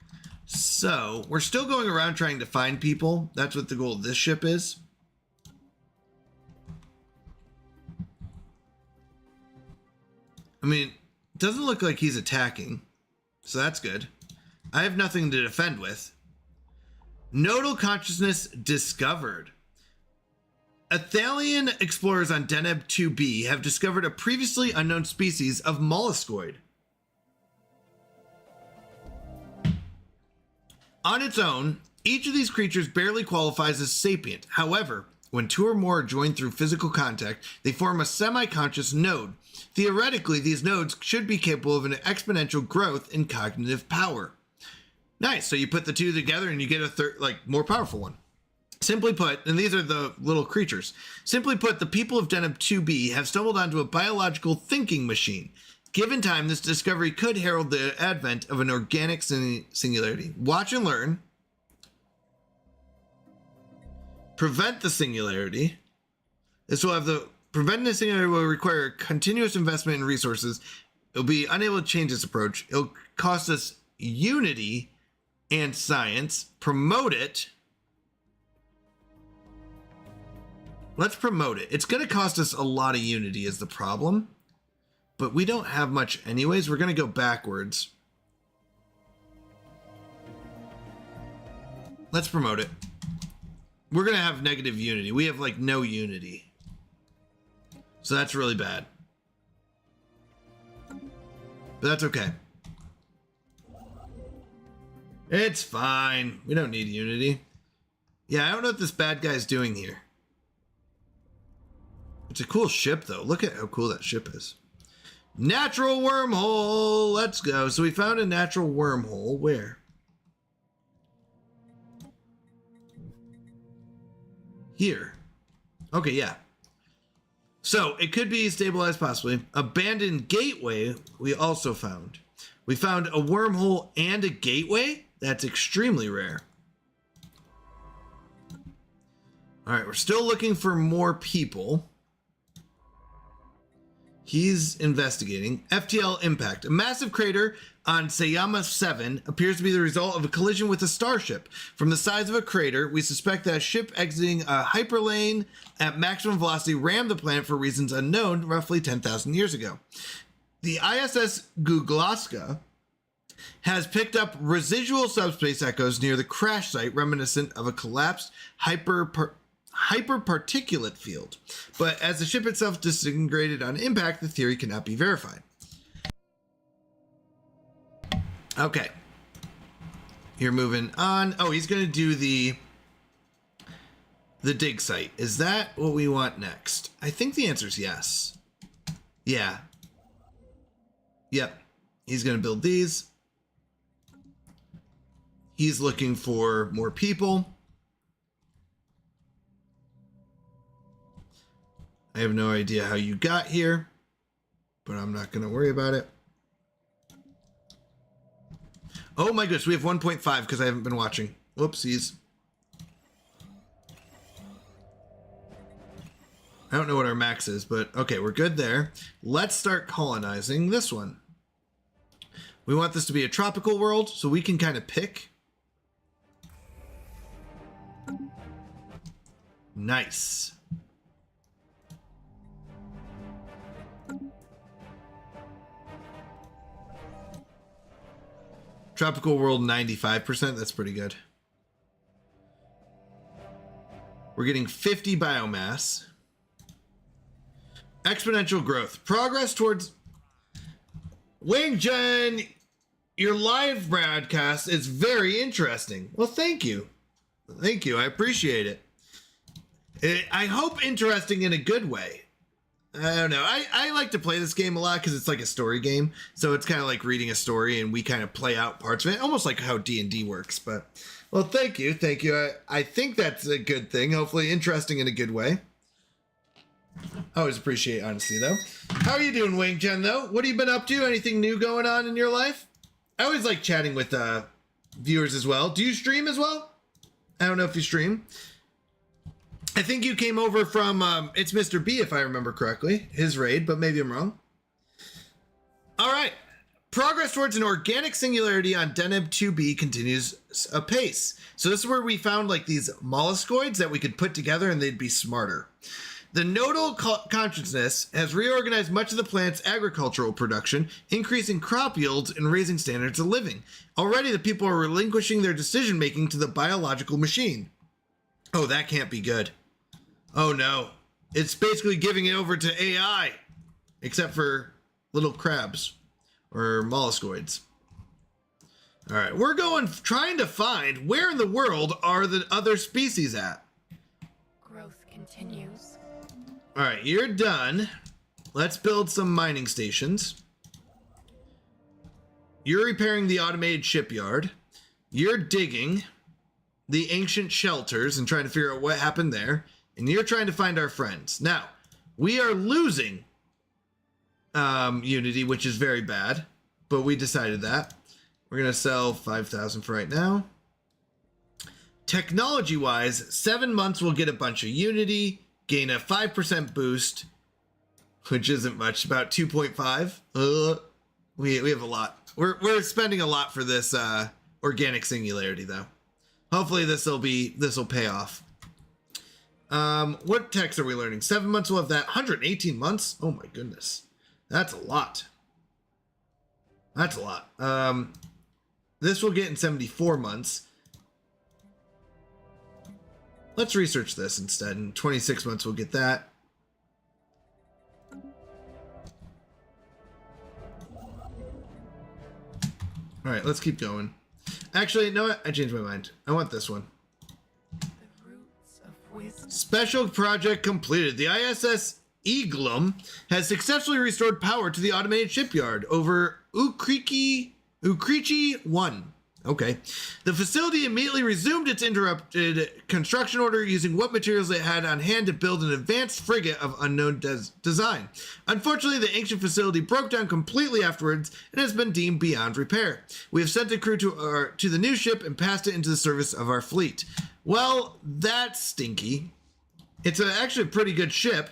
So, we're still going around trying to find people. That's what the goal of this ship is. I mean, it doesn't look like he's attacking. So that's good. I have nothing to defend with. Nodal consciousness discovered. Athalian explorers on Deneb 2b have discovered a previously unknown species of molluscoid. On its own, each of these creatures barely qualifies as sapient. However, when two or more are joined through physical contact, they form a semi-conscious node. Theoretically, these nodes should be capable of an exponential growth in cognitive power. Nice. So you put the two together and you get a third, more powerful one. Simply put, and these are the little creatures. Simply put, the people of Deneb 2b have stumbled onto a biological thinking machine. Given time, this discovery could herald the advent of an organic singularity. Watch and learn. Prevent the singularity. Preventing the singularity will require continuous investment in resources. It'll be unable to change its approach. It'll cost us unity and science. Promote it. Let's promote it. It's going to cost us a lot of unity is the problem. But we don't have much anyways. We're going to go backwards. Let's promote it. We're going to have negative unity. We have no unity. So that's really bad. But that's okay. It's fine. We don't need unity. Yeah, I don't know what this bad guy's doing here. It's a cool ship, though. Look at how cool that ship is. Natural wormhole. Let's go. So we found a natural wormhole. Where? Here. Okay, yeah. So it could be stabilized possibly. Abandoned gateway we also found. We found a wormhole and a gateway? That's extremely rare. All right, we're still looking for more people. He's investigating. FTL impact. A massive crater on Sayama 7 appears to be the result of a collision with a starship. From the size of a crater, we suspect that a ship exiting a hyperlane at maximum velocity rammed the planet for reasons unknown roughly 10,000 years ago. The ISS Guglaska has picked up residual subspace echoes near the crash site reminiscent of a collapsed hyperparticulate field. But as the ship itself disintegrated on impact, the theory cannot be verified. Okay. You're moving on. Oh, he's going to do the dig site. Is that what we want next? I think the answer is yes. Yeah. Yep. He's going to build these. He's looking for more people. I have no idea how you got here, but I'm not going to worry about it. Oh my goodness, we have 1.5 because I haven't been watching. Whoopsies. I don't know what our max is, but okay, we're good there. Let's start colonizing this one. We want this to be a tropical world, so we can kind of pick. Nice. Tropical world 95%, that's pretty good. We're getting 50 biomass. Exponential growth. Progress towards... Wing Jen, your live broadcast is very interesting. Well, thank you. Thank you. I appreciate it. I hope interesting in a good way. I don't know. I like to play this game a lot because it's like a story game. So it's kind of like reading a story and we kind of play out parts of it. Almost like how D&D works. But, well, thank you. Thank you. I think that's a good thing. Hopefully interesting in a good way. I always appreciate honesty, though. How are you doing, Wing Jen, though? What have you been up to? Anything new going on in your life? I always like chatting with viewers as well. Do you stream as well? I don't know if you stream. I think you came over from It's Mr. B, if I remember correctly. His raid, but maybe I'm wrong. All right. Progress towards an organic singularity on Deneb 2B continues apace. So this is where we found like these molluscoids that we could put together and they'd be smarter. The nodal consciousness has reorganized much of the plant's agricultural production, increasing crop yields and raising standards of living. Already the people are relinquishing their decision-making to the biological machine. Oh, that can't be good. Oh no. It's basically giving it over to AI, except for little crabs or molluscoids. All right, we're trying to find where in the world are the other species at. Growth continues. All right, you're done. Let's build some mining stations. You're repairing the automated shipyard. You're digging the ancient shelters and trying to figure out what happened there. And you're trying to find our friends. Now, we are losing Unity, which is very bad, but we decided that. We're going to sell 5,000 for right now. Technology-wise, 7 months we'll get a bunch of Unity, gain a 5% boost, which isn't much, about 2.5. We have a lot. We're spending a lot for this organic singularity, though. Hopefully this will pay off. What text are we learning? 7 months we'll have that. 118 months? Oh my goodness. That's a lot. That's a lot. This will get in 74 months. Let's research this instead. In 26 months we'll get that. All right, let's keep going. Actually, no, I changed my mind. I want this one. The roots of wisdom. Special project completed. The ISS Eaglum has successfully restored power to the automated shipyard over Ukrichi 1. Okay. The facility immediately resumed its interrupted construction order using what materials it had on hand to build an advanced frigate of unknown design. Unfortunately, the ancient facility broke down completely afterwards and has been deemed beyond repair. We have sent a crew to the new ship and passed it into the service of our fleet. Well, that's stinky. It's actually a pretty good ship,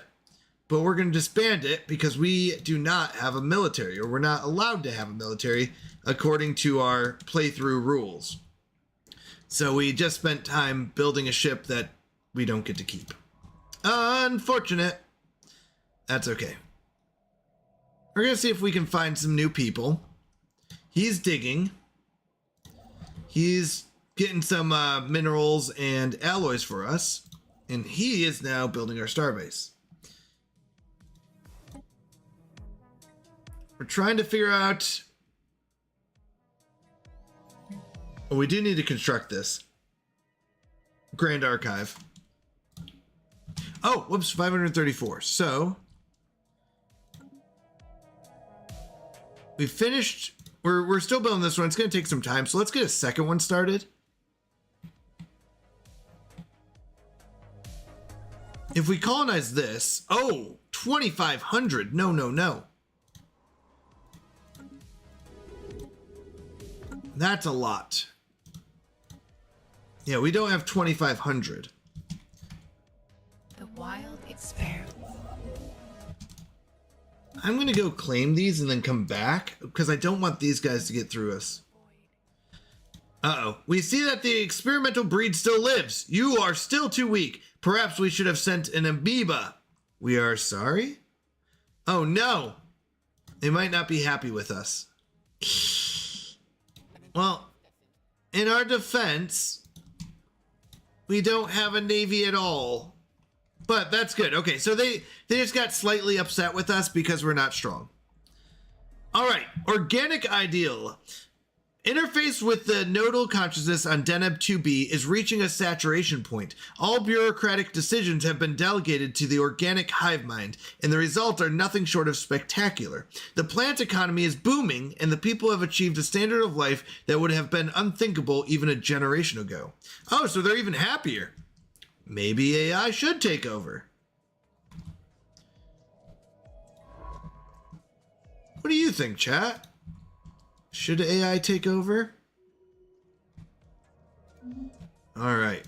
but we're going to disband it because we do not have a military, or we're not allowed to have a military according to our playthrough rules. So we just spent time building a ship that we don't get to keep. Unfortunate. That's okay. We're going to see if we can find some new people. He's digging. He's getting some minerals and alloys for us. And he is now building our starbase. We're trying to figure out... Oh, we do need to construct this. Grand Archive. Oh, whoops, 534. So... we finished... We're still building this one. It's going to take some time, so let's get a second one started. If we colonize this... Oh, 2,500. No, no, no. That's a lot. Yeah, we don't have 2,500. The wild expands. I'm going to go claim these and then come back because I don't want these guys to get through us. Uh-oh. We see that the experimental breed still lives. You are still too weak. Perhaps we should have sent an amoeba. We are sorry? Oh, no. They might not be happy with us. Well, in our defense, we don't have a navy at all. But that's good. Okay, so they just got slightly upset with us because we're not strong. All right, organic ideal. Interface with the nodal consciousness on Deneb 2B is reaching a saturation point. All bureaucratic decisions have been delegated to the organic hive mind, and the results are nothing short of spectacular. The plant economy is booming, and the people have achieved a standard of life that would have been unthinkable even a generation ago. Oh, so they're even happier. Maybe AI should take over. What do you think, chat? Should AI take over? All right.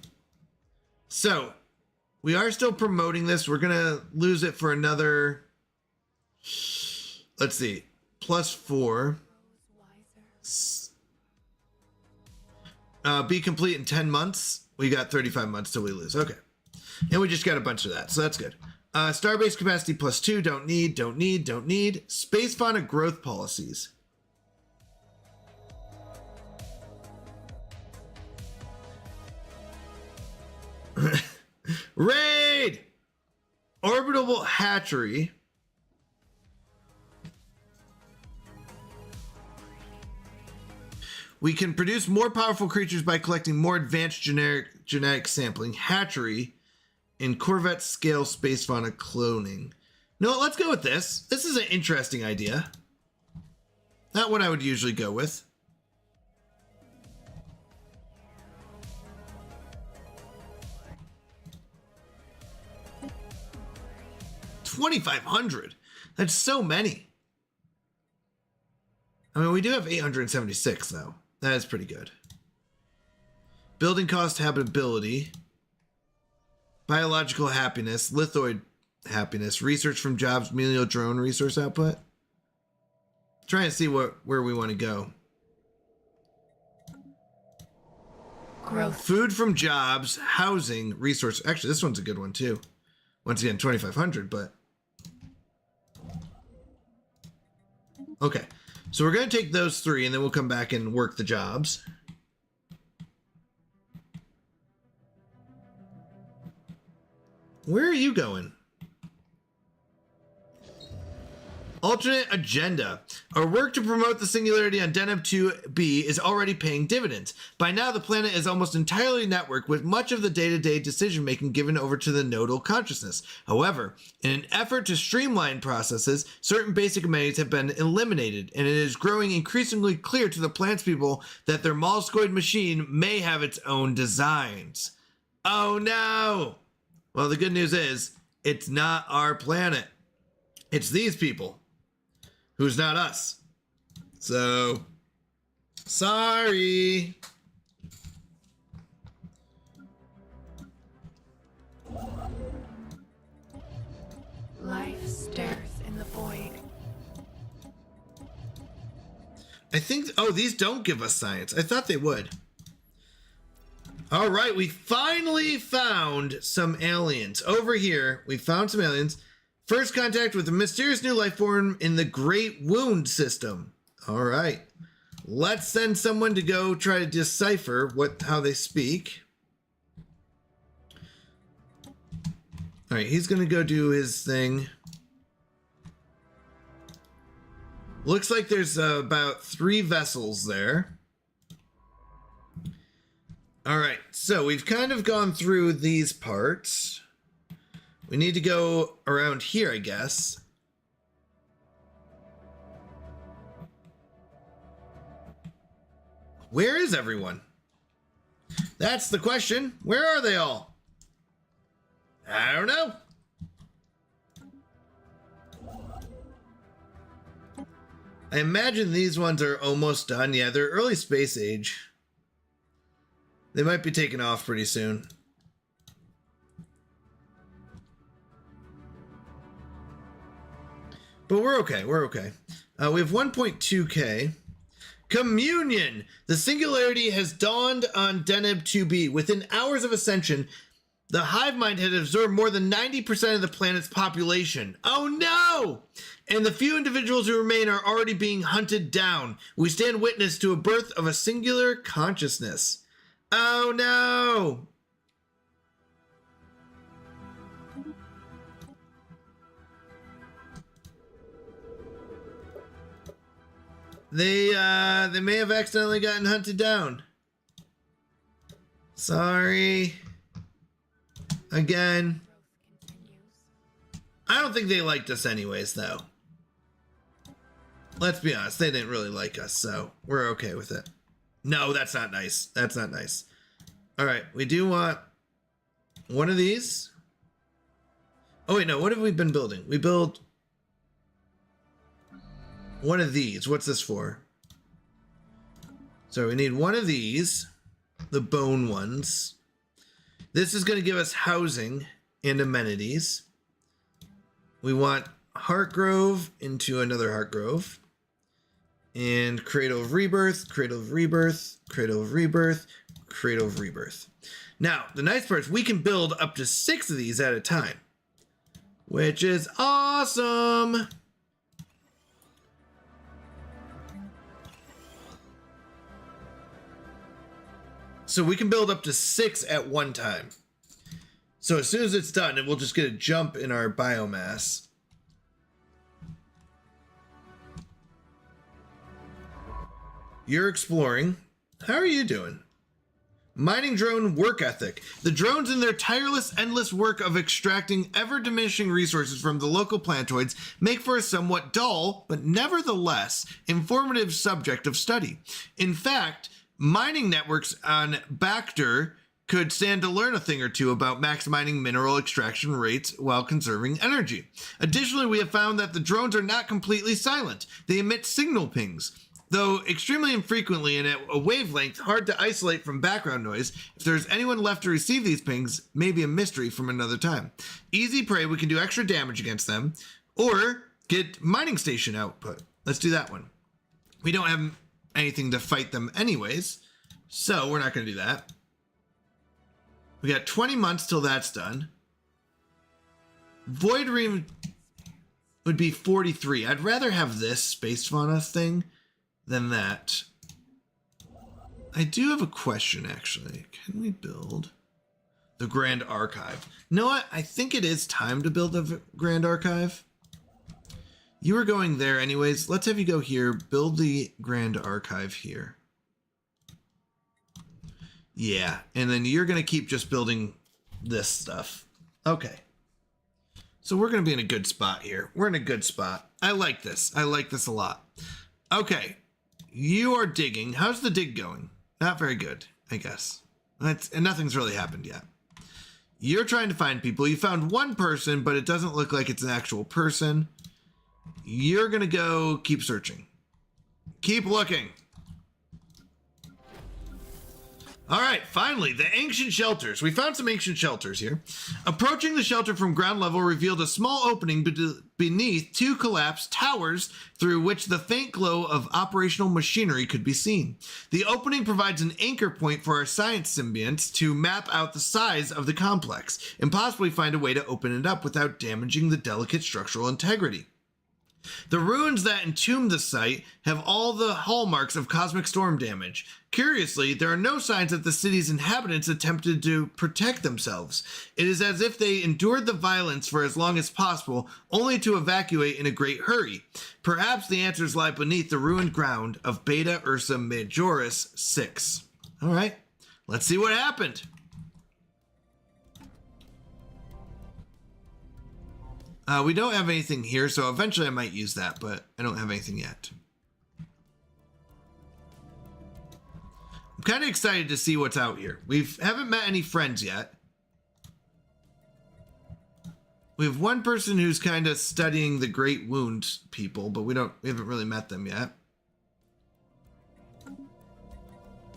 So, we are still promoting this. We're going to lose it for another, let's see, +4. Be complete in 10 months. We got 35 months till we lose. Okay. And we just got a bunch of that, so that's good. Starbase capacity +2. Don't need, don't need, don't need. Space fauna growth policies. Raid! Orbital hatchery. We can produce more powerful creatures by collecting more advanced genetic sampling. Hatchery in Corvette scale space fauna cloning. No, let's go with this. This is an interesting idea. Not what I would usually go with. $2,500. That's so many. I mean, we do have 876 though. That is pretty good. Building cost, habitability, biological happiness, lithoid happiness, research from jobs, menial drone resource output. Try and see where we want to go. Growth. Food from jobs, housing, resource. Actually, this one's a good one too. Once again, 2,500, but okay. So we're going to take those three and then we'll come back and work the jobs. Where are you going? Alternate agenda. Our work to promote the singularity on Deneb 2B is already paying dividends. By now, the planet is almost entirely networked with much of the day-to-day decision-making given over to the nodal consciousness. However, in an effort to streamline processes, certain basic amenities have been eliminated, and it is growing increasingly clear to the plant's people that their Molskoid machine may have its own designs. Oh no! Well, the good news is, it's not our planet. It's these people. Who's not us. So, sorry. Life stirs in the void. I think, oh, these don't give us science. I thought they would. All right, we finally found some aliens. Over here, we found some aliens. First contact with a mysterious new life form in the Great Wound system. All right. Let's send someone to go try to decipher how they speak. All right, he's going to go do his thing. Looks like there's about 3 vessels there. All right, so we've kind of gone through these parts. We need to go around here, I guess. Where is everyone? That's the question. Where are they all? I don't know. I imagine these ones are almost done. Yeah, they're early space age. They might be taking off pretty soon. But we're okay. We're okay. We have 1.2K. Communion! The singularity has dawned on Deneb 2B. Within hours of ascension, the hive mind had absorbed more than 90% of the planet's population. Oh no! And the few individuals who remain are already being hunted down. We stand witness to a birth of a singular consciousness. Oh no! They may have accidentally gotten hunted down. Sorry. Again. I don't think they liked us anyways, though. Let's be honest, they didn't really like us, so we're okay with it. No, that's not nice. That's not nice. All right, we do want one of these. Oh wait, no, what have we been building? We build one of these. What's this for? So we need one of these, the bone ones. This is going to give us housing and amenities. We want Heartgrove into another Heartgrove. And Cradle of Rebirth, Cradle of Rebirth, Cradle of Rebirth, Cradle of Rebirth. Now, the nice part is we can build up to 6 of these at a time, which is awesome. So we can build up to 6 at one time. So as soon as it's done, it will just get a jump in our biomass. You're exploring. How are you doing? Mining drone work ethic. The drones in their tireless, endless work of extracting ever-diminishing resources from the local planetoids make for a somewhat dull, but nevertheless informative subject of study. In fact, mining networks on Bacter could stand to learn a thing or two about maximizing mineral extraction rates while conserving energy. Additionally, we have found that the drones are not completely silent. They emit signal pings. Though extremely infrequently and at a wavelength hard to isolate from background noise, if there's anyone left to receive these pings, may be a mystery from another time. Easy prey, we can do extra damage against them, or get mining station output. Let's do that one. We don't have anything to fight them anyways, so we're not going to do that. We got 20 months till that's done. Void Ream would be 43. I'd rather have this space fauna thing than that. I do have a question, actually. Can we build the Grand Archive? You know what? I think it is time to build a Grand Archive. You were going there anyways. Let's have you go here. Build the Grand Archive here. Yeah, and then you're going to keep just building this stuff. Okay. So we're going to be in a good spot here. We're in a good spot. I like this. I like this a lot. Okay. You are digging. How's the dig going? Not very good, I guess. And nothing's really happened yet. You're trying to find people. You found one person, but it doesn't look like it's an actual person. You're going to go keep searching. Keep looking. All right, finally, the ancient shelters. We found some ancient shelters here. Approaching the shelter from ground level revealed a small opening beneath 2 collapsed towers through which the faint glow of operational machinery could be seen. The opening provides an anchor point for our science symbionts to map out the size of the complex and possibly find a way to open it up without damaging the delicate structural integrity. The ruins that entomb the site have all the hallmarks of cosmic storm damage. Curiously, there are no signs that the city's inhabitants attempted to protect themselves. It is as if they endured the violence for as long as possible, only to evacuate in a great hurry. Perhaps the answers lie beneath the ruined ground of Beta Ursa Majoris 6. All right, let's see what happened. We don't have anything here, so eventually I might use that, but I don't have anything yet. I'm kind of excited to see what's out here. We haven't met any friends yet. We have one person who's kind of studying the Great Wound people, but we haven't really met them yet.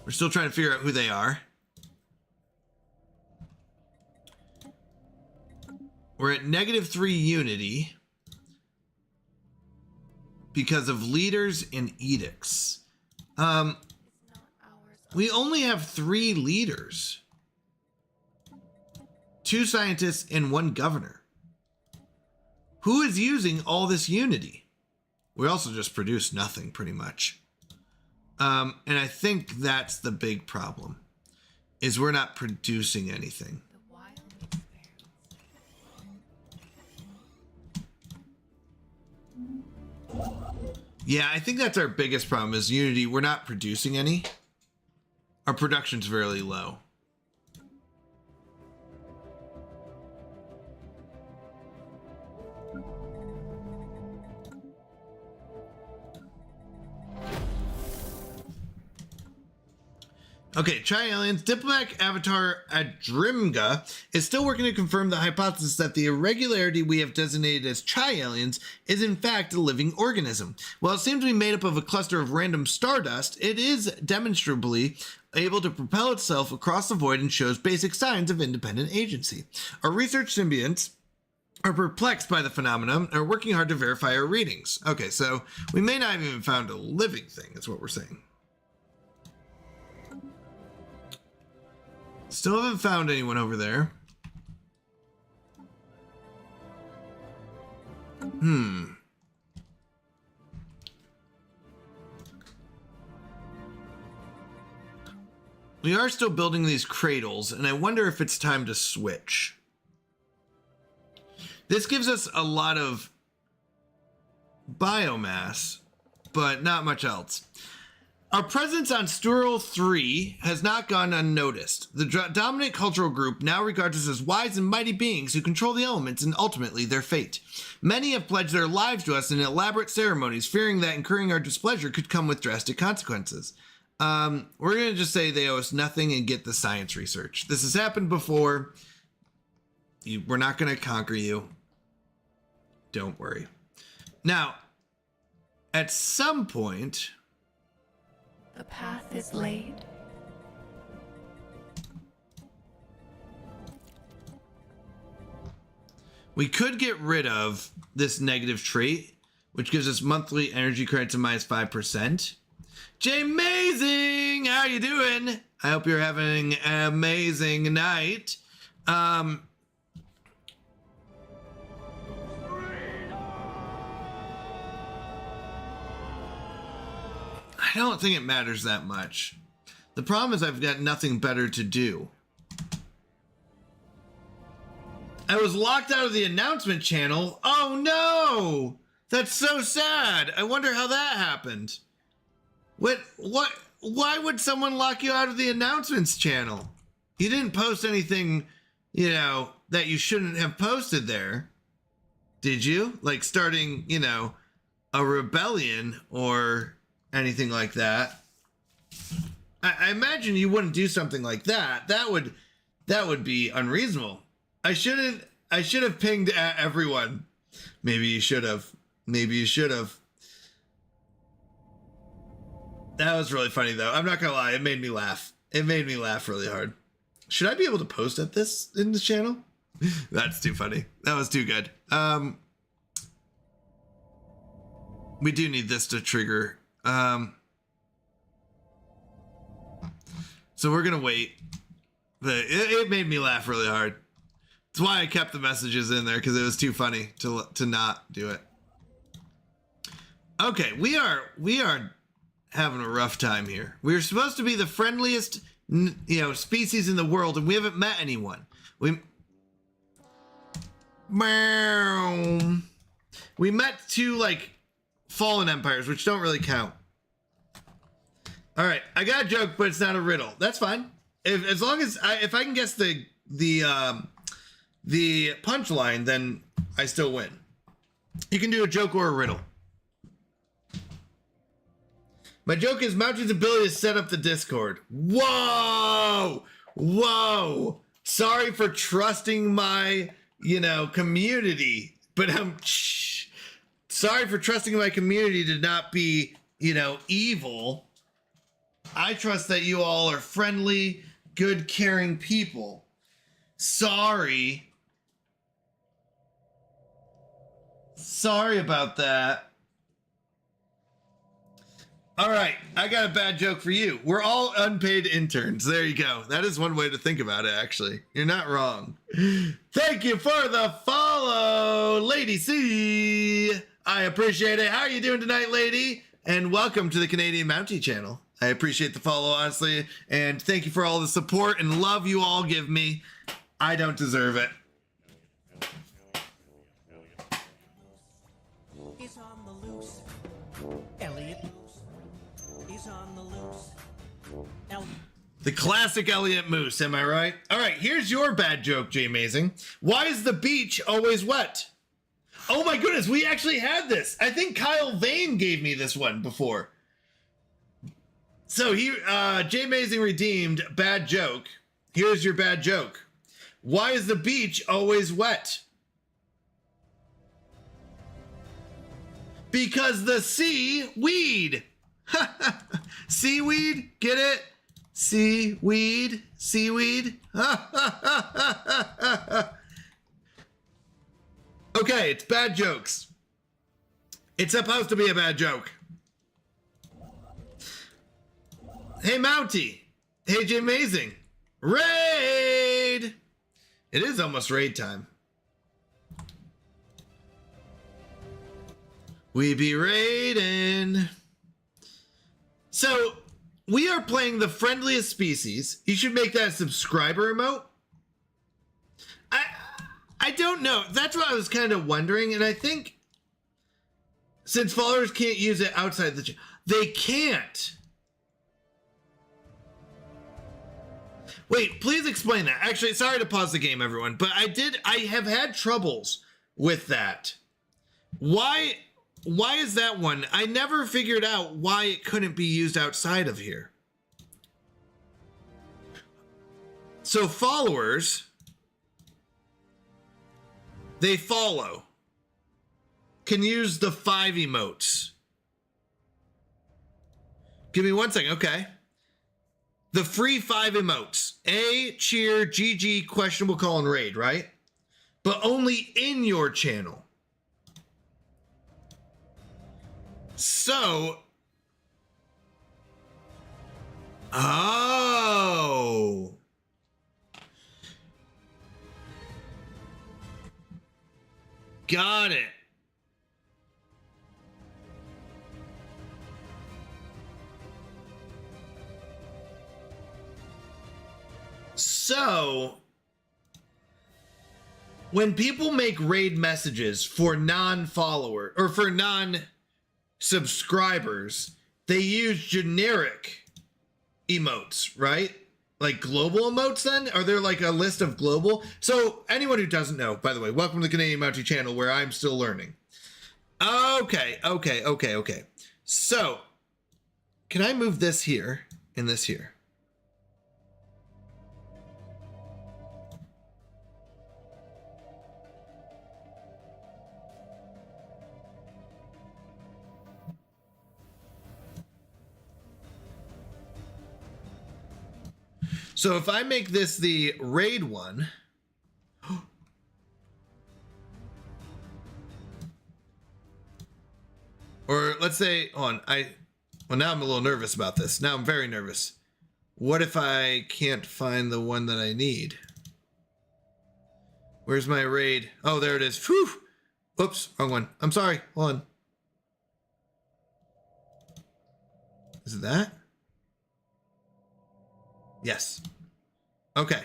We're still trying to figure out who they are. We're at -3 unity because of leaders and edicts. We only have 3 leaders, 2 scientists and 1 governor. Who is using all this unity? We also just produce nothing pretty much. And I think that's the big problem, is we're not producing anything. The wild expanse. Yeah, I think that's our biggest problem is unity. We're not producing any. Our production's fairly low. Okay, Tri-Aliens, diplomatic avatar Adrimga is still working to confirm the hypothesis that the irregularity we have designated as Tri-Aliens is in fact a living organism. While it seems to be made up of a cluster of random stardust, it is demonstrably able to propel itself across the void and shows basic signs of independent agency. Our research symbionts are perplexed by the phenomenon and are working hard to verify our readings. Okay, so we may not have even found a living thing, is what we're saying. Still haven't found anyone over there. We are still building these cradles, and I wonder if it's time to switch. This gives us a lot of biomass, but not much else. Our presence on Stural 3 has not gone unnoticed. The dominant cultural group now regards us as wise and mighty beings who control the elements and ultimately their fate. Many have pledged their lives to us in elaborate ceremonies, fearing that incurring our displeasure could come with drastic consequences. We're going to just say they owe us nothing and get the science research. This has happened before. We're not going to conquer you. Don't worry. Now, at some point... The path is laid. We could get rid of this negative trait, which gives us monthly energy credits of -5%. Jay-mazing! How you doing? I hope you're having an amazing night. I don't think it matters that much. The problem is I've got nothing better to do. I was locked out of the announcement channel. Oh no! That's so sad. I wonder how that happened. What? Why would someone lock you out of the announcements channel? You didn't post anything, you know, that you shouldn't have posted there. Did you? Like starting, you know, a rebellion or anything like that. I imagine you wouldn't do something like that. That would be unreasonable. I should have pinged at everyone. Maybe you should have. Maybe you should have. That was really funny though. I'm not gonna lie, it made me laugh. It made me laugh really hard. Should I be able to post at this in the channel? That's too funny. That was too good. We do need this to trigger. So we're gonna wait. But it made me laugh really hard. That's why I kept the messages in there, because it was too funny to not do it. Okay, we are having a rough time here. We're supposed to be the friendliest, species in the world, and we haven't met anyone. We met 2 like fallen empires, which don't really count. All right, I got a joke, but it's not a riddle. That's fine. As long as if I can guess the punchline, then I still win. You can do a joke or a riddle. My joke is Mountain's ability to set up the Discord. Whoa! Whoa! Sorry for trusting my community. But I'm sorry for trusting my community to not be, evil. I trust that you all are friendly, good, caring people. Sorry about that. All right, I got a bad joke for you. We're all unpaid interns. There you go. That is one way to think about it, actually. You're not wrong. Thank you for the follow, Lady C. I appreciate it. How are you doing tonight, lady? And welcome to the Canadian Mountie channel. I appreciate the follow, honestly. And thank you for all the support and love you all give me. I don't deserve it. He's on the loose. Elliot He's on the loose. The classic Elliot Moose, am I right? All right, here's your bad joke, Jay Amazing. Why is the beach always wet? Oh my goodness, we actually had this. I think Kyle Vane gave me this one before. So Jay Amazing redeemed bad joke. Here's your bad joke. Why is the beach always wet? Because the seaweed. Seaweed, get it? Seaweed. Okay, it's bad jokes. It's supposed to be a bad joke. Hey, Mountie. Hey, Jay Amazing. Raid! It is almost raid time. We be raiding. So, we are playing the friendliest species. You should make that a subscriber emote. I don't know. That's what I was kind of wondering. And I think since followers can't use it outside the channel, they can't. Wait, please explain that. Actually, sorry to pause the game, everyone, but I have had troubles with that. Why is that one? I never figured out why it couldn't be used outside of here. So followers, they follow, can use the 5 emotes. Give me 1 second. Okay. The free 5 emotes. A, cheer, GG, questionable call, and raid, right? But only in your channel. So. Oh. Got it. So, when people make raid messages for non-follower or for non-subscribers, they use generic emotes, right? Like global emotes then? Are there like a list of global? So anyone who doesn't know, by the way, welcome to the Canadian Mountie channel where I'm still learning. Okay. So, can I move this here and this here? So if I make this the raid one, or let's say, well, now I'm a little nervous about this. Now I'm very nervous. What if I can't find the one that I need? Where's my raid? Oh, there it is. Whew. Oops, wrong one. I'm sorry. Hold on. Is it that? Yes. Okay.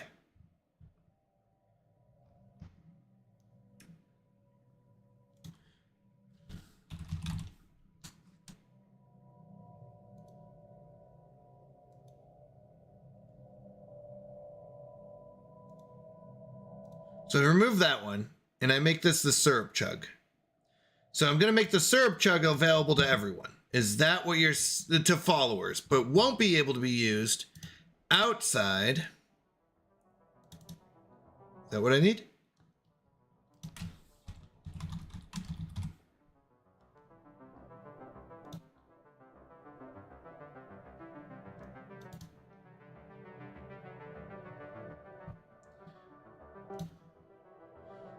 So I remove that one, and I make this the syrup chug. So I'm going to make the syrup chug available to everyone. Is that what you're, to followers, but won't be able to be used outside. Is that what I need?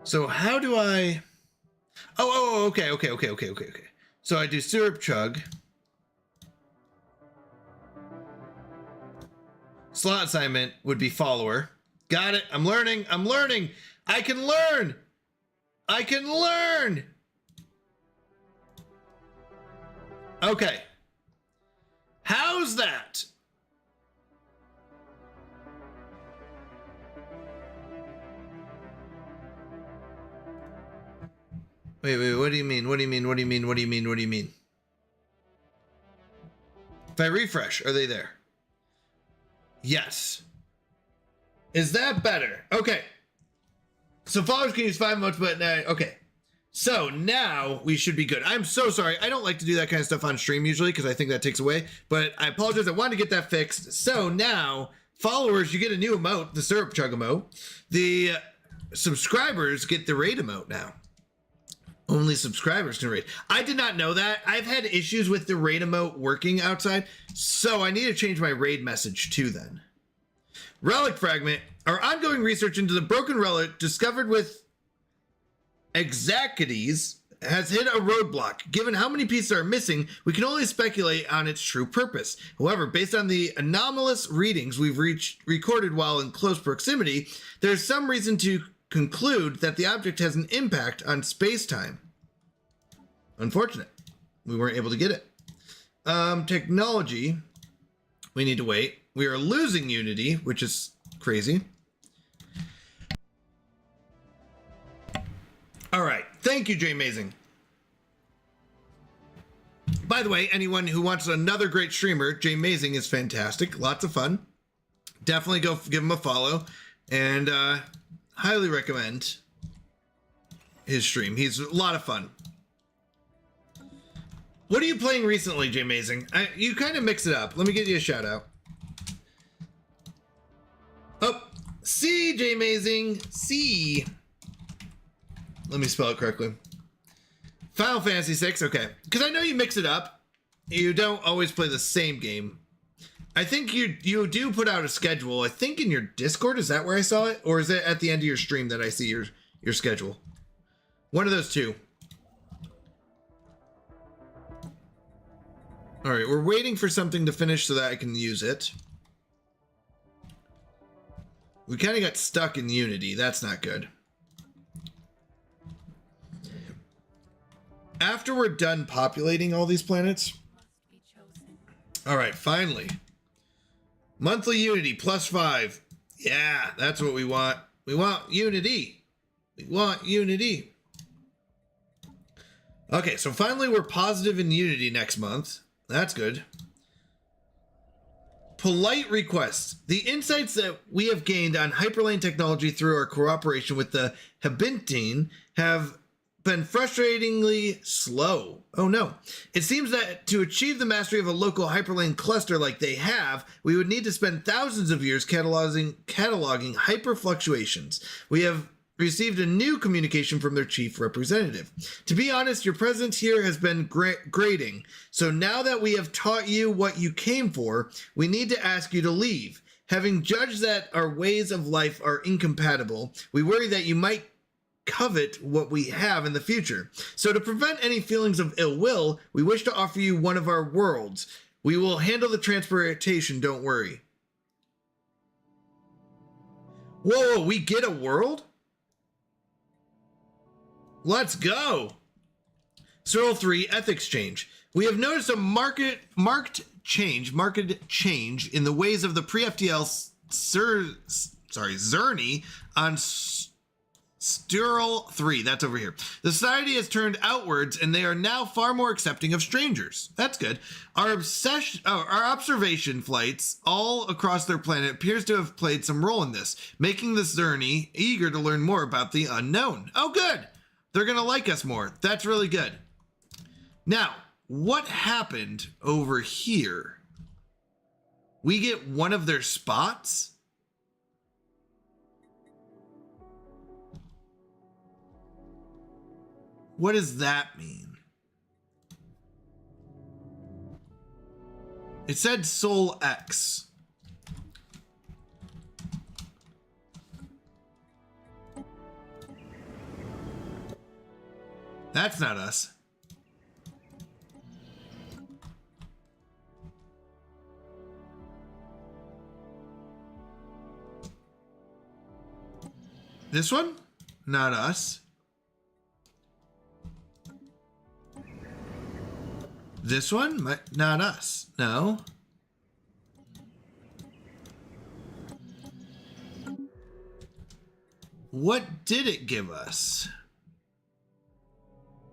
So how do I... Oh, okay. So I do syrup chug. Slot assignment would be follower. Got it. I'm learning. I can learn. Okay. How's that? Wait, what do you mean? What do you mean? If I refresh, are they there? Yes. Is that better? Okay. So followers can use 5 emotes, but okay. So now we should be good. I'm so sorry. I don't like to do that kind of stuff on stream usually because I think that takes away, but I apologize. I wanted to get that fixed. So now followers, you get a new emote, the syrup chug emote. The subscribers get the raid emote now. Only subscribers can raid. I did not know that. I've had issues with the raid emote working outside, so I need to change my raid message too then. Relic fragment. Our ongoing research into the broken relic discovered with Exacides has hit a roadblock. Given how many pieces are missing, we can only speculate on its true purpose. However, based on the anomalous readings we've recorded while in close proximity, there's some reason to conclude that the object has an impact on space-time. Unfortunate. We weren't able to get it. Technology. We need to wait. We are losing Unity, which is crazy. All right. Thank you, Jay Amazing. By the way, anyone who wants another great streamer, Jay Amazing is fantastic. Lots of fun. Definitely go give him a follow. And highly recommend his stream. He's a lot of fun. What are you playing recently, Jay Amazing? You kind of mix it up. Let me give you a shout out. Oh, C, Jay Amazing. C. Let me spell it correctly. Final Fantasy VI. Okay. Because I know you mix it up. You don't always play the same game. I think you do put out a schedule. I think in your Discord. Is that where I saw it? Or is it at the end of your stream that I see your schedule? One of those two. All right. We're waiting for something to finish so that I can use it. We kind of got stuck in Unity. That's not good. After we're done populating all these planets. Be chosen. All right, finally. Monthly Unity +5. Yeah, that's what we want. We want Unity. Okay, so finally we're positive in Unity next month. That's good. Polite requests. The insights that we have gained on hyperlane technology through our cooperation with the Habintine have been frustratingly slow. Oh no. It seems that to achieve the mastery of a local hyperlane cluster like they have, we would need to spend thousands of years cataloging hyperfluctuations. We have received a new communication from their chief representative. To be honest, your presence here has been grating. So now that we have taught you what you came for, we need to ask you to leave. Having judged that our ways of life are incompatible, we worry that you might covet what we have in the future. So to prevent any feelings of ill will, we wish to offer you one of our worlds. We will handle the transportation, don't worry. Whoa, we get a world? Let's go. Cyril 3 ethics change. We have noticed a marked change in the ways of the pre-FTL Zerni on Styral 3, that's over here. The society has turned outwards and they are now far more accepting of strangers. That's good. Our observation flights all across their planet appears to have played some role in this, making the Zerni eager to learn more about the unknown. Oh, good. They're going to like us more. That's really good. Now, what happened over here? We get one of their spots? What does that mean? It said Sol X. That's not us. This one? Not us. This one? Not us. No. What did it give us?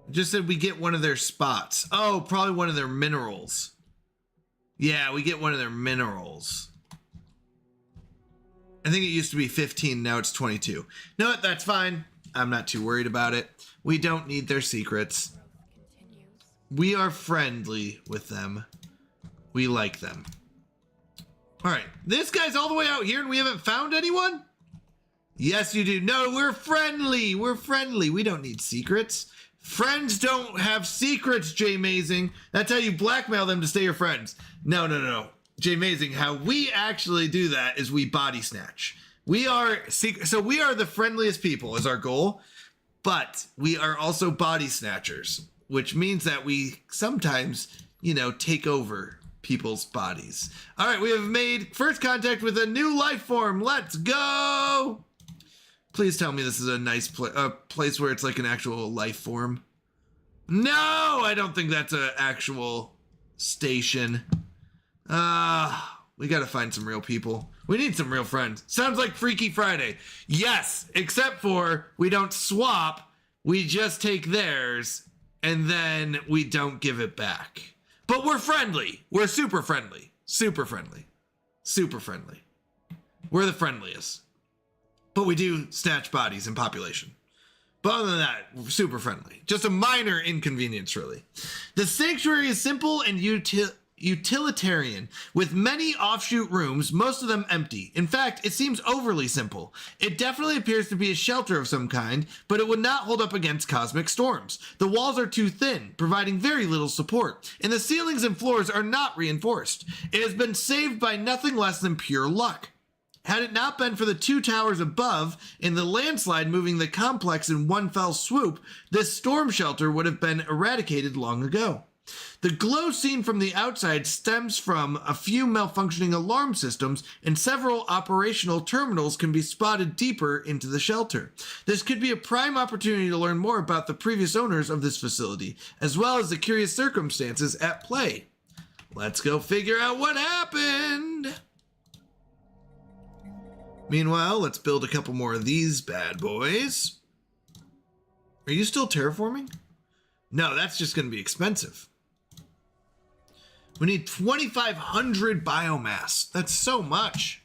It just said we get one of their spots. Oh, probably one of their minerals. Yeah, we get one of their minerals. I think it used to be 15, now it's 22. No, what? That's fine. I'm not too worried about it. We don't need their secrets. Continues. We are friendly with them. We like them. All right, this guy's all the way out here and we haven't found anyone? Yes, you do. No, we're friendly. We're friendly. We don't need secrets. Friends don't have secrets, Jay Mazing. That's how you blackmail them to stay your friends. No, no, no. Jay Mazing, how we actually do that is we body snatch. We are secret. So we are the friendliest people is our goal, but we are also body snatchers, which means that we sometimes, you know, take over people's bodies. All right, we have made first contact with a new life form. Let's go. Please tell me this is a nice place where it's like an actual life form. No, I don't think that's an actual station. We gotta find some real people. We need some real friends. Sounds like Freaky Friday. Yes, except for we don't swap. We just take theirs and then we don't give it back. But we're friendly. We're super friendly. Super friendly. Super friendly. We're the friendliest. But we do snatch bodies in population. But other than that, we're super friendly. Just a minor inconvenience, really. The sanctuary is simple and utilitarian, with many offshoot rooms, most of them empty. In fact, it seems overly simple. It definitely appears to be a shelter of some kind, but it would not hold up against cosmic storms. The walls are too thin, providing very little support, and the ceilings and floors are not reinforced. It has been saved by nothing less than pure luck. Had it not been for the two towers above and the landslide moving the complex in one fell swoop, this storm shelter would have been eradicated long ago. The glow seen from the outside stems from a few malfunctioning alarm systems, and several operational terminals can be spotted deeper into the shelter. This could be a prime opportunity to learn more about the previous owners of this facility, as well as the curious circumstances at play. Let's go figure out what happened! Meanwhile, let's build a couple more of these bad boys. Are you still terraforming? No, that's just going to be expensive. We need 2,500 biomass. That's so much.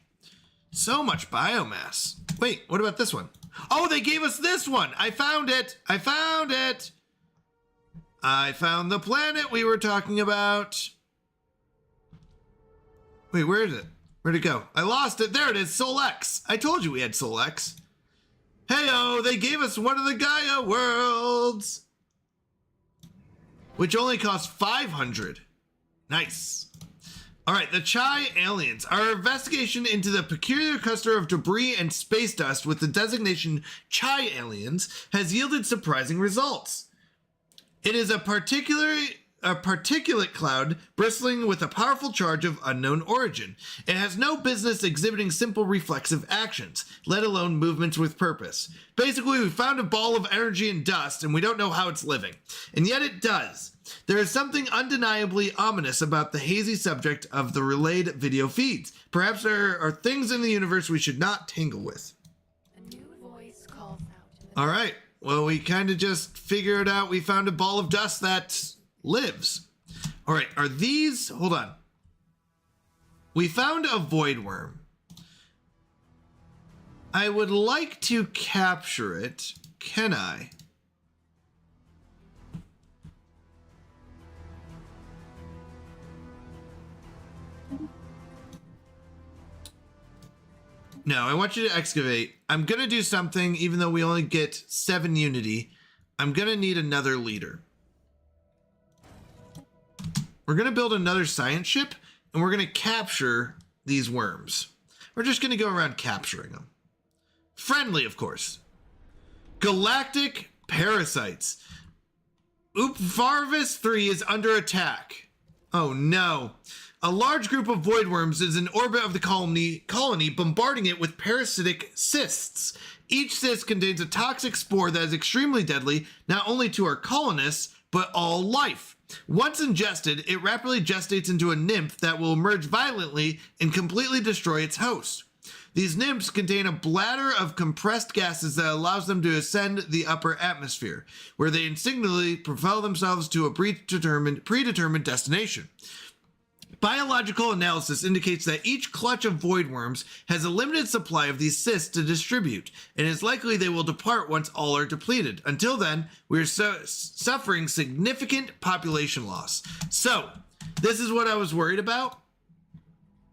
So much biomass. Wait, what about this one? Oh, they gave us this one. I found it. I found it. I found the planet we were talking about. Wait, where is it? Where'd it go? I lost it. There it is. Sol X. I told you we had Sol X. Heyo, they gave us one of the Gaia worlds, which only costs 500. Nice. All right, the Chai aliens. Our investigation into the peculiar cluster of debris and space dust with the designation Chai aliens has yielded surprising results. It is a particulate cloud bristling with a powerful charge of unknown origin. It has no business exhibiting simple reflexive actions, let alone movements with purpose. Basically, we found a ball of energy and dust, and we don't know how it's living. And yet it does. There is something undeniably ominous about the hazy subject of the relayed video feeds. Perhaps there are things in the universe we should not tangle with. A new voice calls out in the All right. Well, we kind of just figured out we found a ball of dust that lives. All right. Are these... Hold on. We found a void worm. I would like to capture it. Can I? No, I want you to excavate. I'm going to do something, even though we only get 7 unity. I'm going to need another leader. We're going to build another science ship, and we're going to capture these worms. We're just going to go around capturing them. Friendly, of course. Galactic parasites. Upfarvis 3 is under attack. Oh no. A large group of voidworms is in orbit of the colony, bombarding it with parasitic cysts. Each cyst contains a toxic spore that is extremely deadly, not only to our colonists, but all life. Once ingested, it rapidly gestates into a nymph that will emerge violently and completely destroy its host. These nymphs contain a bladder of compressed gases that allows them to ascend the upper atmosphere, where they instinctively propel themselves to a predetermined destination. Biological analysis indicates that each clutch of voidworms has a limited supply of these cysts to distribute, and it is likely they will depart once all are depleted. Until then, we are suffering significant population loss. So, this is what I was worried about,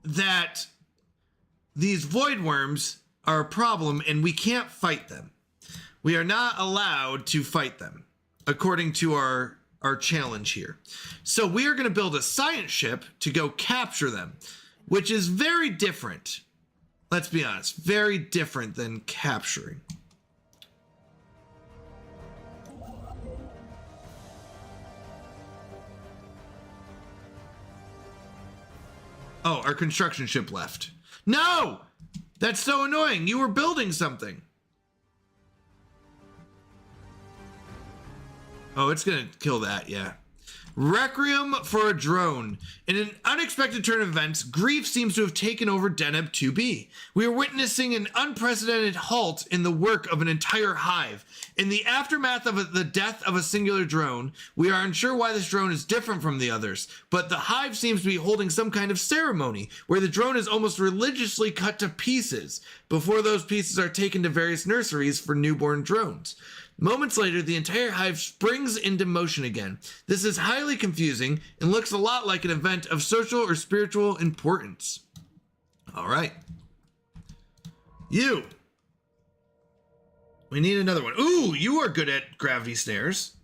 that these voidworms are a problem and we can't fight them. We are not allowed to fight them, according to our challenge here. So we are going to build a science ship to go capture them, which is very different. Let's be honest, very different than capturing. Oh, our construction ship left. No! That's so annoying. You were building something. Oh, it's gonna kill that, yeah. Requiem for a drone. In an unexpected turn of events, grief seems to have taken over Deneb 2B. We are witnessing an unprecedented halt in the work of an entire hive. In the aftermath of the death of a singular drone, we are unsure why this drone is different from the others, but the hive seems to be holding some kind of ceremony where the drone is almost religiously cut to pieces before those pieces are taken to various nurseries for newborn drones. Moments later, the entire hive springs into motion again. This is highly confusing and looks a lot like an event of social or spiritual importance. All right. You. We need another one. Ooh, you are good at gravity snares.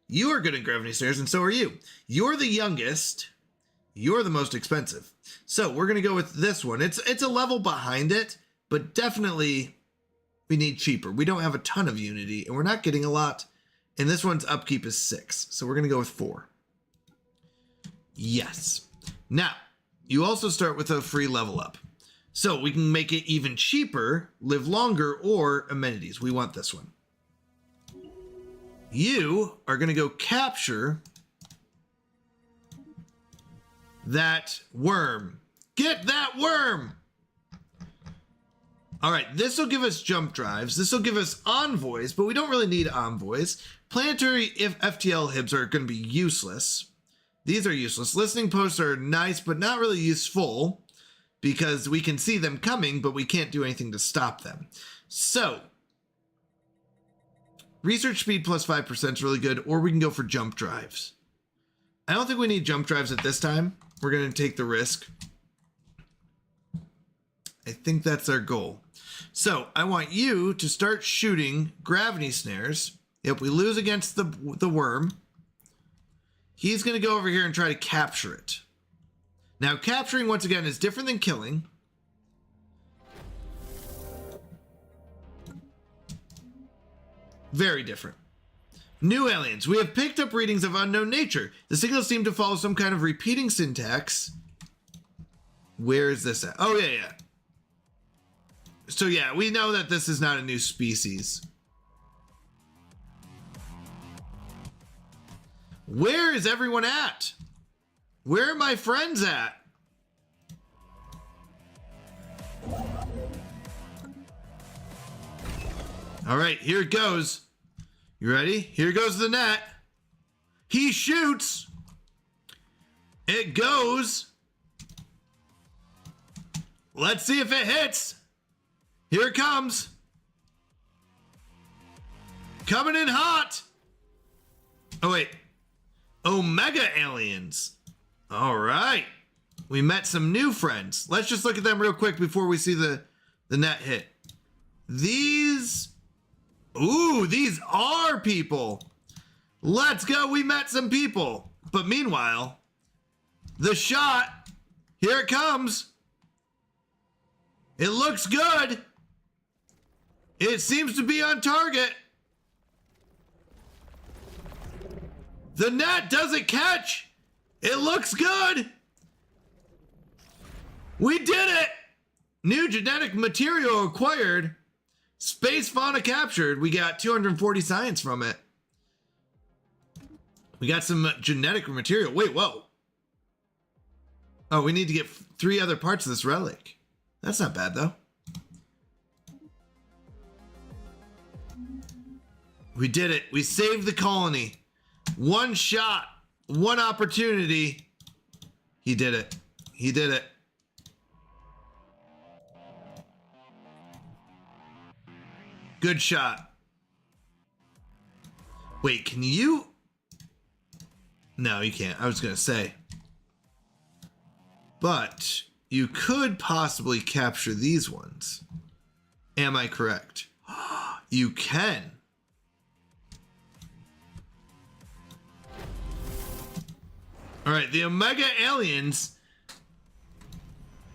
You are good at gravity snares, and so are you. You're the youngest. You're the most expensive. So we're going to go with this one. It's a level behind it, but definitely we need cheaper. We don't have a ton of Unity, and we're not getting a lot. And this one's upkeep is 6, so we're going to go with 4. Yes. Now, you also start with a free level up. So we can make it even cheaper, live longer, or amenities. We want this one. You are going to go capture that worm. Get that worm! All right, this will give us jump drives. This will give us envoys, but we don't really need envoys. Planetary FTL hibs are going to be useless. These are useless. Listening posts are nice, but not really useful because we can see them coming, but we can't do anything to stop them. So, research speed plus 5% is really good, or we can go for jump drives. I don't think we need jump drives at this time. We're going to take the risk. I think that's our goal. So I want you to start shooting gravity snares. If we lose against the worm, he's going to go over here and try to capture it. Now, capturing, once again, is different than killing. Very different. New aliens. We have picked up readings of unknown nature. The signals seem to follow some kind of repeating syntax. Where is this at? Oh, yeah. So yeah, we know that this is not a new species. Where is everyone at? Where are my friends at? All right, here it goes. You ready? Here goes the net. He shoots. It goes. Let's see if it hits. Here it comes. Coming in hot. Oh, wait. Omega aliens. All right. We met some new friends. Let's just look at them real quick before we see the net hit. These. Ooh, these are people. Let's go. We met some people. But meanwhile, the shot. Here it comes. It looks good. It seems to be on target. The net doesn't catch. It looks good. We did it. New genetic material acquired. Space fauna captured. We got 240 science from it. We got some genetic material. Wait, whoa. Oh, we need to get 3 other parts of this relic. That's not bad, though. We did it. We saved the colony. One shot. One opportunity. He did it. He did it. Good shot. Wait, can you? No, you can't. I was going to say. But you could possibly capture these ones. Am I correct? You can. All right, the Omega aliens.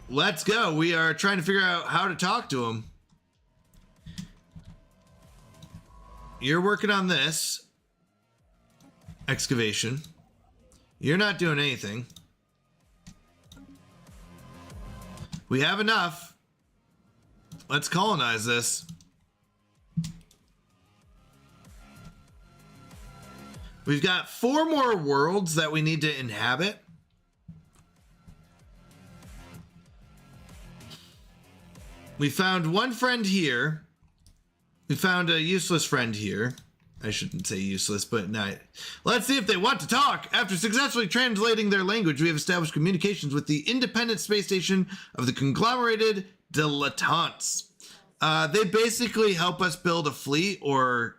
Let's go. We are trying to figure out how to talk to them. You're working on this. Excavation. You're not doing anything. We have enough. Let's colonize this. We've got 4 more worlds that we need to inhabit. We found one friend here. We found a useless friend here. I shouldn't say useless, but no. Let's see if they want to talk. After successfully translating their language, we have established communications with the independent space station of the conglomerated dilettantes. They basically help us build a fleet or,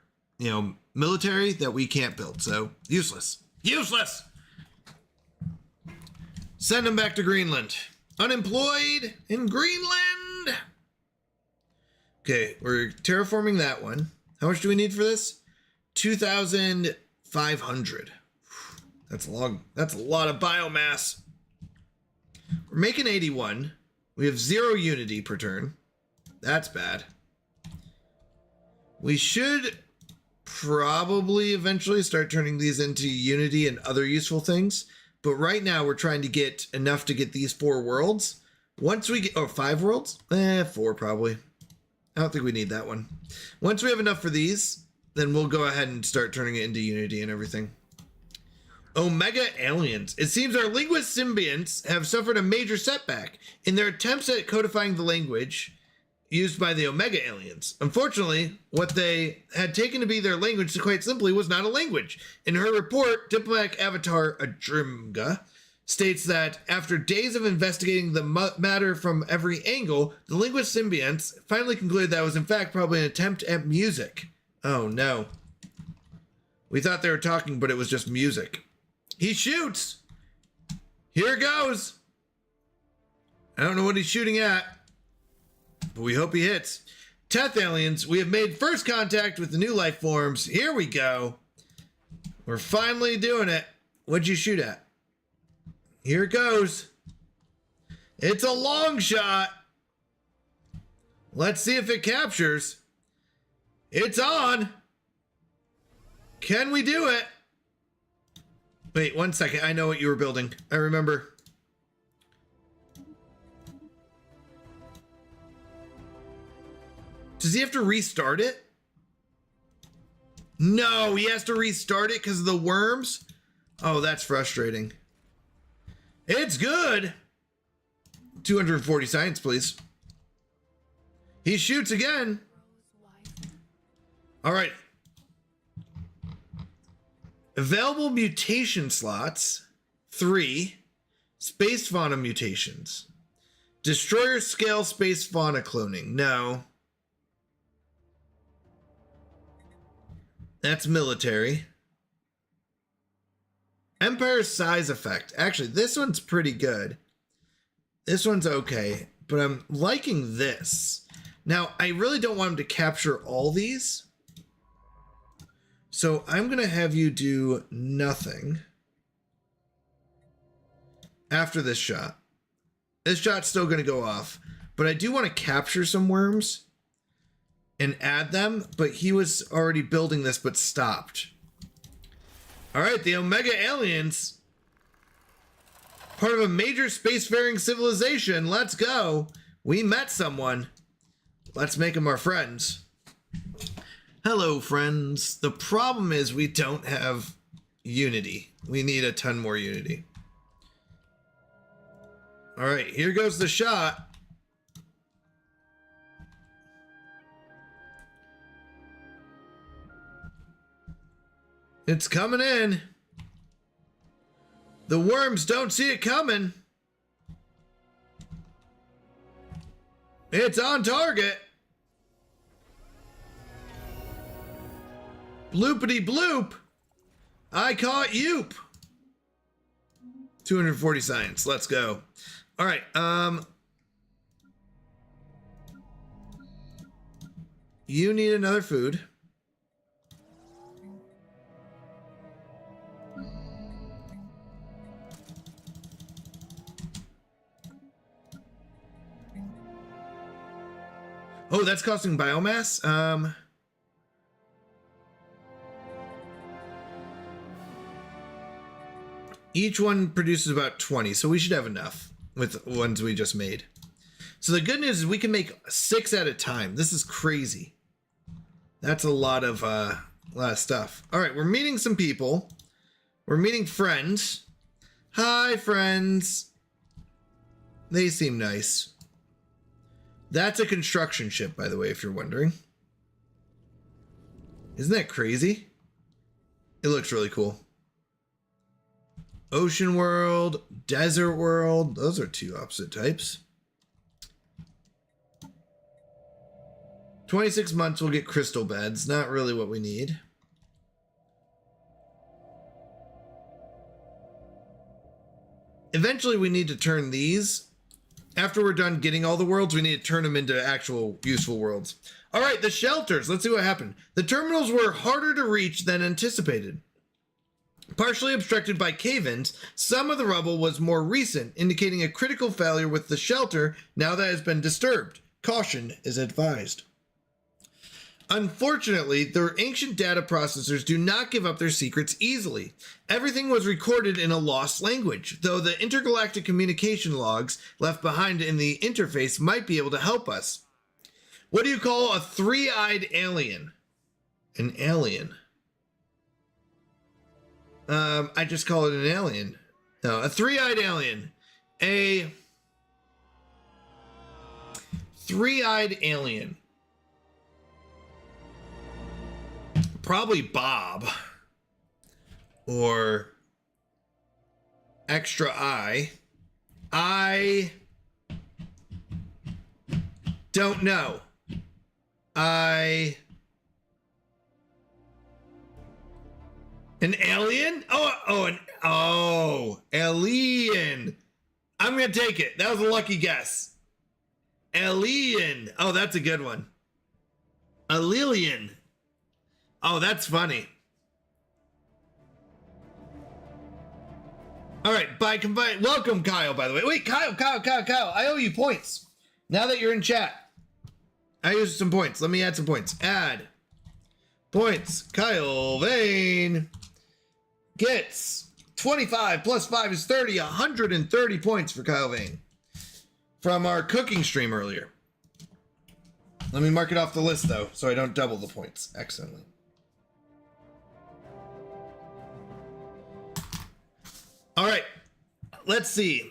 military that we can't build. So, useless. Useless! Send them back to Greenland. Unemployed in Greenland! Okay, we're terraforming that one. How much do we need for this? 2,500. That's long. That's a lot of biomass. We're making 81. We have 0 unity per turn. That's bad. We should probably eventually start turning these into unity and other useful things. But right now we're trying to get enough to get these 4 worlds. Once we get, 5 worlds? 4 probably. I don't think we need that one. Once we have enough for these, then we'll go ahead and start turning it into unity and everything. Omega aliens. It seems our linguist symbionts have suffered a major setback in their attempts at codifying the language used by the Omega aliens. Unfortunately, what they had taken to be their language, quite simply, was not a language. In her report, diplomatic avatar Adrimga states that after days of investigating the matter from every angle, the linguist symbionts finally concluded that it was in fact probably an attempt at music. Oh no. We thought they were talking, but it was just music. He shoots! Here goes! I don't know what he's shooting at, but we hope he hits. Teth aliens, we have made first contact with the new life forms. Here we go. We're finally doing it. What'd you shoot at? Here it goes. It's a long shot. Let's see if it captures. It's on. Can we do it? Wait, 1 second. I know what you were building. I remember. Does he have to restart it? No, he has to restart it because of the worms? Oh, that's frustrating. It's good. 240 science, please. He shoots again. All right. Available mutation slots, 3. Space fauna mutations. Destroyer scale space fauna cloning. No. That's military. Empire size effect. Actually, this one's pretty good. This one's okay, but I'm liking this. Now, I really don't want him to capture all these. So I'm going to have you do nothing after this shot. This shot's still going to go off, but I do want to capture some worms and add them, but he was already building this but stopped. All right, the Omega aliens. Part of a major spacefaring civilization. Let's go. We met someone. Let's make them our friends. Hello, friends. The problem is we don't have unity. We need a ton more unity. All right, here goes the shot. It's coming in. The worms don't see it coming. It's on target. Bloopity bloop. I caught Yoop. 240 science. Let's go. All right. You need another food. Oh, that's costing biomass? Each one produces about 20, so we should have enough with ones we just made. So the good news is we can make 6 at a time. This is crazy. That's a lot of stuff. All right, we're meeting some people. We're meeting friends. Hi, friends. They seem nice. That's a construction ship, by the way, if you're wondering. Isn't that crazy? It looks really cool. Ocean world, desert world. Those are two opposite types. 26 months, we'll get crystal beds. Not really what we need. Eventually, we need to turn these. After we're done getting all the worlds, we need to turn them into actual useful worlds. All right, the shelters. Let's see what happened. The terminals were harder to reach than anticipated. Partially obstructed by cave-ins, some of the rubble was more recent, indicating a critical failure with the shelter now that has been disturbed. Caution is advised. Unfortunately, their ancient data processors do not give up their secrets easily. Everything was recorded in a lost language, though the intergalactic communication logs left behind in the interface might be able to help us. What do you call a three-eyed alien? An alien. I just call it an alien. No, a three-eyed alien. A three-eyed alien. Probably Bob. Or extra eye. I don't know. An alien? Alien. I'm gonna take it. That was a lucky guess. Alien. Oh, that's a good one. Alien. Oh, that's funny. All right, welcome, Kyle, by the way. Wait, Kyle. I owe you points. Now that you're in chat, I use some points. Let me add some points. Add points. Kyle Vane gets 25 plus 5 is 30. 130 points for Kyle Vane from our cooking stream earlier. Let me mark it off the list, though, so I don't double the points accidentally. All right, let's see.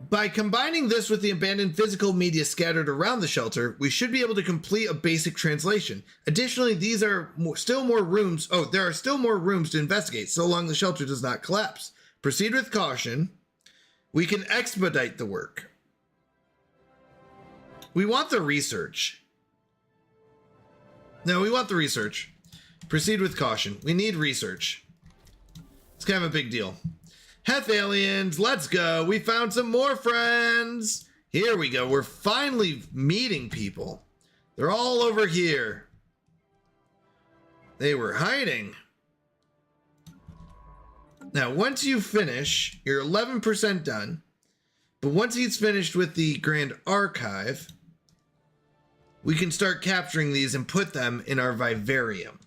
By combining this with the abandoned physical media scattered around the shelter, we should be able to complete a basic translation. Additionally, these are still more rooms. Oh, there are still more rooms to investigate, so long the shelter does not collapse. Proceed with caution. We can expedite the work. We want the research. No, we want the research. Proceed with caution. We need research. It's kind of a big deal. Heth aliens, let's go. We found some more friends. Here we go. We're finally meeting people. They're all over here. They were hiding. Now, once you finish, you're 11% done. But once he's finished with the Grand Archive, we can start capturing these and put them in our vivarium.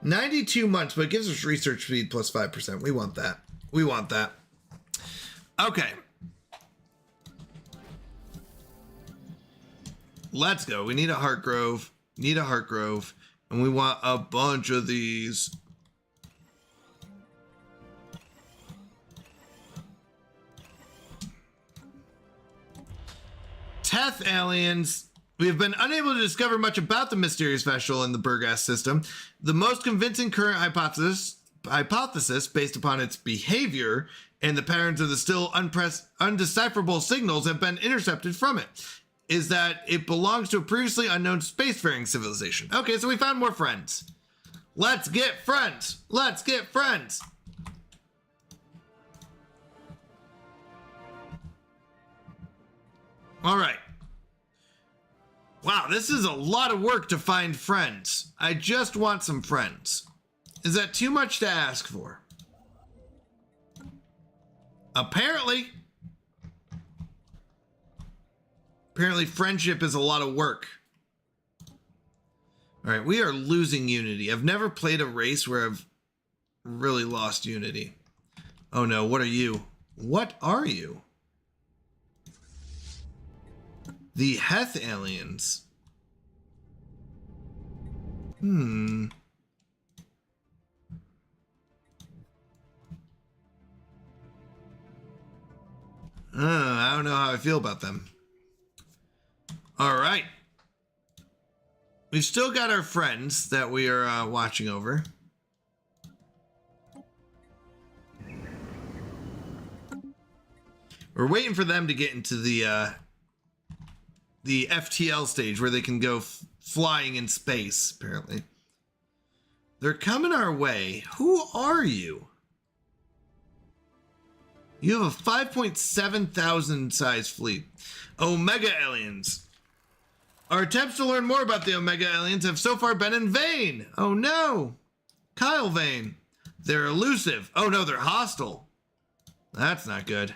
92 months, but it gives us research speed plus 5%. We want that. We want that. Okay. Let's go. We need a Heartgrove. Need a Heartgrove. And we want a bunch of these. Teth aliens. We have been unable to discover much about the mysterious vessel in the Burgas system. The most convincing current hypothesis based upon its behavior and the patterns of the still undecipherable signals have been intercepted from it is that it belongs to a previously unknown spacefaring civilization. Okay, so we found more friends. Let's get friends. Let's get friends. All right. Wow, this is a lot of work to find friends. I just want some friends. Is that too much to ask for? Apparently. Apparently friendship is a lot of work. All right, we are losing unity. I've never played a race where I've really lost unity. Oh no, what are you? What are you? The Heth aliens. I don't know how I feel about them. All right. We've still got our friends that we are watching over. We're waiting for them to get into the FTL stage where they can go flying in space, apparently. They're coming our way. Who are you? You have a 5.7 thousand size fleet. Omega aliens. Our attempts to learn more about the Omega aliens have so far been in vain. Oh no. Kyle Vane. They're elusive. Oh no, they're hostile. That's not good.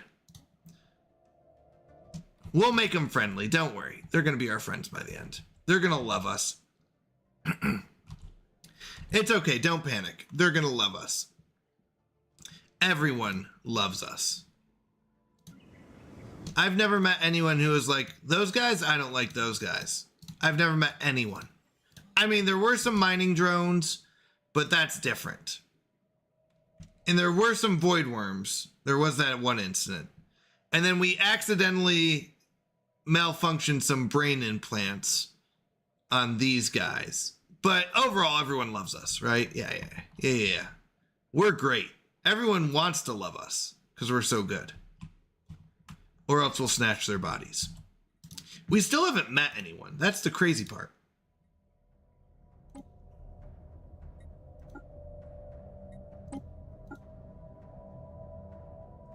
We'll make them friendly. Don't worry. They're going to be our friends by the end. They're going to love us. It's okay. Don't panic. They're going to love us. Everyone loves us. I've never met anyone who was like, those guys, I don't like those guys. I've never met anyone. I mean, there were some mining drones, but that's different. And there were some void worms. There was that one incident. And then we accidentally malfunctioned some brain implants on these guys. But overall, everyone loves us, right? Yeah. We're great. Everyone wants to love us because we're so good. Or else we'll snatch their bodies. We still haven't met anyone. That's the crazy part.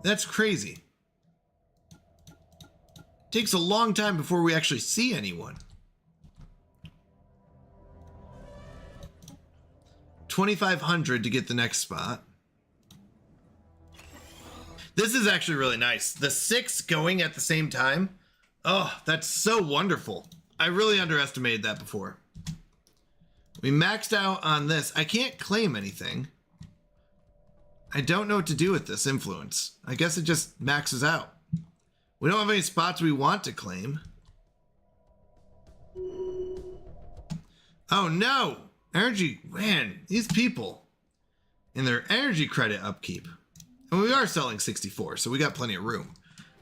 That's crazy. Takes a long time before we actually see anyone. 2,500 to get the next spot. This is actually really nice. The 6 going at the same time. Oh, that's so wonderful. I really underestimated that before. We maxed out on this. I can't claim anything. I don't know what to do with this influence. I guess it just maxes out. We don't have any spots we want to claim. Oh no! Energy, man, these people and their energy credit upkeep. And we are selling 64, so we got plenty of room.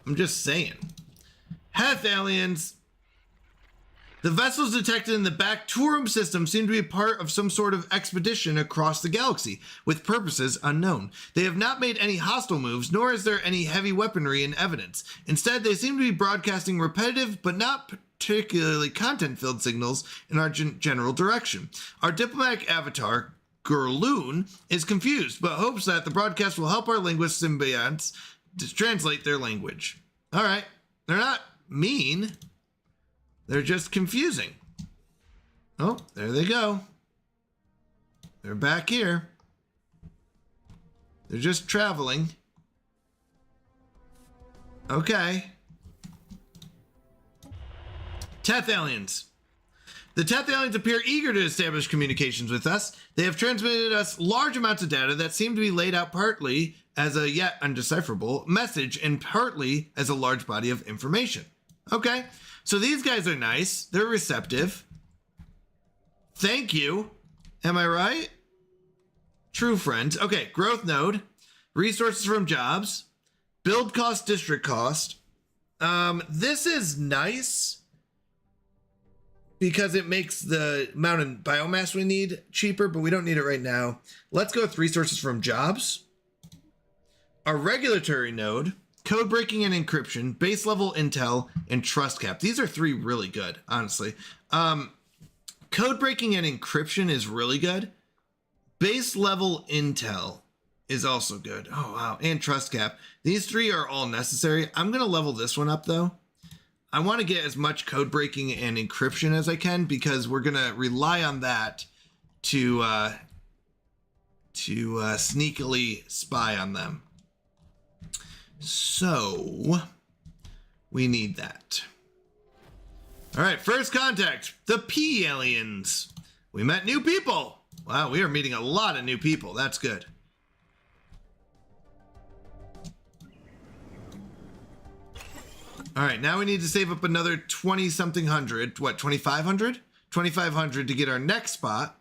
I'm just saying. Heth aliens. The vessels detected in the Bactorum system seem to be part of some sort of expedition across the galaxy, with purposes unknown. They have not made any hostile moves, nor is there any heavy weaponry in evidence. Instead, they seem to be broadcasting repetitive, but not particularly content-filled signals in our general direction. Our diplomatic avatar, Gurloon, is confused, but hopes that the broadcast will help our linguist symbionts to translate their language. All right. They're not mean. They're just confusing. Oh, there they go. They're back here. They're just traveling. Okay. Teth aliens. The Teth aliens appear eager to establish communications with us. They have transmitted us large amounts of data that seem to be laid out partly as a yet undecipherable message and partly as a large body of information. Okay, so these guys are nice. They're receptive. Thank you. Am I right? True friends. Okay, growth node. Resources from jobs. Build cost, district cost. This is nice because it makes the amount of biomass we need cheaper, but we don't need it right now. Let's go with resources from jobs. Our regulatory node, code breaking and encryption, base level intel, and trust cap. These are 3 really good, honestly. Code breaking and encryption is really good. Base level intel is also good. Oh, wow. And trust cap. These 3 are all necessary. I'm going to level this one up, though. I want to get as much code breaking and encryption as I can because we're going to rely on that to sneakily spy on them. So we need that. All right, first contact, the P aliens. We met new people. Wow, we are meeting a lot of new people. That's good. All right, now we need to save up another 20-something hundred. What, 2,500? 2,500 to get our next spot.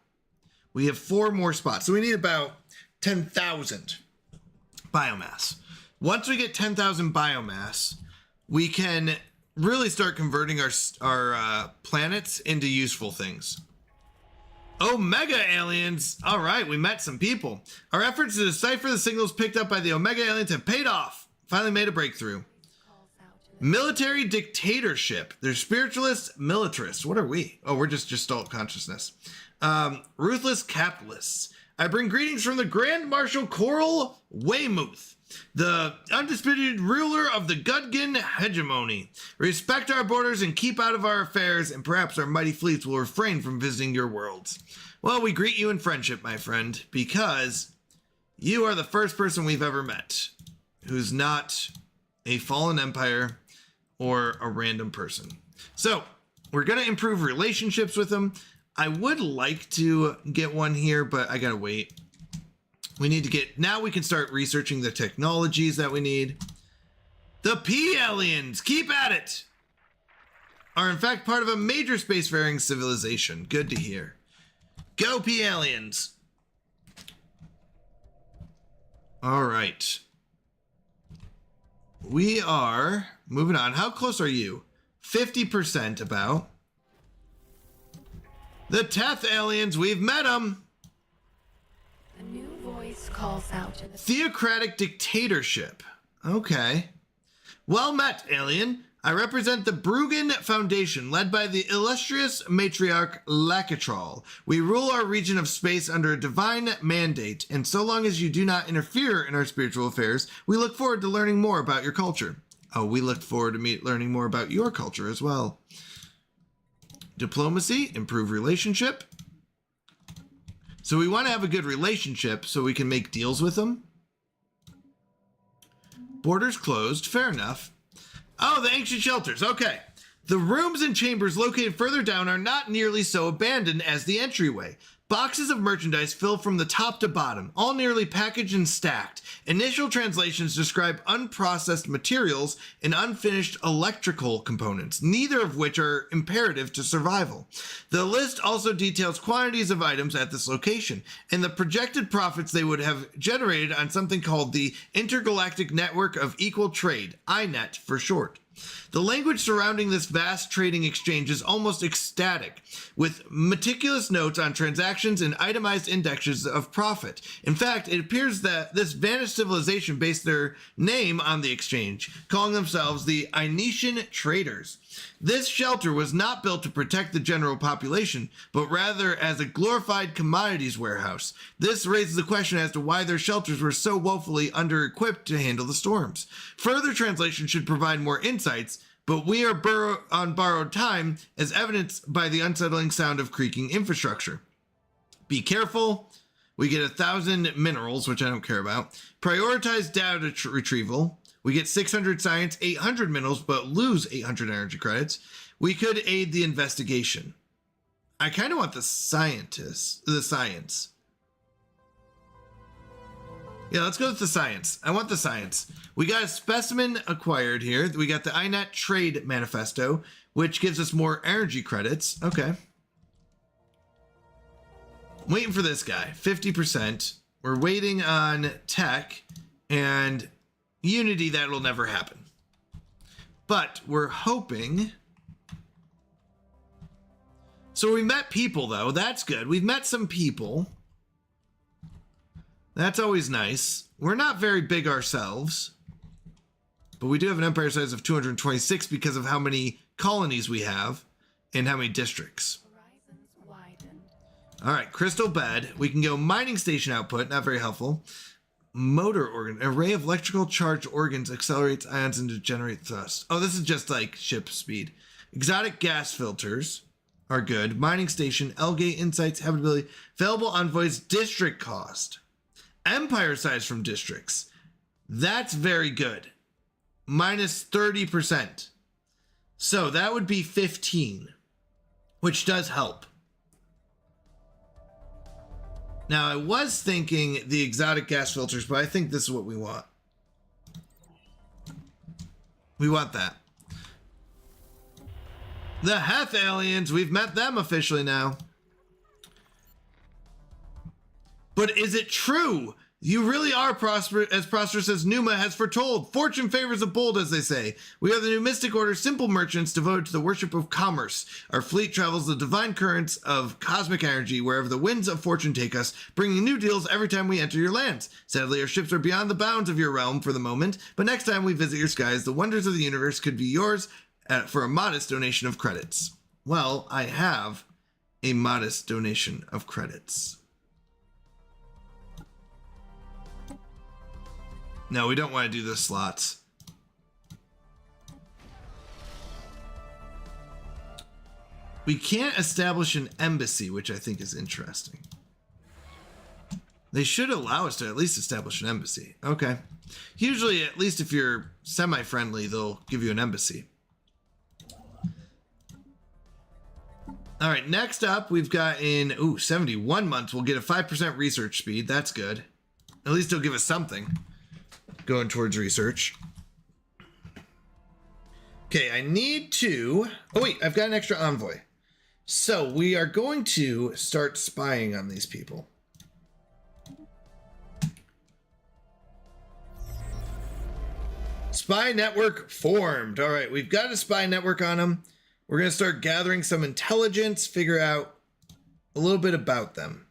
We have 4 more spots, so we need about 10,000 biomass. Once we get 10,000 biomass, we can really start converting our planets into useful things. Omega aliens. All right, we met some people. Our efforts to decipher the signals picked up by the Omega aliens have paid off. Finally made a breakthrough. Military dictatorship. They're spiritualists, militarists. What are we? Oh, we're just gestalt consciousness. Ruthless capitalists. I bring greetings from the Grand Marshal Coral Weymouth, the undisputed ruler of the Gudgan hegemony. Respect our borders and keep out of our affairs, and perhaps our mighty fleets will refrain from visiting your worlds. Well, we greet you in friendship, my friend, because you are the first person we've ever met who's not a fallen empire or a random person. So we're going to improve relationships with them. I would like to get one here, but I got to wait. We need to get, now we can start researching the technologies that we need. The P aliens, keep at it, are in fact part of a major spacefaring civilization. Good to hear. Go P aliens. All right. We are moving on. How close are you? 50% about. The Teth aliens, we've met them. A new voice calls out in the Theocratic dictatorship. Okay. Well met, alien. I represent the Bruggen Foundation, led by the illustrious matriarch Lakatral. We rule our region of space under a divine mandate, and so long as you do not interfere in our spiritual affairs, we look forward to learning more about your culture. Oh, we look forward to learning more about your culture as well. Diplomacy, improve relationship. So we want to have a good relationship so we can make deals with them. Borders closed, fair enough. Oh, the ancient shelters, okay. The rooms and chambers located further down are not nearly so abandoned as the entryway. Boxes of merchandise fill from the top to bottom, all nearly packaged and stacked. Initial translations describe unprocessed materials and unfinished electrical components, neither of which are imperative to survival. The list also details quantities of items at this location, and the projected profits they would have generated on something called the Intergalactic Network of Equal Trade, INET for short. The language surrounding this vast trading exchange is almost ecstatic, with meticulous notes on transactions and itemized indexes of profit. In fact, it appears that this vanished civilization based their name on the exchange, calling themselves the Inetian Traders. This shelter was not built to protect the general population, but rather as a glorified commodities warehouse. This raises the question as to why their shelters were so woefully under-equipped to handle the storms. Further translation should provide more insights, but we are on borrowed time, as evidenced by the unsettling sound of creaking infrastructure. Be careful. We get 1,000 minerals, which I don't care about. Prioritize data retrieval. We get 600 science, 800 minerals, but lose 800 energy credits. We could aid the investigation. I kind of want the science. Yeah, let's go with the science. I want the science. We got a specimen acquired here. We got the INET Trade Manifesto, which gives us more energy credits. Okay. Waiting for this guy, 50%. We're waiting on tech and unity. That'll never happen. But we're hoping. So we met people, though. That's good. We've met some people. That's always nice. We're not very big ourselves, but we do have an empire size of 226 because of how many colonies we have and how many districts. Horizons widen. All right, crystal bed. We can go mining station output, not very helpful. Motor organ, array of electrical charged organs accelerates ions into generate thrust. Oh, this is just like ship speed. Exotic gas filters are good. Mining station, Elgate insights, habitability, available envoys, district cost. Empire size from districts. That's very good. Minus 30%. So that would be 15, which does help. Now, I was thinking the exotic gas filters, but I think this is what we want. We want that. The Heth aliens, we've met them officially now. But is it true? You really are prosperous as Numa has foretold. Fortune favors the bold, as they say. We are the new mystic order, simple merchants devoted to the worship of commerce. Our fleet travels the divine currents of cosmic energy wherever the winds of fortune take us, bringing new deals every time we enter your lands. Sadly, our ships are beyond the bounds of your realm for the moment, but next time we visit your skies, the wonders of the universe could be yours for a modest donation of credits. Well, I have a modest donation of credits. No, we don't want to do the slots. We can't establish an embassy, which I think is interesting. They should allow us to at least establish an embassy. Okay. Usually, at least if you're semi-friendly, they'll give you an embassy. All right, next up, we've got in 71 months, we'll get a 5% research speed. That's good. At least they'll give us something going towards research. Okay, I need to... Oh, wait, I've got an extra envoy. So we are going to start spying on these people. Spy network formed. All right, we've got a spy network on them. We're going to start gathering some intelligence, figure out a little bit about them.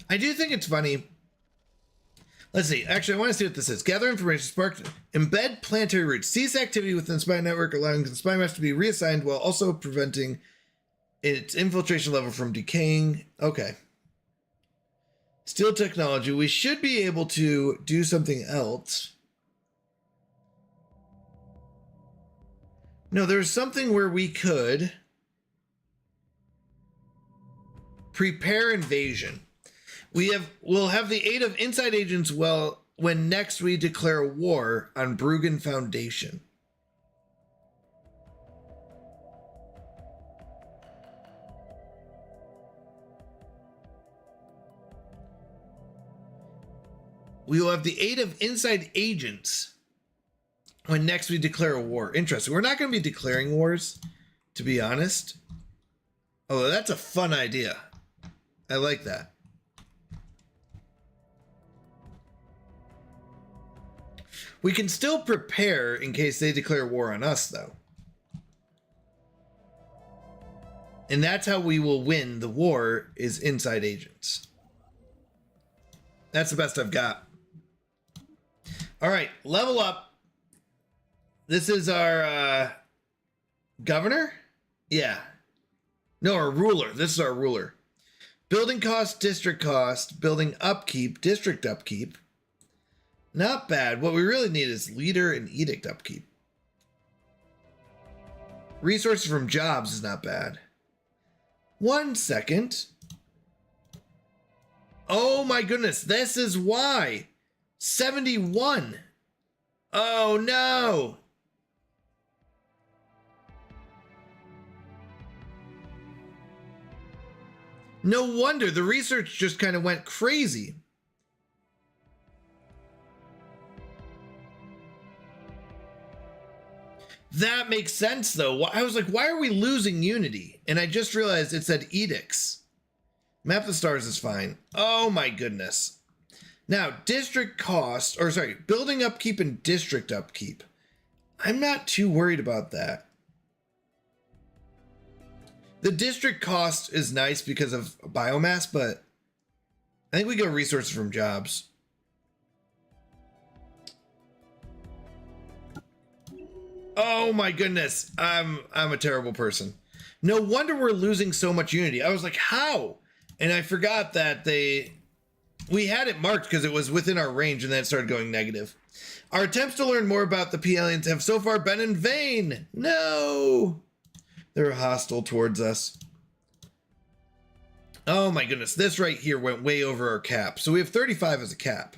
I do think it's funny. Let's see. Actually, I want to see what this is. Gather information, spark, embed planetary roots. Cease activity within the spy network, allowing the spy master to be reassigned while also preventing its infiltration level from decaying. Okay. Steal technology. We should be able to do something else. No, there's something where we could prepare invasion. We'll have the aid of inside agents when next we declare war on Bruggen Foundation. We will have the aid of inside agents when next we declare a war. Interesting. We're not going to be declaring wars, to be honest. Although that's a fun idea. I like that. We can still prepare in case they declare war on us, though. And that's how we will win the war, is inside agents. That's the best I've got. All right, level up. This is our governor? Yeah. No, our ruler. This is our ruler. Building cost, district cost, building upkeep, district upkeep. Not bad. What we really need is leader and edict upkeep. Resources from jobs is not bad. 1 second. Oh my goodness, this is why. 71. Oh no. No wonder the research just kind of went crazy. That makes sense though. I was like, why are we losing Unity? And I just realized it said edicts. Map the stars is fine. Oh my goodness. Now, district cost, or sorry, building upkeep and district upkeep. I'm not too worried about that. The district cost is nice because of biomass, but I think we go resources from jobs. Oh my goodness. I'm a terrible person. No wonder we're losing so much Unity. I was like, how? And I forgot that we had it marked because it was within our range, and then it started going negative. Our attempts to learn more about the P-aliens have so far been in vain. No. They're hostile towards us. Oh my goodness. This right here went way over our cap. So we have 35 as a cap.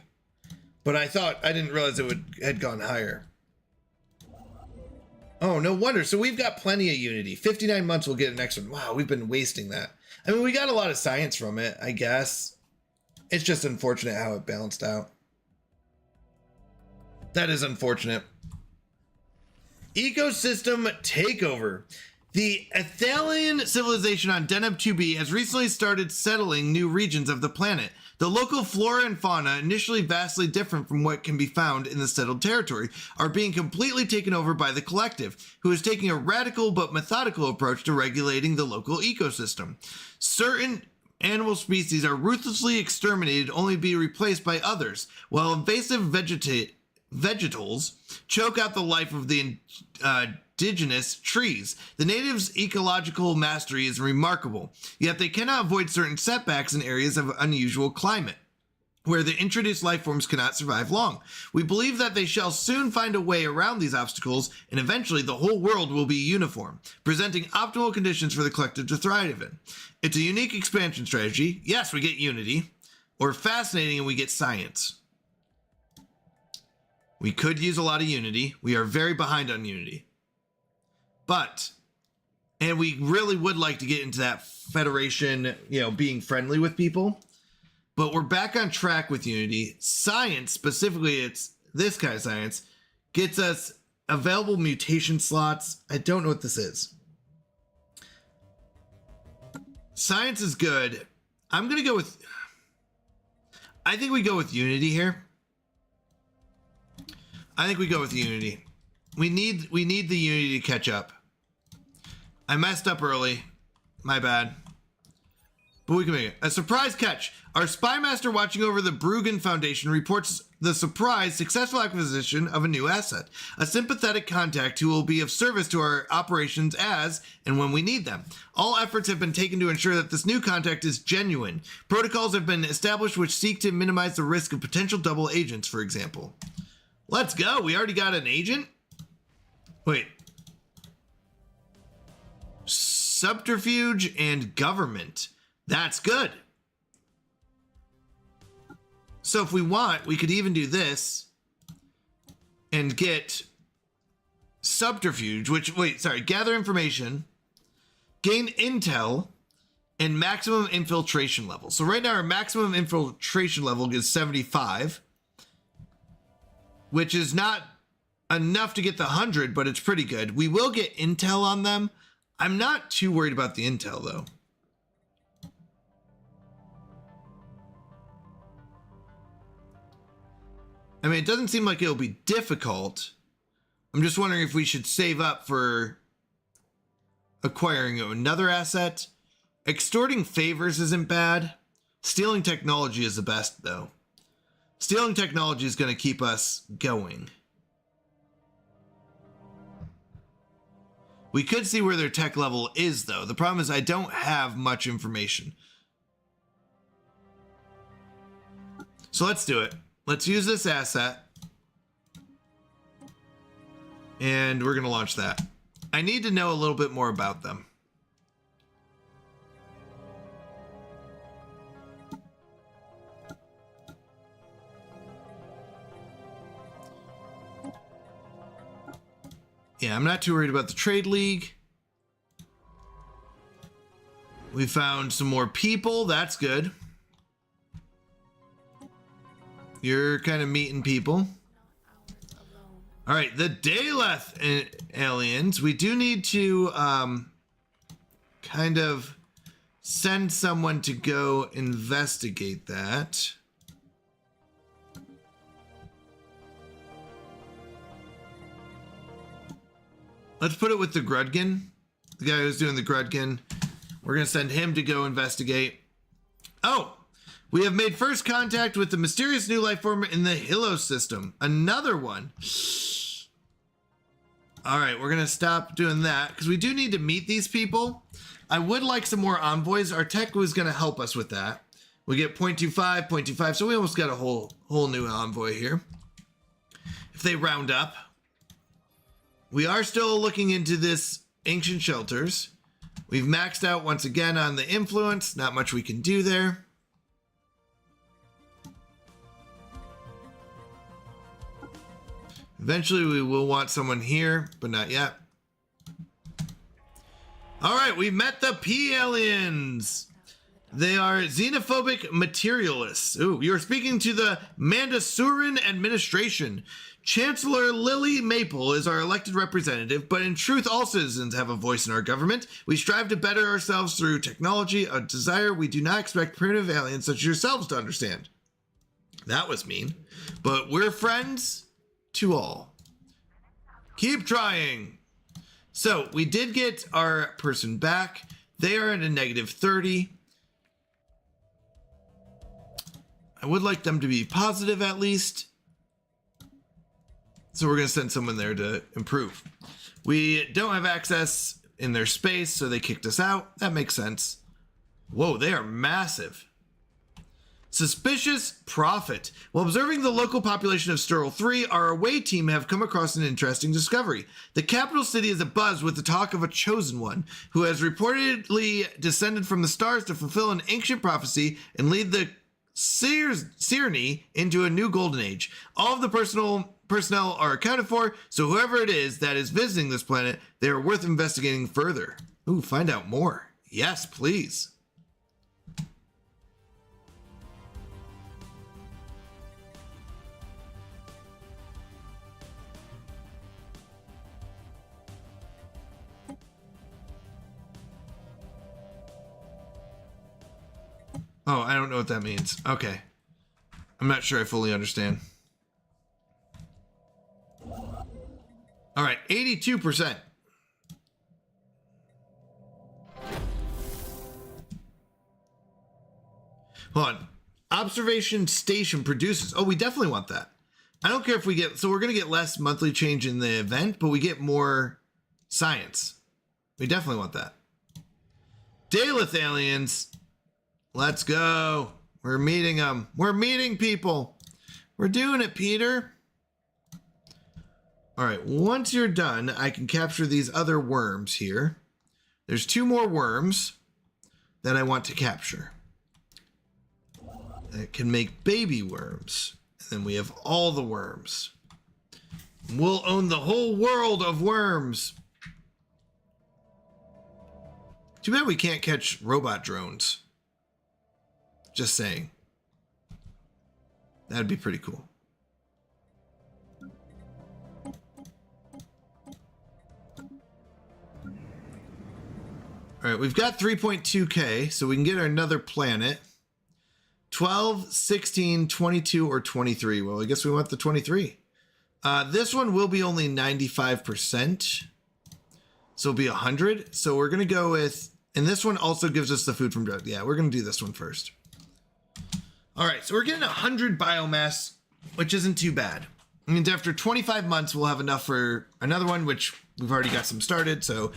But I didn't realize it had gone higher. Oh, no wonder. So we've got plenty of Unity. 59 months we'll get an extra. Wow, we've been wasting that. I mean, we got a lot of science from it, I guess. It's just unfortunate how it balanced out. That is unfortunate. Ecosystem takeover. The Athalian civilization on Deneb 2b has recently started settling new regions of the planet. The local flora and fauna, initially vastly different from what can be found in the settled territory, are being completely taken over by the collective, who is taking a radical but methodical approach to regulating the local ecosystem. Certain animal species are ruthlessly exterminated only to be replaced by others, while invasive vegetals choke out the life of the indigenous trees. The natives' ecological mastery is remarkable, yet they cannot avoid certain setbacks in areas of unusual climate, where the introduced life forms cannot survive long. We believe that they shall soon find a way around these obstacles, and eventually the whole world will be uniform, presenting optimal conditions for the collective to thrive in. It's a unique expansion strategy. Yes, we get Unity, or fascinating and we get science. We could use a lot of Unity. We are very behind on Unity. But, and we really would like to get into that Federation, being friendly with people. But we're back on track with Unity. Science, specifically it's this kind of science, gets us available mutation slots. I don't know what this is. Science is good. I'm going to go with, I think we go with Unity here. I think we go with Unity. We need the Unity to catch up. I messed up early. My bad. But we can make it. A surprise catch. Our spy master watching over the Bruggen Foundation reports the surprise successful acquisition of a new asset. A sympathetic contact who will be of service to our operations as and when we need them. All efforts have been taken to ensure that this new contact is genuine. Protocols have been established which seek to minimize the risk of potential double agents, for example. Let's go. We already got an agent? Wait. Subterfuge and government. That's good. So if we want, we could even do this and get subterfuge, gather information, gain intel, and maximum infiltration level. So right now our maximum infiltration level is 75, which is not enough to get the 100, but it's pretty good. We will get intel on them. I'm not too worried about the intel though. I mean, it doesn't seem like it'll be difficult. I'm just wondering if we should save up for acquiring another asset. Extorting favors isn't bad. Stealing technology is the best, though. Stealing technology is going to keep us going. We could see where their tech level is, though. The problem is I don't have much information. So let's do it. Let's use this asset. And we're going to launch that. I need to know a little bit more about them. Yeah, I'm not too worried about the trade league. We found some more people. That's good. You're kind of meeting people. All right, the Daleth aliens. We do need to kind of send someone to go investigate that. Let's put it with the Grudgen, the guy who's doing the Grudgen. We're going to send him to go investigate. Oh, we have made first contact with the mysterious new life form in the Hilo system. Another one. All right, we're going to stop doing that because we do need to meet these people. I would like some more envoys. Our tech was going to help us with that. We get 0.25, 0.25, so we almost got a whole new envoy here. If they round up. We are still looking into this ancient shelters. We've maxed out once again on the influence. Not much we can do there. Eventually we will want someone here, but not yet. All right, we met the P-aliens. They are xenophobic materialists. Ooh, you're speaking to the Mandasuran administration. Chancellor Lily Maple is our elected representative, but in truth, all citizens have a voice in our government. We strive to better ourselves through technology, a desire we do not expect primitive aliens such as yourselves to understand. That was mean, but we're friends to all. Keep trying. So we did get our person back. They are at a -30. I would like them to be positive at least. So we're going to send someone there to improve. We don't have access in their space, so they kicked us out. That makes sense. Whoa, they are massive. Suspicious profit. While observing the local population of Sturl 3, our away team have come across an interesting discovery. The capital city is abuzz with the talk of a chosen one, who has reportedly descended from the stars to fulfill an ancient prophecy and lead the Sirni into a new golden age. All of the personnel are accounted for, so whoever it is that is visiting this planet, they are worth investigating further. Ooh, find out more. Yes, please. Oh, I don't know what that means. Okay. I'm not sure I fully understand. All right, 82%. Hold on. Observation station produces. Oh, we definitely want that. I don't care if we get... So we're going to get less monthly change in the event, but we get more science. We definitely want that. Daleth aliens. Let's go. We're meeting them. We're meeting people. We're doing it, Peter. All right, once you're done, I can capture these other worms here. There's 2 more worms that I want to capture. That can make baby worms. And then we have all the worms. We'll own the whole world of worms. Too bad we can't catch robot drones. Just saying. That'd be pretty cool. All right, we've got 3.2K, so we can get another planet. 12, 16, 22, or 23. Well, I guess we want the 23. This one will be only 95%. So it'll be 100. So we're going to go with... And this one also gives us the food from drugs. Yeah, we're going to do this one first. All right, so we're getting 100 biomass, which isn't too bad. I mean, after 25 months, we'll have enough for another one, which we've already got some started. So,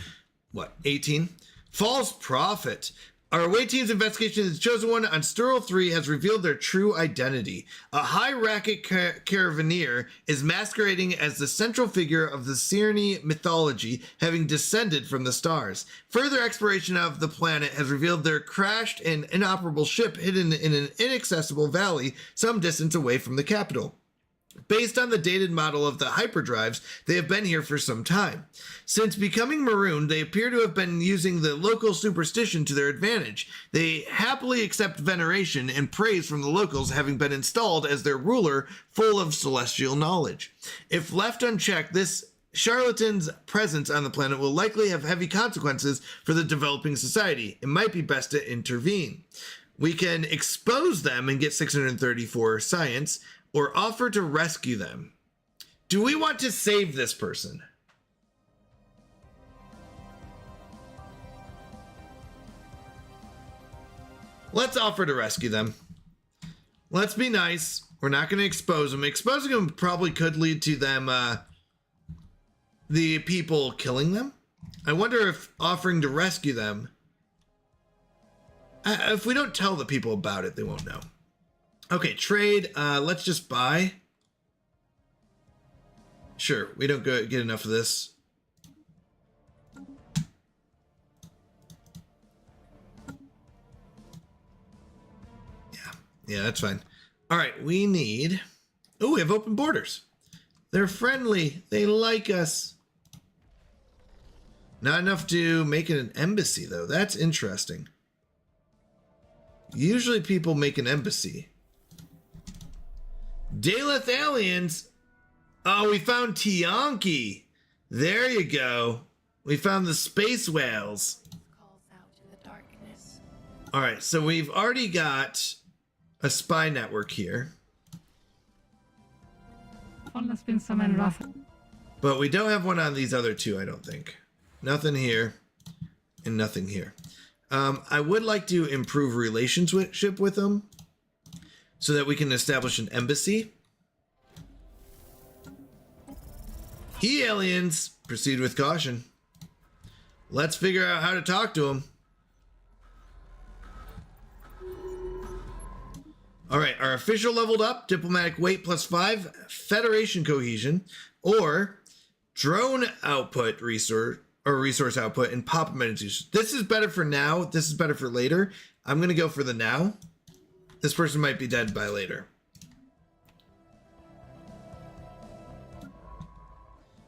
what, 18? False profit. Our away team's investigation of the chosen one on Sturl 3 has revealed their true identity. A high-racket caravaneer is masquerading as the central figure of the Sirni mythology, having descended from the stars. Further exploration of the planet has revealed their crashed and inoperable ship hidden in an inaccessible valley some distance away from the capital. Based on the dated model of the hyperdrives, they have been here for some time. Since becoming marooned, they appear to have been using the local superstition to their advantage. They happily accept veneration and praise from the locals, having been installed as their ruler, full of celestial knowledge. If left unchecked, this charlatan's presence on the planet will likely have heavy consequences for the developing society. It might be best to intervene. We can expose them and get 634 science, or offer to rescue them. Do we want to save this person? Let's offer to rescue them. Let's be nice. We're not going to expose them. Exposing them probably could lead to them, the people killing them. I wonder if offering to rescue them, if we don't tell the people about it, they won't know. Okay, trade. Let's just buy. Sure, we don't get enough of this. Yeah, that's fine. All right, we need... Oh, we have open borders. They're friendly. They like us. Not enough to make it an embassy, though. That's interesting. Usually people make an embassy. Daleth aliens. Oh, we found Tianki. There you go. We found the space whales. Calls out in the darkness. All right, so we've already got a spy network here, but we don't have one on these other two, I don't think. Nothing here and nothing here. I would like to improve relationship with them so that we can establish an embassy. Aliens, proceed with caution. Let's figure out how to talk to them. All right, our official leveled up, diplomatic weight +5, Federation cohesion, or drone output resource, or resource output, and pop amenities. This is better for now. This is better for later. I'm going to go for the now. This person might be dead by later.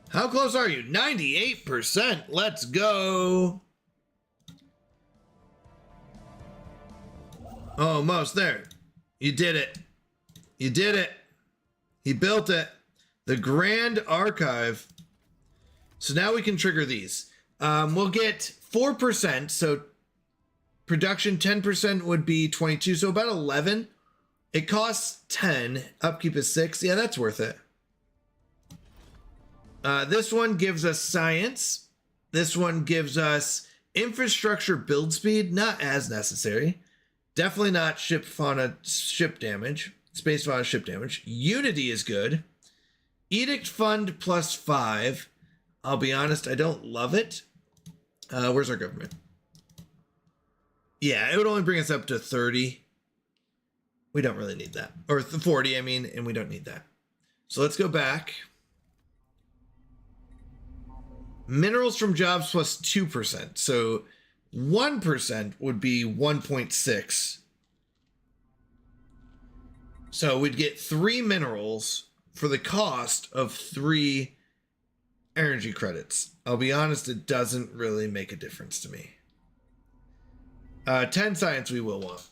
How close are you? 98%. Let's go. Almost there. You did it. You did it. He built it. The Grand Archive. So now we can trigger these. We'll get 4%. So production 10% would be 22. So about 11. It costs 10. Upkeep is 6. Yeah, that's worth it. This one gives us science. This one gives us infrastructure build speed. Not as necessary. Definitely not ship fauna, ship damage. Space fauna, ship damage. Unity is good. Edict fund +5. I'll be honest, I don't love it. Where's our government? Yeah, it would only bring us up to 30. We don't really need that. Or 40, I mean, and we don't need that. So let's go back. Minerals from jobs +2%. So 1% would be 1.6. So we'd get 3 minerals for the cost of 3 energy credits. I'll be honest, it doesn't really make a difference to me. 10 science we will want.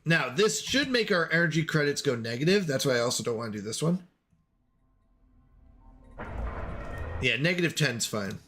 Now, this should make our energy credits go negative. That's why I also don't want to do this one. Yeah, -10's fine.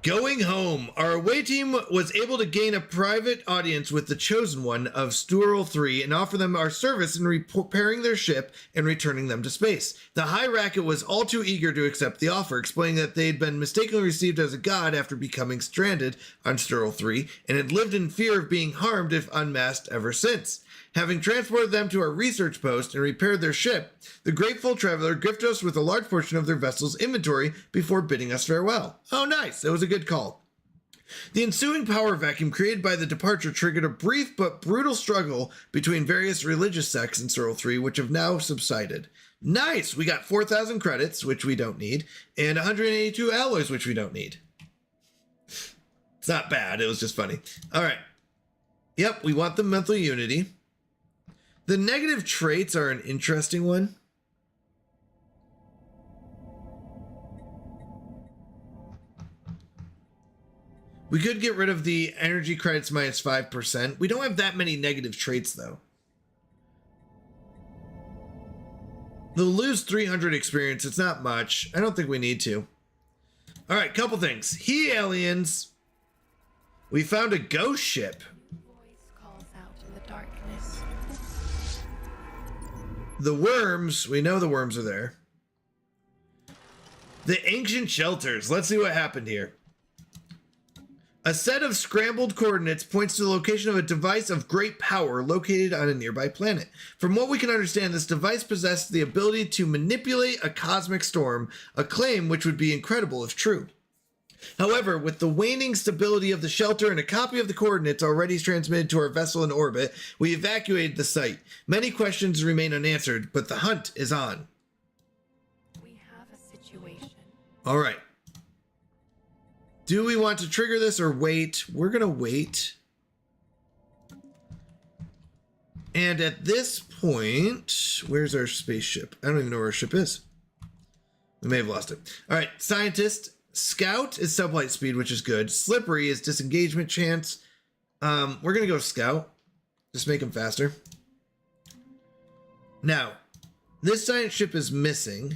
Going home. Our away team was able to gain a private audience with the Chosen One of Sturl 3 and offer them our service in repairing their ship and returning them to space. The High Racket was all too eager to accept the offer, explaining that they'd been mistakenly received as a god after becoming stranded on Sturl 3 and had lived in fear of being harmed if unmasked ever since. Having transported them to our research post and repaired their ship, the grateful traveler gifted us with a large portion of their vessel's inventory before bidding us farewell. Oh, nice. That was a good call. The ensuing power vacuum created by the departure triggered a brief but brutal struggle between various religious sects in Sturl 3, which have now subsided. Nice. We got 4,000 credits, which we don't need, and 182 alloys, which we don't need. It's not bad. It was just funny. All right. Yep, we want the mental unity. The negative traits are an interesting one. We could get rid of the energy credits minus 5%. We don't have that many negative traits, though. They'll lose 300 experience. It's not much. I don't think we need to. All right, couple things. He aliens. We found a ghost ship. Voice calls out in the darkness. The worms. We know the worms are there. The ancient shelters. Let's see what happened here. A set of scrambled coordinates points to the location of a device of great power located on a nearby planet. From what we can understand, this device possessed the ability to manipulate a cosmic storm, a claim which would be incredible if true. However, with the waning stability of the shelter and a copy of the coordinates already transmitted to our vessel in orbit, we evacuated the site. Many questions remain unanswered, but the hunt is on. We have a situation. All right. Do we want to trigger this or wait? We're going to wait. And at this point, where's our spaceship? I don't even know where our ship is. We may have lost it. All right, scientist. Scout is sublight speed, which is good. Slippery is disengagement chance. We're going to go Scout. Just make him faster. Now, this science ship is missing.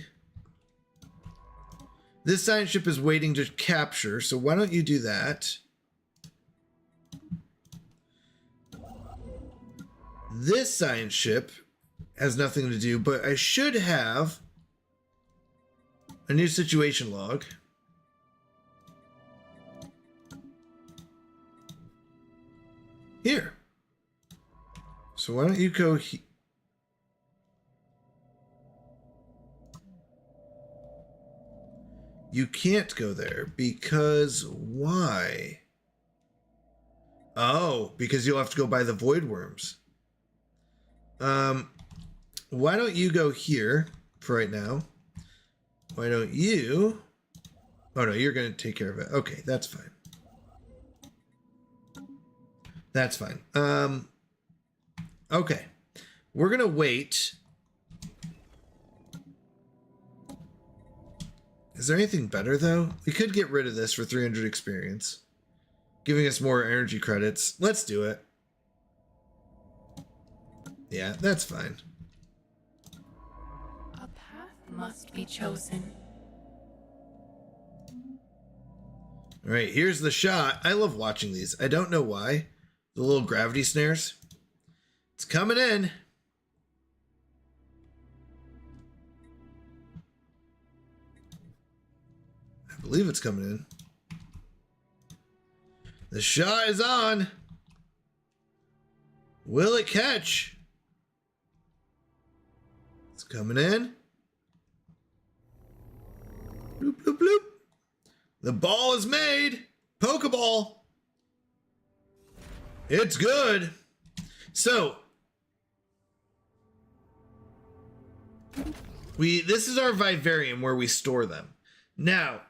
This science ship is waiting to capture, so why don't you do that? This science ship has nothing to do, but I should have a new situation log. Here. So why don't you go here? You can't go there because why? Oh, because you'll have to go by the void worms. Why don't you go here for right now? Why don't you? Oh no, you're going to take care of it. Okay, that's fine. That's fine. Okay. We're going to wait. Is there anything better, though? We could get rid of this for 300 experience, giving us more energy credits. Let's do it. Yeah, that's fine. A path must be chosen. All right, here's the shot. I love watching these. I don't know why. The little gravity snares. It's coming in. I believe it's coming in. The shot is on. Will it catch? It's coming in. Bloop, bloop, bloop. The ball is made. Pokeball. It's good. So, this is our vivarium where we store them. Now,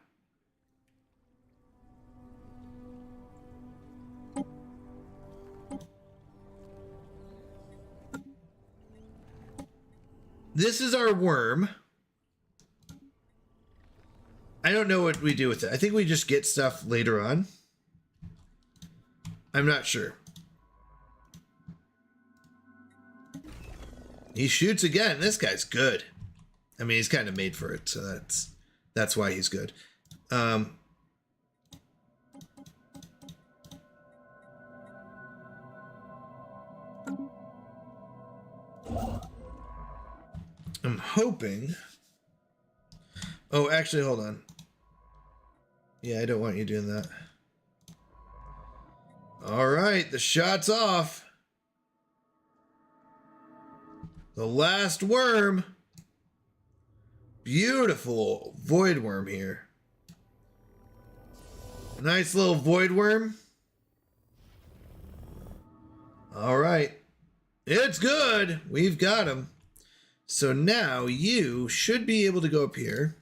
this is our worm. I don't know what we do with it. I think we just get stuff later on. I'm not sure. He shoots again. This guy's good. I mean, he's kind of made for it, so that's why he's good. I'm hoping. Oh, actually, hold on. Yeah, I don't want you doing that. All right, the shot's off. The last worm. Beautiful void worm here. Nice little void worm. All right. It's good. We've got him. So now you should be able to go up here.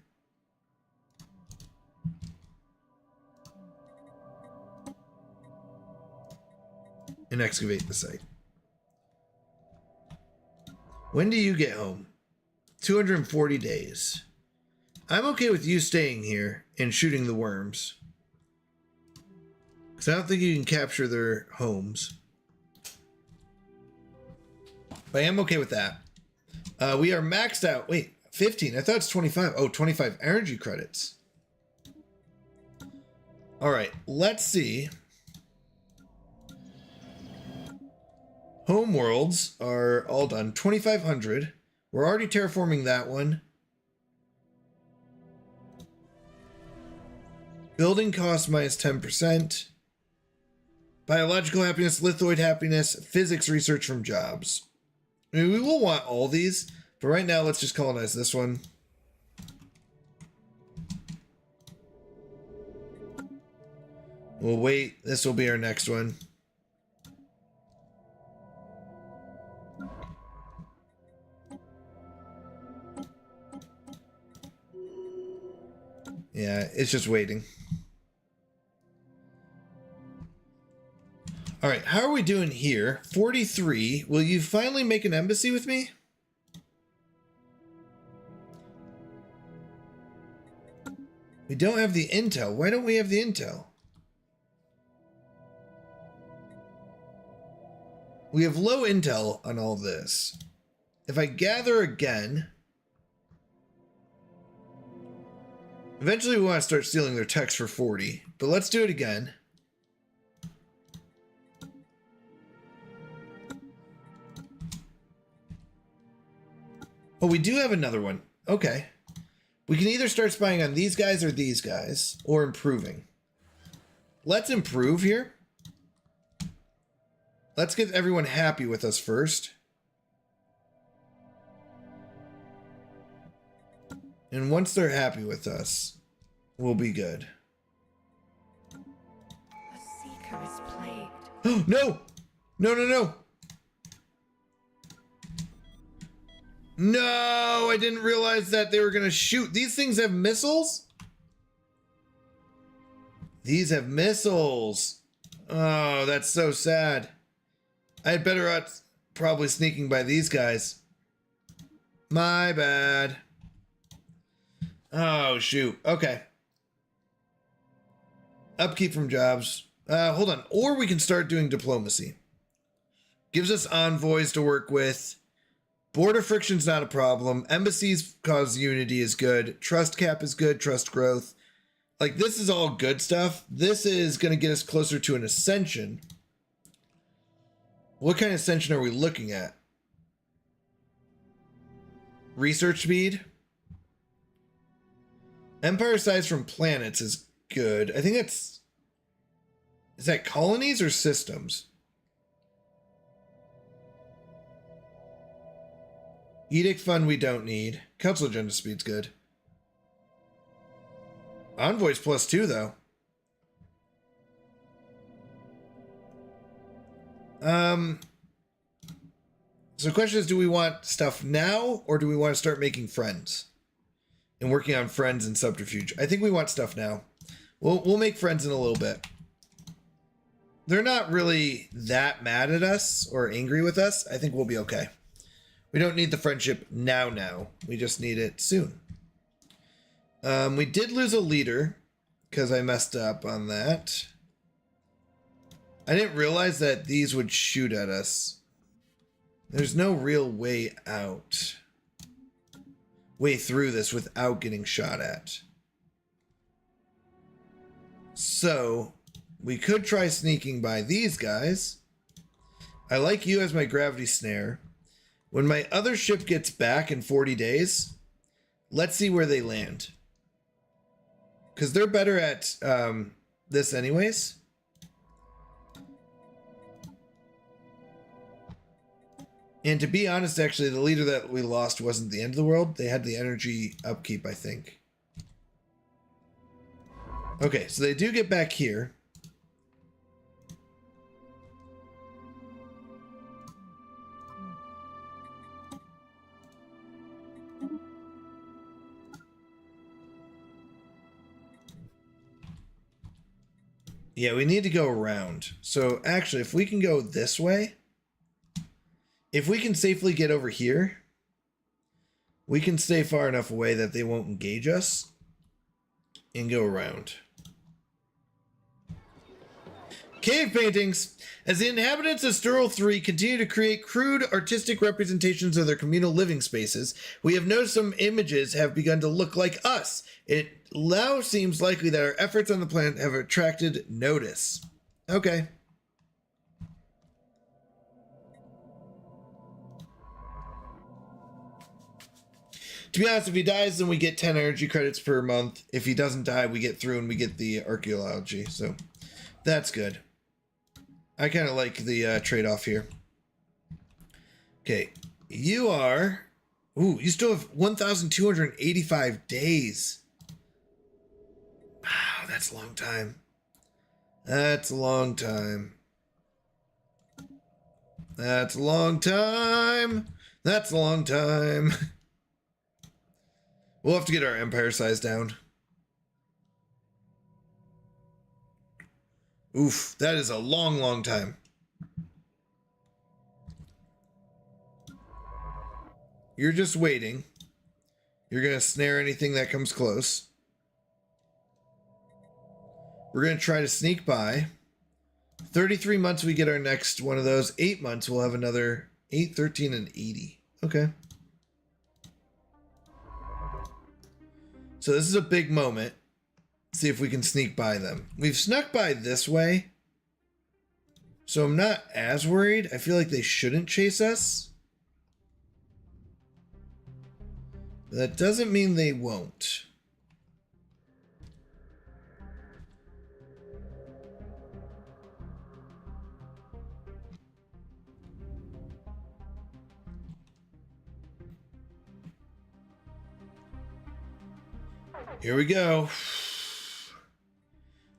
And excavate the site. When do you get home? 240 days. I'm okay with you staying here and shooting the worms. Because I don't think you can capture their homes. But I am okay with that. We are maxed out. Wait, 15. I thought it's 25. Oh, 25 energy credits. All right, let's see. Home worlds are all done. 2,500. We're already terraforming that one. Building cost minus 10%. Biological happiness, lithoid happiness, physics research from jobs. I mean, we will want all these, but right now let's just colonize this one. We'll wait. This will be our next one. Yeah, it's just waiting. All right, how are we doing here? 43. Will you finally make an embassy with me? We don't have the intel. Why don't we have the intel? We have low intel on all this. If I gather again... Eventually we want to start stealing their text for 40, but let's do it again. Oh, we do have another one. Okay. We can either start spying on these guys, or improving. Let's improve here. Let's get everyone happy with us first. And once they're happy with us, we'll be good. The Seeker is plagued. Oh, no! No, no, no! No, I didn't realize that they were going to shoot. These things have missiles? These have missiles. Oh, that's so sad. I had better odds probably sneaking by these guys. My bad. Oh, shoot. Okay. Upkeep from jobs. Hold on. Or we can start doing diplomacy. Gives us envoys to work with. Border friction's not a problem. Embassies cause unity is good. Trust cap is good. Trust growth. Like, this is all good stuff. This is going to get us closer to an ascension. What kind of ascension are we looking at? Research speed? Empire size from planets is good. I think that's... Is that colonies or systems? Edict fund we don't need. Council agenda speed's good. Envoys +2 though. So the question is, do we want stuff now or do we want to start making friends? And working on friends and subterfuge. I think we want stuff now. We'll make friends in a little bit. They're not really that mad at us or angry with us. I think we'll be okay. We don't need the friendship now. We just need it soon. We did lose a leader because I messed up on that. I didn't realize that these would shoot at us. There's no real way out. Way through this without getting shot at. So we could try sneaking by these guys. I like you as my gravity snare. When my other ship gets back in 40 days, let's see where they land. Because they're better at this anyways. And to be honest, actually, the leader that we lost wasn't the end of the world. They had the energy upkeep, I think. Okay, so they do get back here. Yeah, we need to go around. So actually, if we can go this way, if we can safely get over here, we can stay far enough away that they won't engage us and go around. Cave paintings. As the inhabitants of Sturl 3 continue to create crude artistic representations of their communal living spaces, we have noticed some images have begun to look like us. It now seems likely that our efforts on the planet have attracted notice. Okay. To be honest, if he dies, then we get 10 energy credits per month. If he doesn't die, we get through and we get the archaeology. So that's good. I kind of like the trade-off here. Okay, you are... Ooh, you still have 1,285 days. Wow, that's a long time. That's a long time. That's a long time. That's a long time. We'll have to get our empire size down. Oof, that is a long, long time. You're just waiting. You're going to snare anything that comes close. We're going to try to sneak by. 33 months, we get our next one of those. 8 months, we'll have another 8, 13, and 80. Okay. So this is a big moment. See if we can sneak by them. We've snuck by this way, so I'm not as worried. I feel like they shouldn't chase us. But that doesn't mean they won't. Here we go.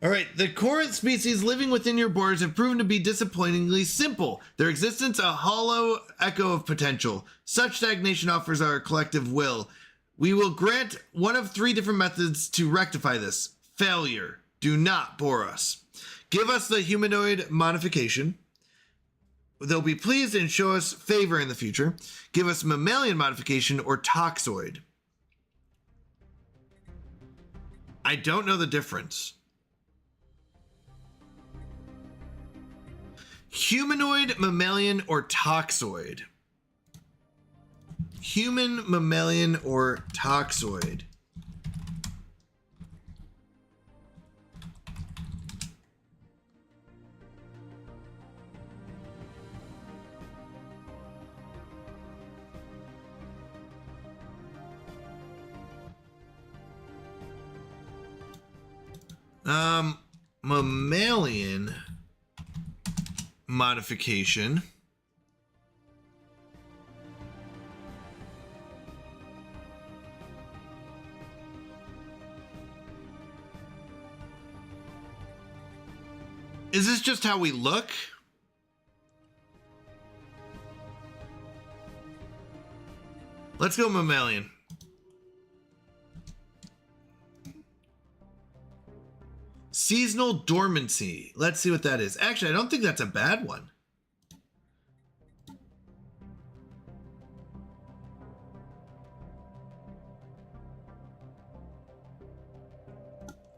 All right, the Corinth species living within your borders have proven to be disappointingly simple. Their existence a hollow echo of potential. Such stagnation offers our collective will. We will grant one of 3 different methods to rectify this. Failure. Do not bore us. Give us the humanoid modification. They'll be pleased and show us favor in the future. Give us mammalian modification or toxoid. I don't know the difference. Humanoid, mammalian, or toxoid? Human, mammalian, or toxoid? Mammalian modification. Is this just how we look? Let's go mammalian. Seasonal dormancy. Let's see what that is. Actually, I don't think that's a bad one.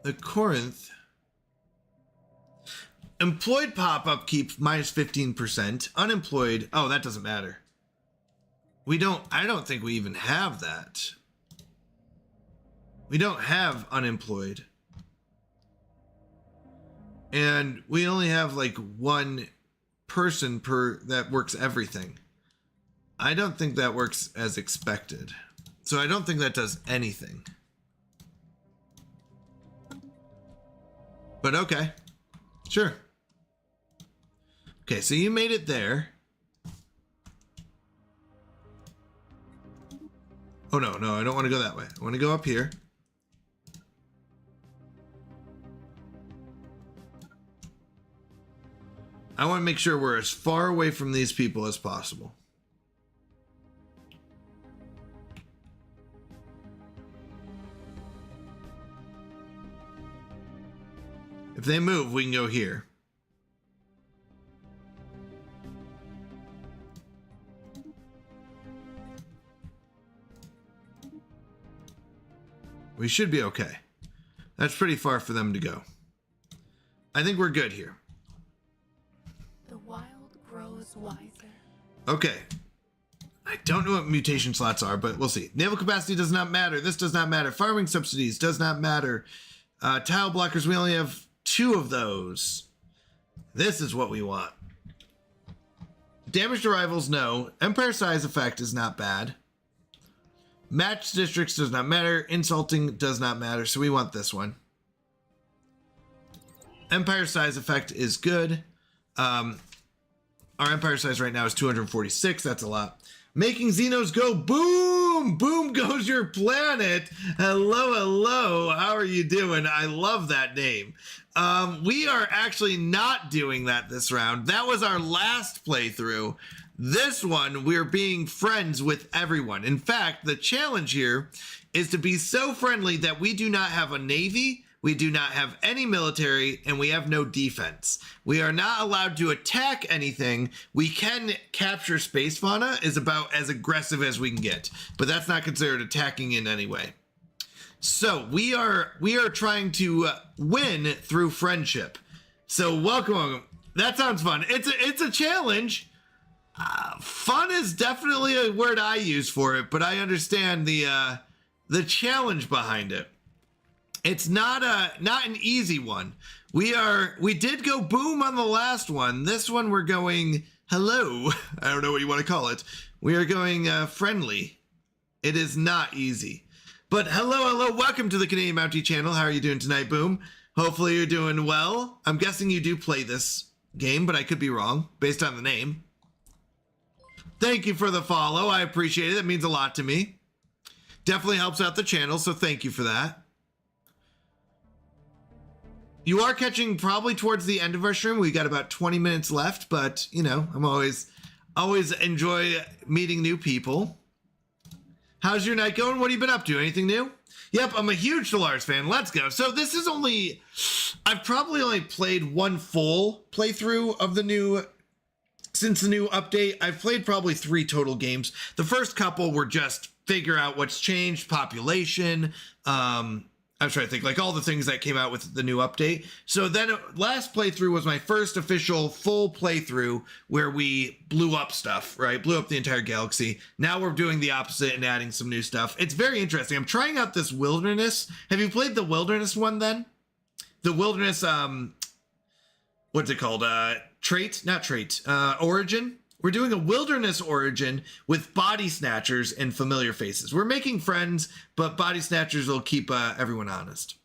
The Corinth. Employed pop-up keeps minus 15%. Unemployed. Oh, that doesn't matter. I don't think we even have that. We don't have unemployed. And we only have like 1 person per that works everything. I don't think that works as expected. So I don't think that does anything. But okay. Sure. Okay, so you made it there. Oh no, I don't want to go that way. I want to go up here. I want to make sure we're as far away from these people as possible. If they move, we can go here. We should be okay. That's pretty far for them to go. I think we're good here. Okay. I don't know what mutation slots are, but we'll see. Naval capacity does not matter. This does not matter. Farming subsidies does not matter. Tile blockers, we only have 2 of those. This is what we want. Damage to rivals, no. Empire size effect is not bad. Match districts does not matter. Insulting does not matter, so we want this one. Empire size effect is good. Our empire size right now is 246. That's a lot. Making Xenos go boom! Boom goes your planet. Hello, hello. How are you doing? I love that name. We are actually not doing that this round. That was our last playthrough. This one, we're being friends with everyone. In fact, the challenge here is to be so friendly that we do not have a navy, we do not have any military, and we have no defense. We are not allowed to attack anything. We can capture space fauna, is about as aggressive as we can get, but that's not considered attacking in any way. So we are trying to win through friendship. So welcome. That sounds fun. It's a challenge. Fun is definitely a word I use for it, but I understand the challenge behind it. It's not an easy one. We did go boom on the last one. This one we're going hello. I don't know what you want to call it. We are going friendly. It is not easy. But hello, welcome to the Canadian Mountie channel. How are you doing tonight, Boom? Hopefully you're doing well. I'm guessing you do play this game, but I could be wrong based on the name. Thank you for the follow. I appreciate it. It means a lot to me. Definitely helps out the channel, so thank you for that. You are catching probably towards the end of our stream. We got about 20 minutes left, but you know, I'm always enjoy meeting new people. How's your night going? What have you been up to? Anything new? Yep, I'm a huge Stellaris fan. Let's go. So this is I've probably only played one full playthrough of since the new update. I've played probably 3 total games. The first couple were just figure out what's changed, population, I'm trying to think, like all the things that came out with the new update. So then last playthrough was my first official full playthrough where we blew up stuff, right? Blew up the entire galaxy. Now we're doing the opposite and adding some new stuff. It's very interesting. I'm trying out this wilderness. Have you played the wilderness one then? The wilderness, what's it called? Origin. We're doing a wilderness origin with body snatchers and familiar faces. We're making friends, but body snatchers will keep everyone honest.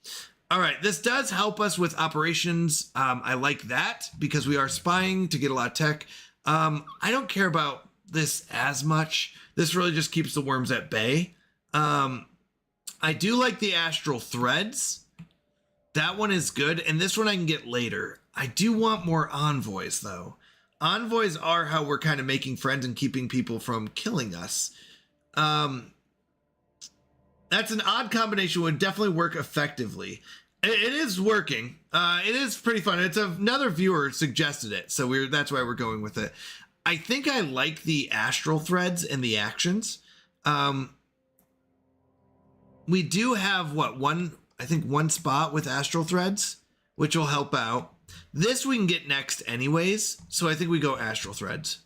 All right, this does help us with operations. I like that because we are spying to get a lot of tech. I don't care about this as much. This really just keeps the worms at bay. I do like the astral threads. That one is good, and this one I can get later. I do want more envoys, though. Envoys are how we're kind of making friends and keeping people from killing us. That's an odd combination, would definitely work effectively. It is working. It is pretty fun. It's another viewer suggested it, so that's why we're going with it. I think I like the astral threads and the actions. We do have one spot with astral threads, which will help out. This we can get next anyways, so I think we go astral threads.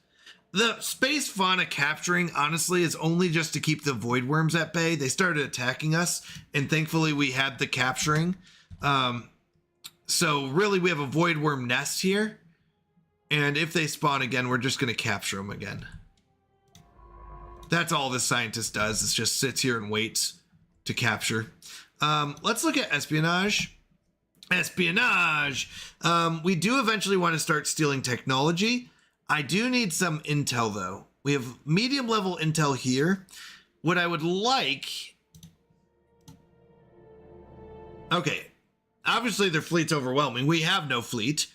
The space fauna capturing, honestly, is only just to keep the void worms at bay. They started attacking us, and thankfully we had the capturing. So really we have a void worm nest here, and if they spawn again, we're just going to capture them again. That's all this scientist does, is just sits here and waits to capture. Let's look at espionage. We do eventually want to start stealing technology. I do need some intel, though. We have medium level intel here. What I would like... Okay. Obviously, their fleet's overwhelming. We have no fleet.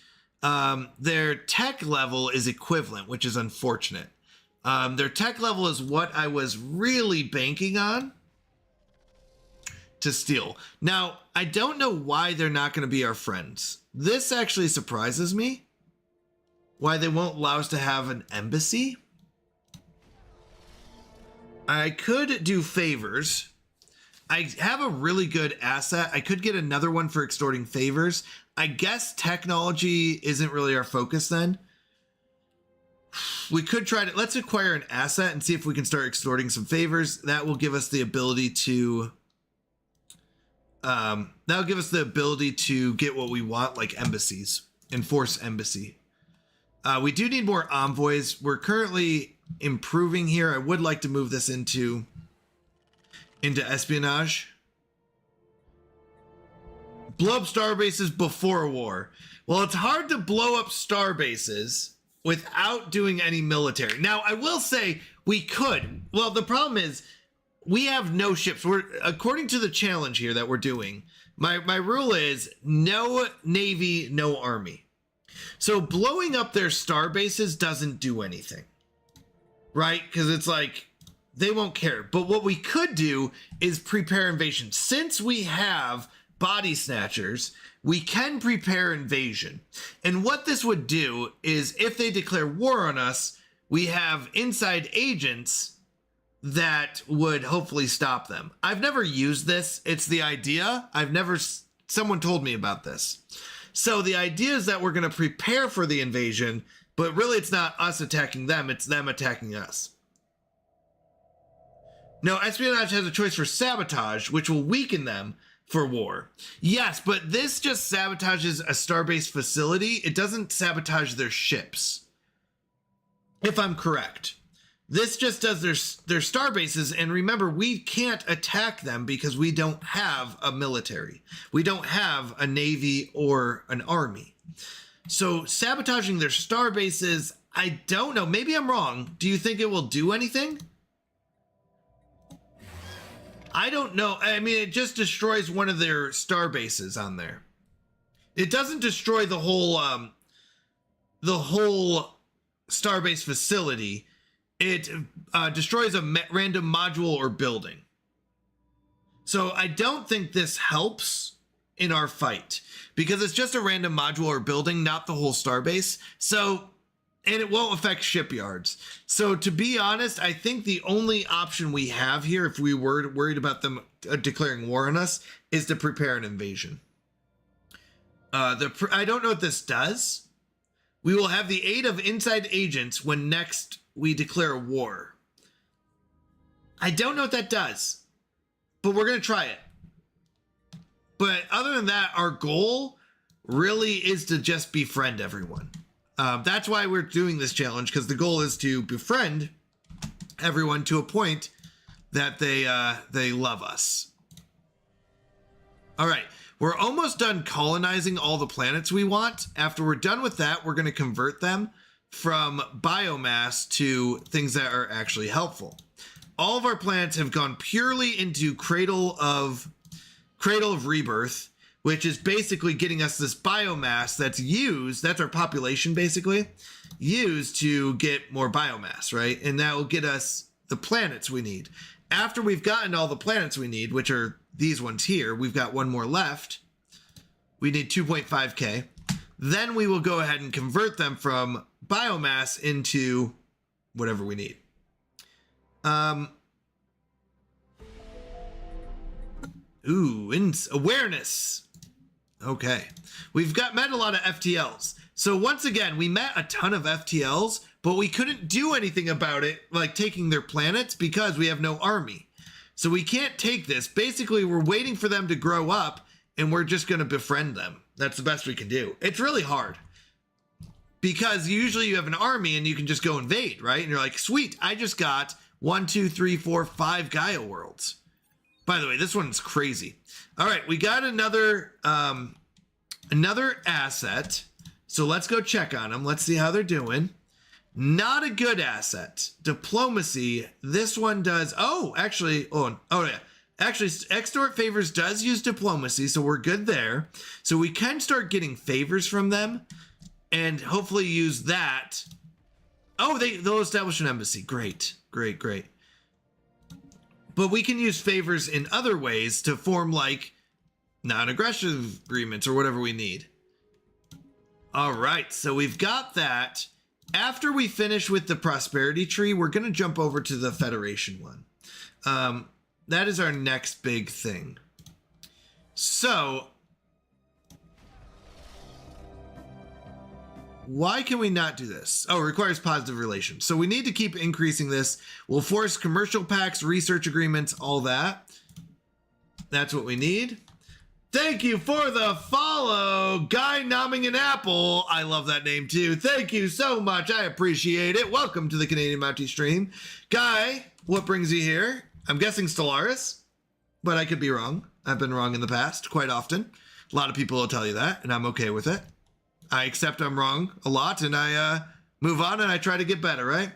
Their tech level is equivalent, which is unfortunate. Their tech level is what I was really banking on to steal. Now, I don't know why they're not going to be our friends. This actually surprises me. Why they won't allow us to have an embassy. I could do favors. I have a really good asset. I could get another one for extorting favors. I guess technology isn't really our focus then. We could try to, let's acquire an asset and see if we can start extorting some favors. That will give us the ability to, get what we want, like embassies, enforce embassy. We do need more envoys. We're currently improving here. I would like to move this into espionage. Blow up star bases before war. Well, it's hard to blow up star bases without doing any military. Now, I will say we could. Well, the problem is we have no ships. We're, according to the challenge here that we're doing, my rule is no navy, no army. So blowing up their star bases doesn't do anything, right? Because it's like they won't care. But what we could do is prepare invasion. Since we have body snatchers, we can prepare invasion. And what this would do is if they declare war on us, we have inside agents that would hopefully stop them. I've never used this. It's the idea. Someone told me about this. So the idea is that we're going to prepare for the invasion, but really it's not us attacking them. It's them attacking us. No, espionage has a choice for sabotage, which will weaken them for war. Yes, but this just sabotages a starbase facility. It doesn't sabotage their ships, if I'm correct. This just does their star bases, and remember, we can't attack them because we don't have a military. We don't have a navy or an army. So sabotaging their star bases, I don't know. Maybe I'm wrong. Do you think it will do anything? I don't know. I mean, it just destroys one of their star bases on there. It doesn't destroy the whole starbase facility. It destroys a random module or building. So I don't think this helps in our fight because it's just a random module or building, not the whole starbase. So, and it won't affect shipyards. So to be honest, I think the only option we have here, if we were worried about them declaring war on us, is to prepare an invasion. I don't know what this does. We will have the aid of inside agents when next we declare war. I don't know what that does, but we're going to try it. But other than that, our goal really is to just befriend everyone. That's why we're doing this challenge, because the goal is to befriend everyone to a point that they love us. All right, we're almost done colonizing all the planets we want. After we're done with that, we're going to convert them from biomass to things that are actually helpful. All of our planets have gone purely into Cradle of Rebirth, which is basically getting us this biomass that's used, that's our population basically, used to get more biomass, right? And that will get us the planets we need. After we've gotten all the planets we need, which are these ones here, we've got one more left. We need 2.5K. Then we will go ahead and convert them from biomass into whatever we need. Awareness. Okay. We've met a lot of FTLs. So once again, we met a ton of FTLs, but we couldn't do anything about it, like taking their planets, because we have no army. So we can't take this. Basically, we're waiting for them to grow up, and we're just going to befriend them. That's the best we can do. It's really hard, because usually you have an army and you can just go invade, right? And you're like, sweet, I just got 1, 2, 3, 4, 5 Gaia worlds. By the way, this one's crazy. All right, we got another asset. So let's go check on them. Let's see how they're doing. Not a good asset. Diplomacy. This one does. Oh, actually. Oh yeah. Actually, Extort Favors does use diplomacy, so we're good there. So we can start getting favors from them and hopefully use that. Oh, they'll establish an embassy. Great, great, great. But we can use favors in other ways to form like non-aggression agreements or whatever we need. All right, so we've got that. After we finish with the prosperity tree, we're going to jump over to the Federation one. That is our next big thing. So Why can we not do this? Oh, it requires positive relations. So we need to keep increasing this. We'll force commercial pacts, research agreements, all that. That's what we need. Thank you for the follow, Guy Nomming an Apple. I love that name too. Thank you so much. I appreciate it. Welcome to the Canadian Mountie stream. Guy, what brings you here? I'm guessing Stellaris, but I could be wrong. I've been wrong in the past quite often. A lot of people will tell you that, and I'm okay with it. I accept I'm wrong a lot, and I move on, and I try to get better, right?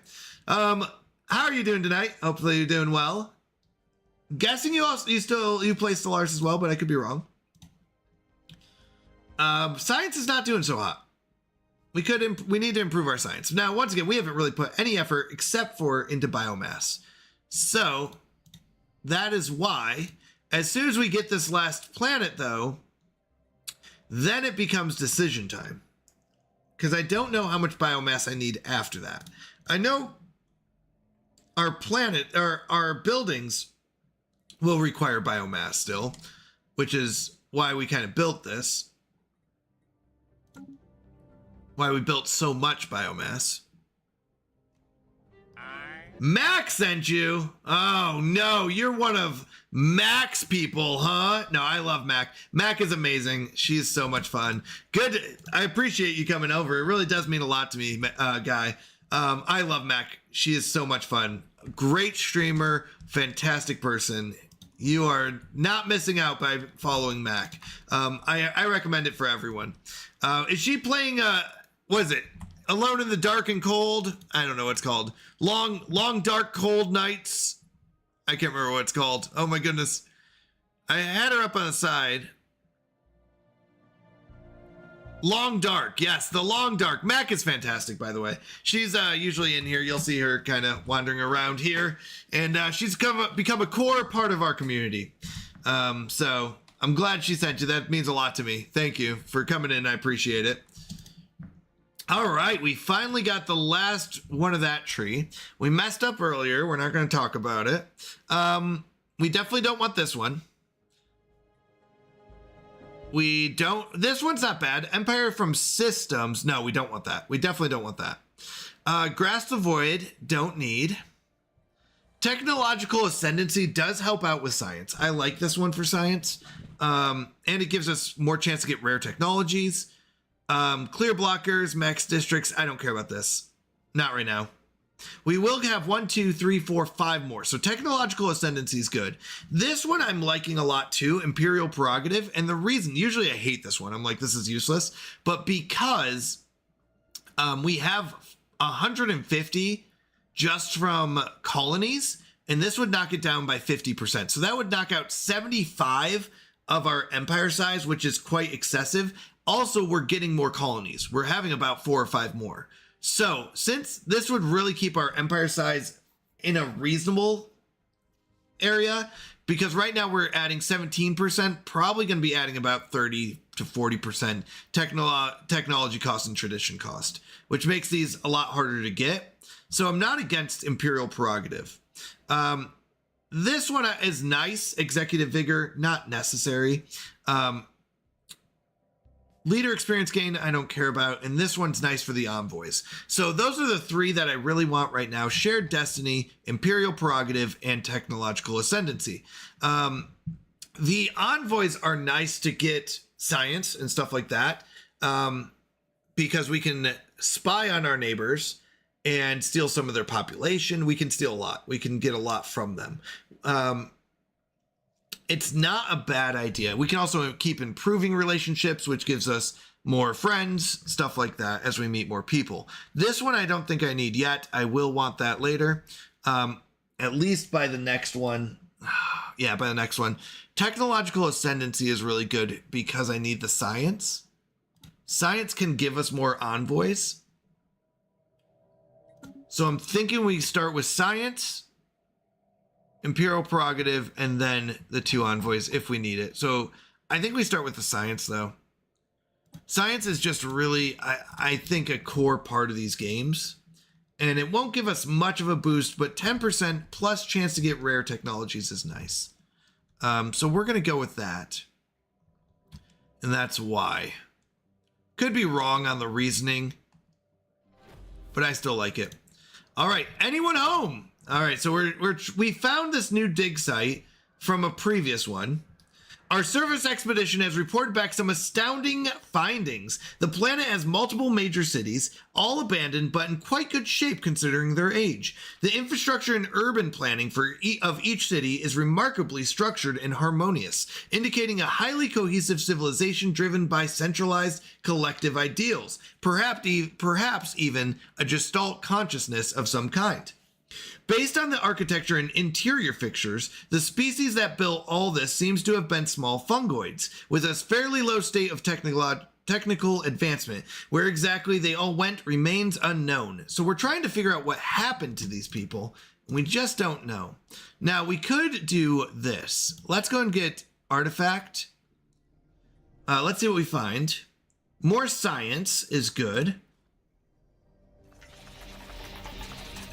How are you doing tonight? Hopefully you're doing well. Guessing you play Stellaris as well, but I could be wrong. Science is not doing so hot. We need to improve our science. Now, once again, we haven't really put any effort except for into biomass. So that is why, as soon as we get this last planet, though, then it becomes decision time. Because I don't know how much biomass I need after that. I know our planet, or our buildings will require biomass still, which is why we kind of built this. Why we built so much biomass. Mac sent you? Oh no, you're one of Mac's people, huh? No, I love Mac. Mac is amazing. She's so much fun. Good. I appreciate you coming over. It really does mean a lot to me, Guy. I love Mac. She is so much fun. Great streamer, fantastic person. You are not missing out by following Mac. I recommend it for everyone. Is she playing, what is it? Alone in the Dark and Cold? I don't know what it's called. Long Dark Cold Nights. I can't remember what it's called. Oh my goodness. I had her up on the side. Long Dark. Yes, the Long Dark. Mac is fantastic, by the way. She's usually in here. You'll see her kind of wandering around here. And she's become a core part of our community. So I'm glad she sent you. That means a lot to me. Thank you for coming in. I appreciate it. All right, we finally got the last one of that tree. We messed up earlier. We're not going to talk about it. We definitely don't want this one. This one's not bad. Empire from Systems. No, we don't want that. We definitely don't want that. Grasp the Void, don't need. Technological Ascendancy does help out with science. I like this one for science. And it gives us more chance to get rare technologies. Clear blockers, max districts. I don't care about this. Not right now. We will have 1, 2, 3, 4, 5 more. So technological ascendancy is good. This one I'm liking a lot too, Imperial Prerogative. And the reason, usually I hate this one. I'm like, this is useless. But because we have 150 just from colonies, and this would knock it down by 50%. So that would knock out 75 of our empire size, which is quite excessive. Also, we're getting more colonies. We're having about 4 or 5 more. So since this would really keep our empire size in a reasonable area, because right now we're adding 17%, probably going to be adding about 30 to 40% technology cost and tradition cost, which makes these a lot harder to get. So I'm not against Imperial Prerogative. This one is nice. Executive Vigor, not necessary. Leader experience gain, I don't care about. And this one's nice for the envoys. So those are the 3 that I really want right now. Shared Destiny, Imperial Prerogative, and Technological Ascendancy. The envoys are nice to get science and stuff like that. Because we can spy on our neighbors and steal some of their population. We can steal a lot. We can get a lot from them. It's not a bad idea. We can also keep improving relationships, which gives us more friends, stuff like that, as we meet more people. This one I don't think I need yet. I will want that later. At least by the next one. Yeah, by the next one. Technological Ascendancy is really good because I need the science. Science can give us more envoys. So I'm thinking we start with science, Imperial Prerogative, and then the 2 envoys if we need it. So I think we start with the science, though. Science is just really, I think, a core part of these games. And it won't give us much of a boost, but 10% plus chance to get rare technologies is nice. So we're going to go with that. And that's why. Could be wrong on the reasoning, but I still like it. All right, anyone home? All right, so we found this new dig site from a previous one. Our service expedition has reported back some astounding findings. The planet has multiple major cities, all abandoned but in quite good shape considering their age. The infrastructure and urban planning of each city is remarkably structured and harmonious, indicating a highly cohesive civilization driven by centralized collective ideals, perhaps even a gestalt consciousness of some kind. Based on the architecture and interior fixtures, the species that built all this seems to have been small fungoids, with a fairly low state of technical advancement. Where exactly they all went remains unknown. So we're trying to figure out what happened to these people. We just don't know. Now, we could do this. Let's go and get artifact. Let's see what we find. More science is good.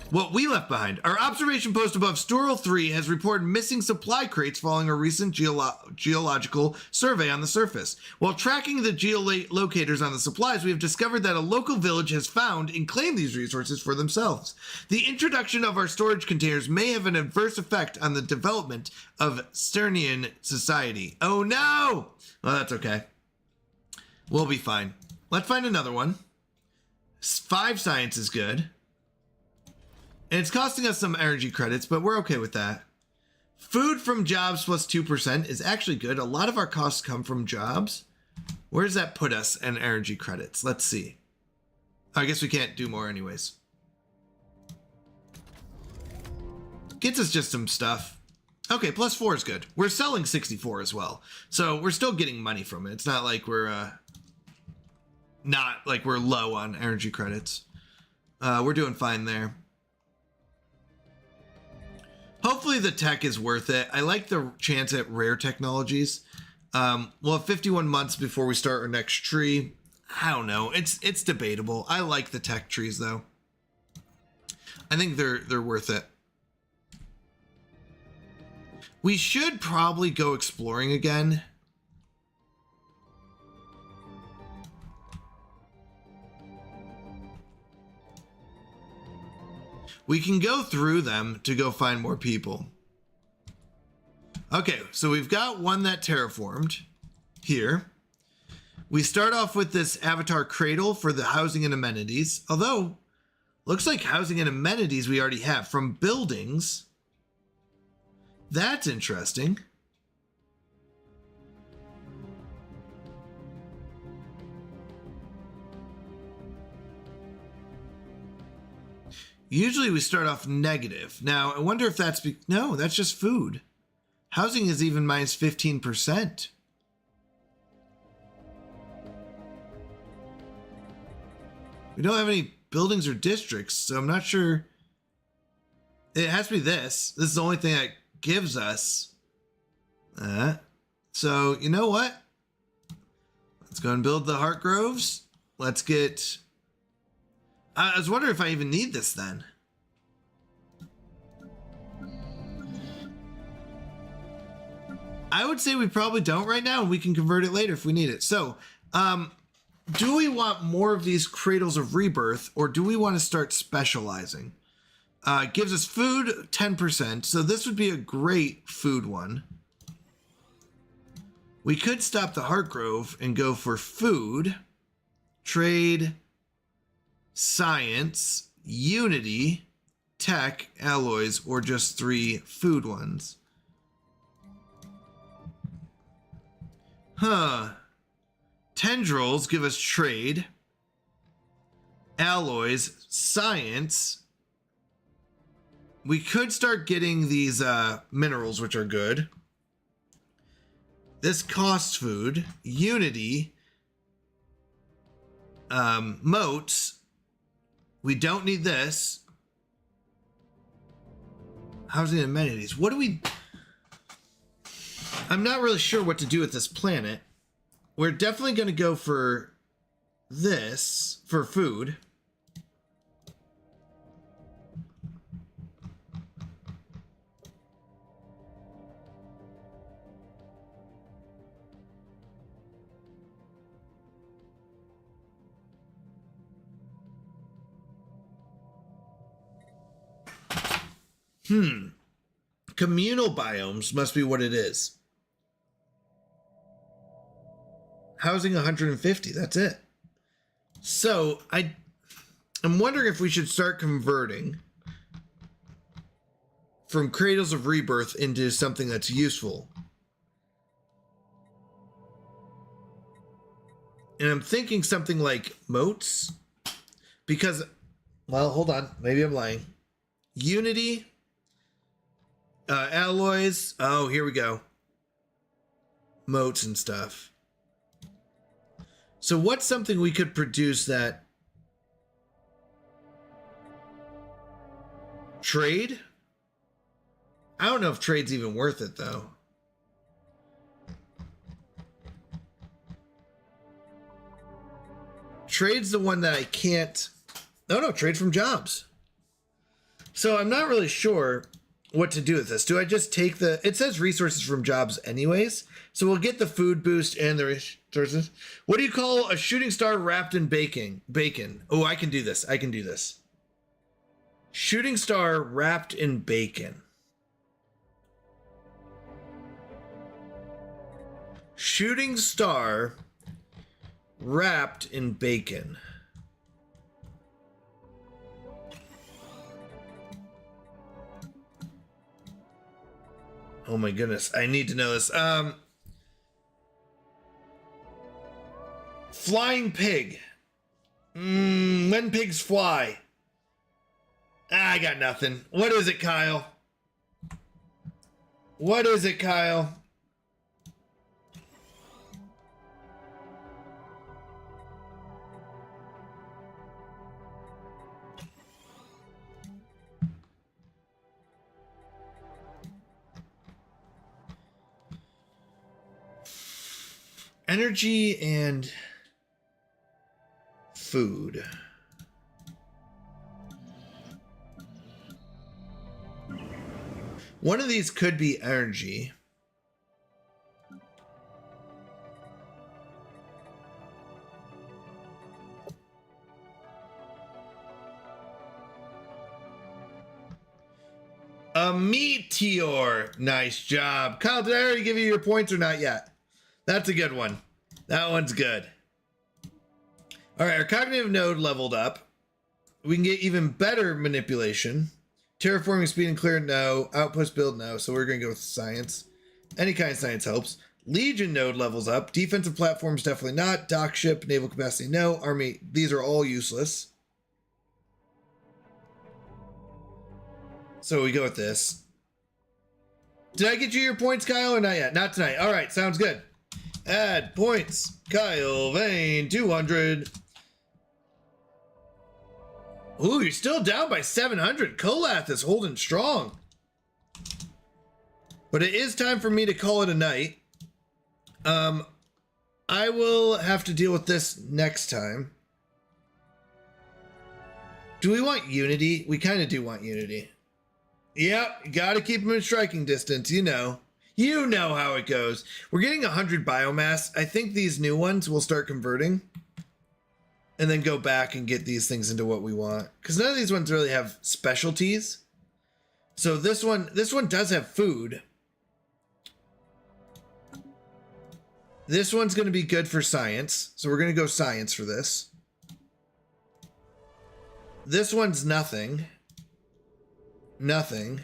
What we left behind. Our observation post above Stural 3 has reported missing supply crates following a recent geological survey on the surface. While tracking the geolocators on the supplies, we have discovered that a local village has found and claimed these resources for themselves. The introduction of our storage containers may have an adverse effect on the development of Sternian society. Oh no! Well, that's okay. We'll be fine. Let's find another one. 5 science is good. And it's costing us some energy credits, but we're okay with that. Food from jobs plus 2% is actually good. A lot of our costs come from jobs. Where does that put us in energy credits? Let's see. I guess we can't do more anyways. Gets us just some stuff. Okay, plus 4 is good. We're selling 64 as well. So we're still getting money from it. It's not like we're low on energy credits. We're doing fine there. Hopefully the tech is worth it. I like the chance at rare technologies. We'll have 51 months before we start our next tree. I don't know. It's debatable. I like the tech trees though. I think they're worth it. We should probably go exploring again. We can go through them to go find more people. Okay, so we've got one that terraformed here. We start off with this avatar cradle for the housing and amenities. Although, looks like housing and amenities we already have from buildings. That's interesting. Usually we start off negative. Now, I wonder if that's... No, that's just food. Housing is even minus 15%. We don't have any buildings or districts, so I'm not sure. It has to be this. This is the only thing that gives us. So, you know what? Let's go and build the Heart Groves. Let's get... I was wondering if I even need this then. I would say we probably don't right now, and we can convert it later if we need it. So, do we want more of these Cradles of Rebirth, or do we want to start specializing? It gives us food 10%, so this would be a great food one. We could stop the Heart Grove and go for food, trade, science, unity, tech, alloys, or just 3 food ones. Tendrils give us trade, alloys, science. We could start getting these minerals, which are good. This costs food, unity, moats. We don't need this. Housing and amenities. What do we... I'm not really sure what to do with this planet. We're definitely going to go for this, for food. Communal biomes must be what it is. Housing 150, that's it. So I'm wondering if we should start converting from Cradles of Rebirth into something that's useful. And I'm thinking something like moats, because, well, hold on, maybe I'm lying. Unity, alloys, oh, here we go. Moats and stuff. So what's something we could produce that... Trade? I don't know if trade's even worth it, though. Trade's the one that I can't... No, trade from jobs. So I'm not really sure what to do with this. Do I just take the... It says resources from jobs anyways. So we'll get the food boost and the resources. What do you call a shooting star wrapped in bacon? Bacon. Oh, I can do this. I can do this. Shooting star wrapped in bacon. Shooting star wrapped in bacon. Oh my goodness, I need to know this. Flying pig. When pigs fly. I got nothing. What is it, Kyle? What is it, Kyle? Energy and food. One of these could be energy. A meteor. Nice job. Kyle, did I already give you your points or not yet? That's a good one. That one's good. All right, our cognitive node leveled up. We can get even better manipulation. Terraforming speed and clear, no. Outpost build, no. So we're going to go with science. Any kind of science helps. Legion node levels up. Defensive platforms, definitely not. Dock ship, naval capacity, no. Army, these are all useless. So we go with this. Did I get you your points, Kyle, or not yet? Not tonight. All right, sounds good. Add points. Kyle Vane, 200. Ooh, you're still down by 700. Kolath is holding strong. But it is time for me to call it a night. I will have to deal with this next time. Do we want unity? We kind of do want unity. Yep, gotta keep them in striking distance, you know. You know how it goes. We're getting 100 biomass. I think these new ones will start converting. And then go back and get these things into what we want. Because none of these ones really have specialties. So this one does have food. This one's going to be good for science. So we're going to go science for this. This one's nothing. Nothing.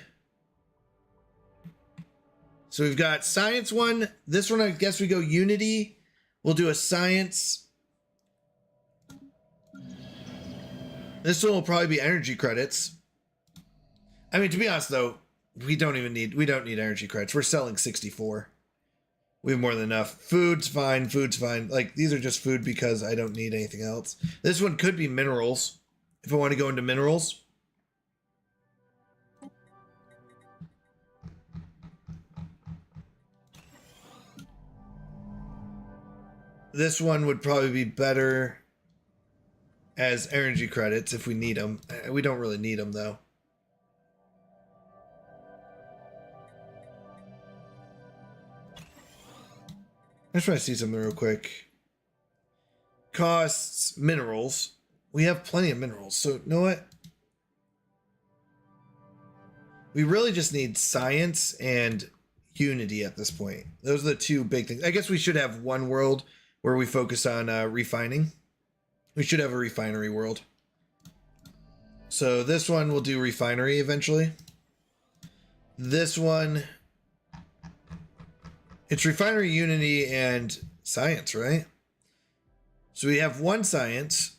So we've got science one. This one, I guess we go unity. We'll do a science. This one will probably be energy credits. I mean, to be honest though, we don't need energy credits. We're selling 64. We have more than enough. Food's fine. Food's fine. Like, these are just food because I don't need anything else. This one could be minerals. If I want to go into minerals. This one would probably be better as energy credits if we need them. We don't really need them though. I just want to see something real quick. Costs, minerals. We have plenty of minerals, so you know what? We really just need science and unity at this point. Those are the two big things. I guess we should have one world where we focus on refining. We should have a refinery world. So this one will do refinery eventually. This one, it's refinery, unity, and science, right? So we have one science,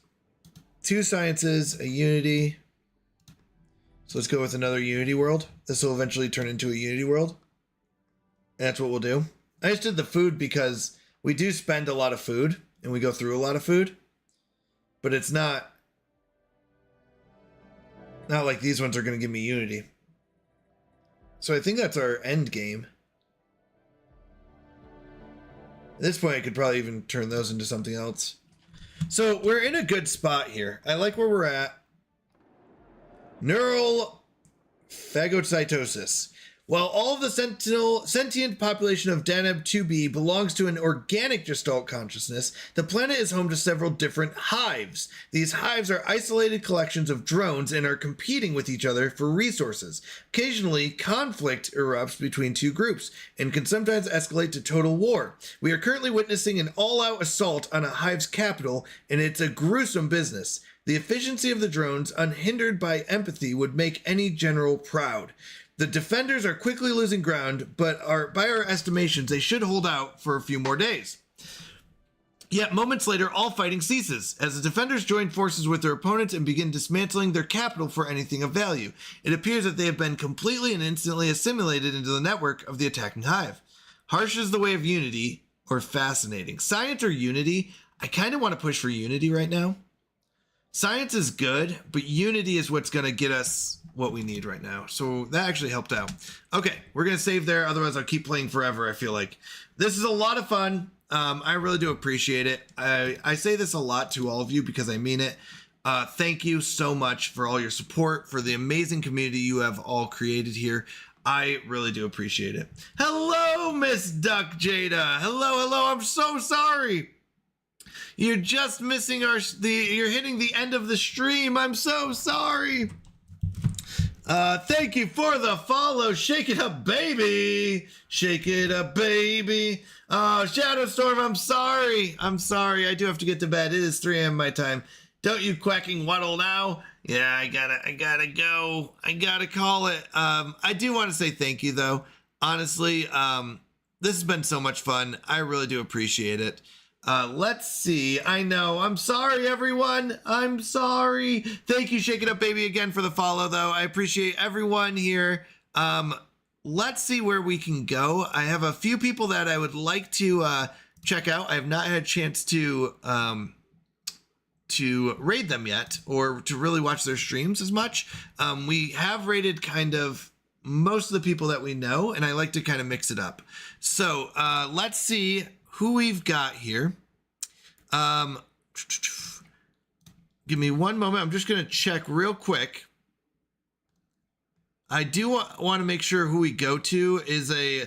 two sciences, a unity. So let's go with another unity world. This will eventually turn into a unity world. And that's what we'll do. I just did the food because we do spend a lot of food and we go through a lot of food, but it's not like these ones are going to give me unity. So I think that's our end game. At this point, I could probably even turn those into something else. So we're in a good spot here. I like where we're at. Neural phagocytosis. While all of the sentient population of Daneb 2b belongs to an organic Gestalt consciousness, the planet is home to several different hives. These hives are isolated collections of drones and are competing with each other for resources. Occasionally, conflict erupts between two groups and can sometimes escalate to total war. We are currently witnessing an all-out assault on a hive's capital, and it's a gruesome business. The efficiency of the drones, unhindered by empathy, would make any general proud. The defenders are quickly losing ground, but by our estimations, they should hold out for a few more days. Yet moments later, all fighting ceases, as the defenders join forces with their opponents and begin dismantling their capital for anything of value. It appears that they have been completely and instantly assimilated into the network of the attacking hive. Harsh is the way of unity, or fascinating. Science or unity? I kind of want to push for unity right now. Science is good, but unity is what's going to get us what we need right now. So that actually helped out. Okay, we're going to save there. Otherwise, I'll keep playing forever, I feel like. This is a lot of fun. I really do appreciate it. I say this a lot to all of you because I mean it. Thank you so much for all your support, for the amazing community you have all created here. I really do appreciate it. Hello, Miss Duck Jada. Hello. I'm so sorry. You're just missing you're hitting the end of the stream. I'm so sorry. Thank you for the follow. Shake it up, baby. Shake it up, baby. Shadow Storm, I'm sorry. I do have to get to bed. It is 3 a.m. my time. Don't you quacking waddle now? Yeah, I gotta go. I gotta call it. I do want to say thank you though. Honestly, this has been so much fun. I really do appreciate it. Let's see. I know. I'm sorry, everyone. I'm sorry. Thank you, Shake It Up Baby, again for the follow, though. I appreciate everyone here. Let's see where we can go. I have a few people that I would like to check out. I have not had a chance to raid them yet, or to really watch their streams as much. We have raided kind of most of the people that we know, and I like to kind of mix it up. So let's see who we've got here. Give me one moment. I'm just going to check real quick. I do want to make sure who we go to is a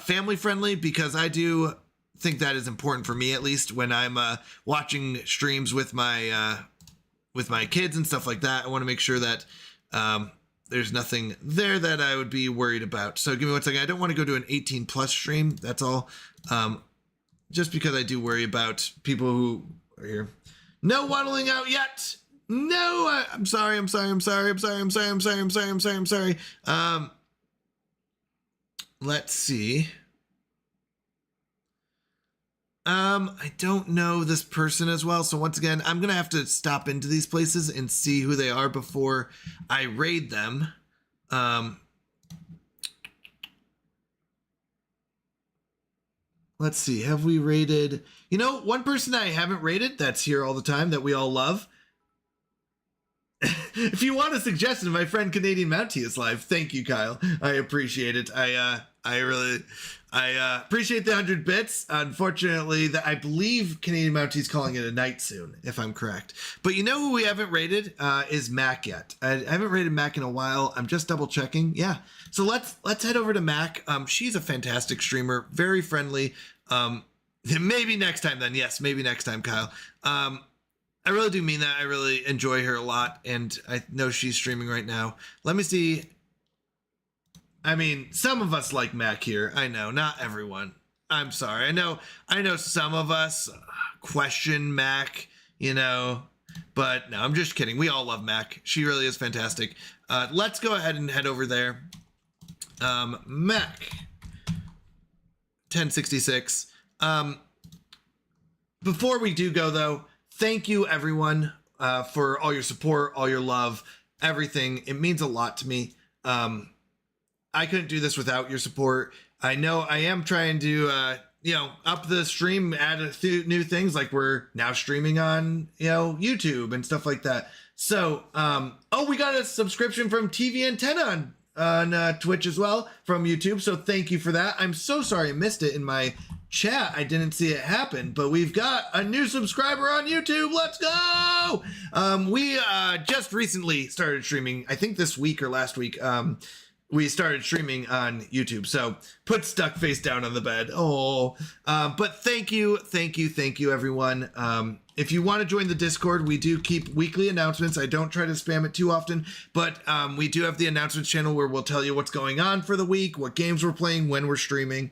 family friendly, because I do think that is important for me, at least when I'm watching streams with my kids and stuff like that. I want to make sure that there's nothing there that I would be worried about. So give me 1 second. I don't want to go to an 18 plus stream. That's all. Just because I do worry about people who are here. No waddling out yet. No, I'm sorry. Let's see. I don't know this person as well. So once again, I'm going to have to stop into these places and see who they are before I raid them. Let's see. Have we raided? You know, one person I haven't raided that's here all the time that we all love. If you want a suggestion, my friend Canadian Mountie is live. Thank you, Kyle. I appreciate it. I appreciate the 100 bits. Unfortunately, I believe Canadian Mountie's calling it a night soon, if I'm correct. But you know who we haven't raided is Mac yet. I haven't raided Mac in a while. I'm just double checking. Yeah. So let's head over to Mac. She's a fantastic streamer, very friendly. Maybe next time then. Yes, maybe next time, Kyle. I really do mean that. I really enjoy her a lot, and I know she's streaming right now. Let me see. I mean, some of us like Mac here. I know, not everyone. I'm sorry. I know some of us question Mac, you know, but no, I'm just kidding. We all love Mac. She really is fantastic. Let's go ahead and head over there. Mac 1066. Before we do go though, thank you everyone for all your support, all your love, everything. It means a lot to me. I couldn't do this without your support. I know I am trying to, up the stream, add a few new things, like we're now streaming on, YouTube and stuff like that. So, we got a subscription from TV Antenna on Twitch as well from YouTube. So thank you for that. I'm so sorry I missed it in my chat. I didn't see it happen, but we've got a new subscriber on YouTube. Let's go. We just recently started streaming, I think this week or last week. We started streaming on YouTube. So put stuck face down on the bed. But thank you, everyone. If you want to join the Discord, we do keep weekly announcements. I don't try to spam it too often, but we do have the announcements channel where we'll tell you what's going on for the week, what games we're playing, when we're streaming.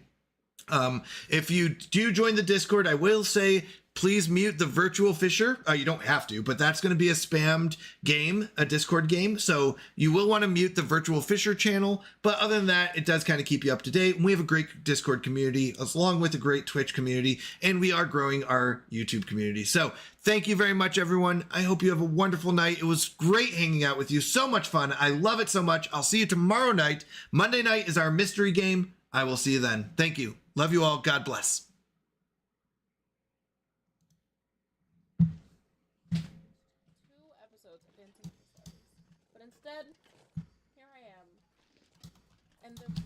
If you do join the Discord, I will say, please mute the Virtual Fisher. You don't have to, but that's going to be a spammed game, a Discord game. So you will want to mute the Virtual Fisher channel. But other than that, it does kind of keep you up to date. We have a great Discord community, along with a great Twitch community, and we are growing our YouTube community. So thank you very much, everyone. I hope you have a wonderful night. It was great hanging out with you. So much fun. I love it so much. I'll see you tomorrow night. Monday night is our mystery game. I will see you then. Thank you. Love you all. God bless. Episodes of Dancing with the Stars. But instead, here I am. And the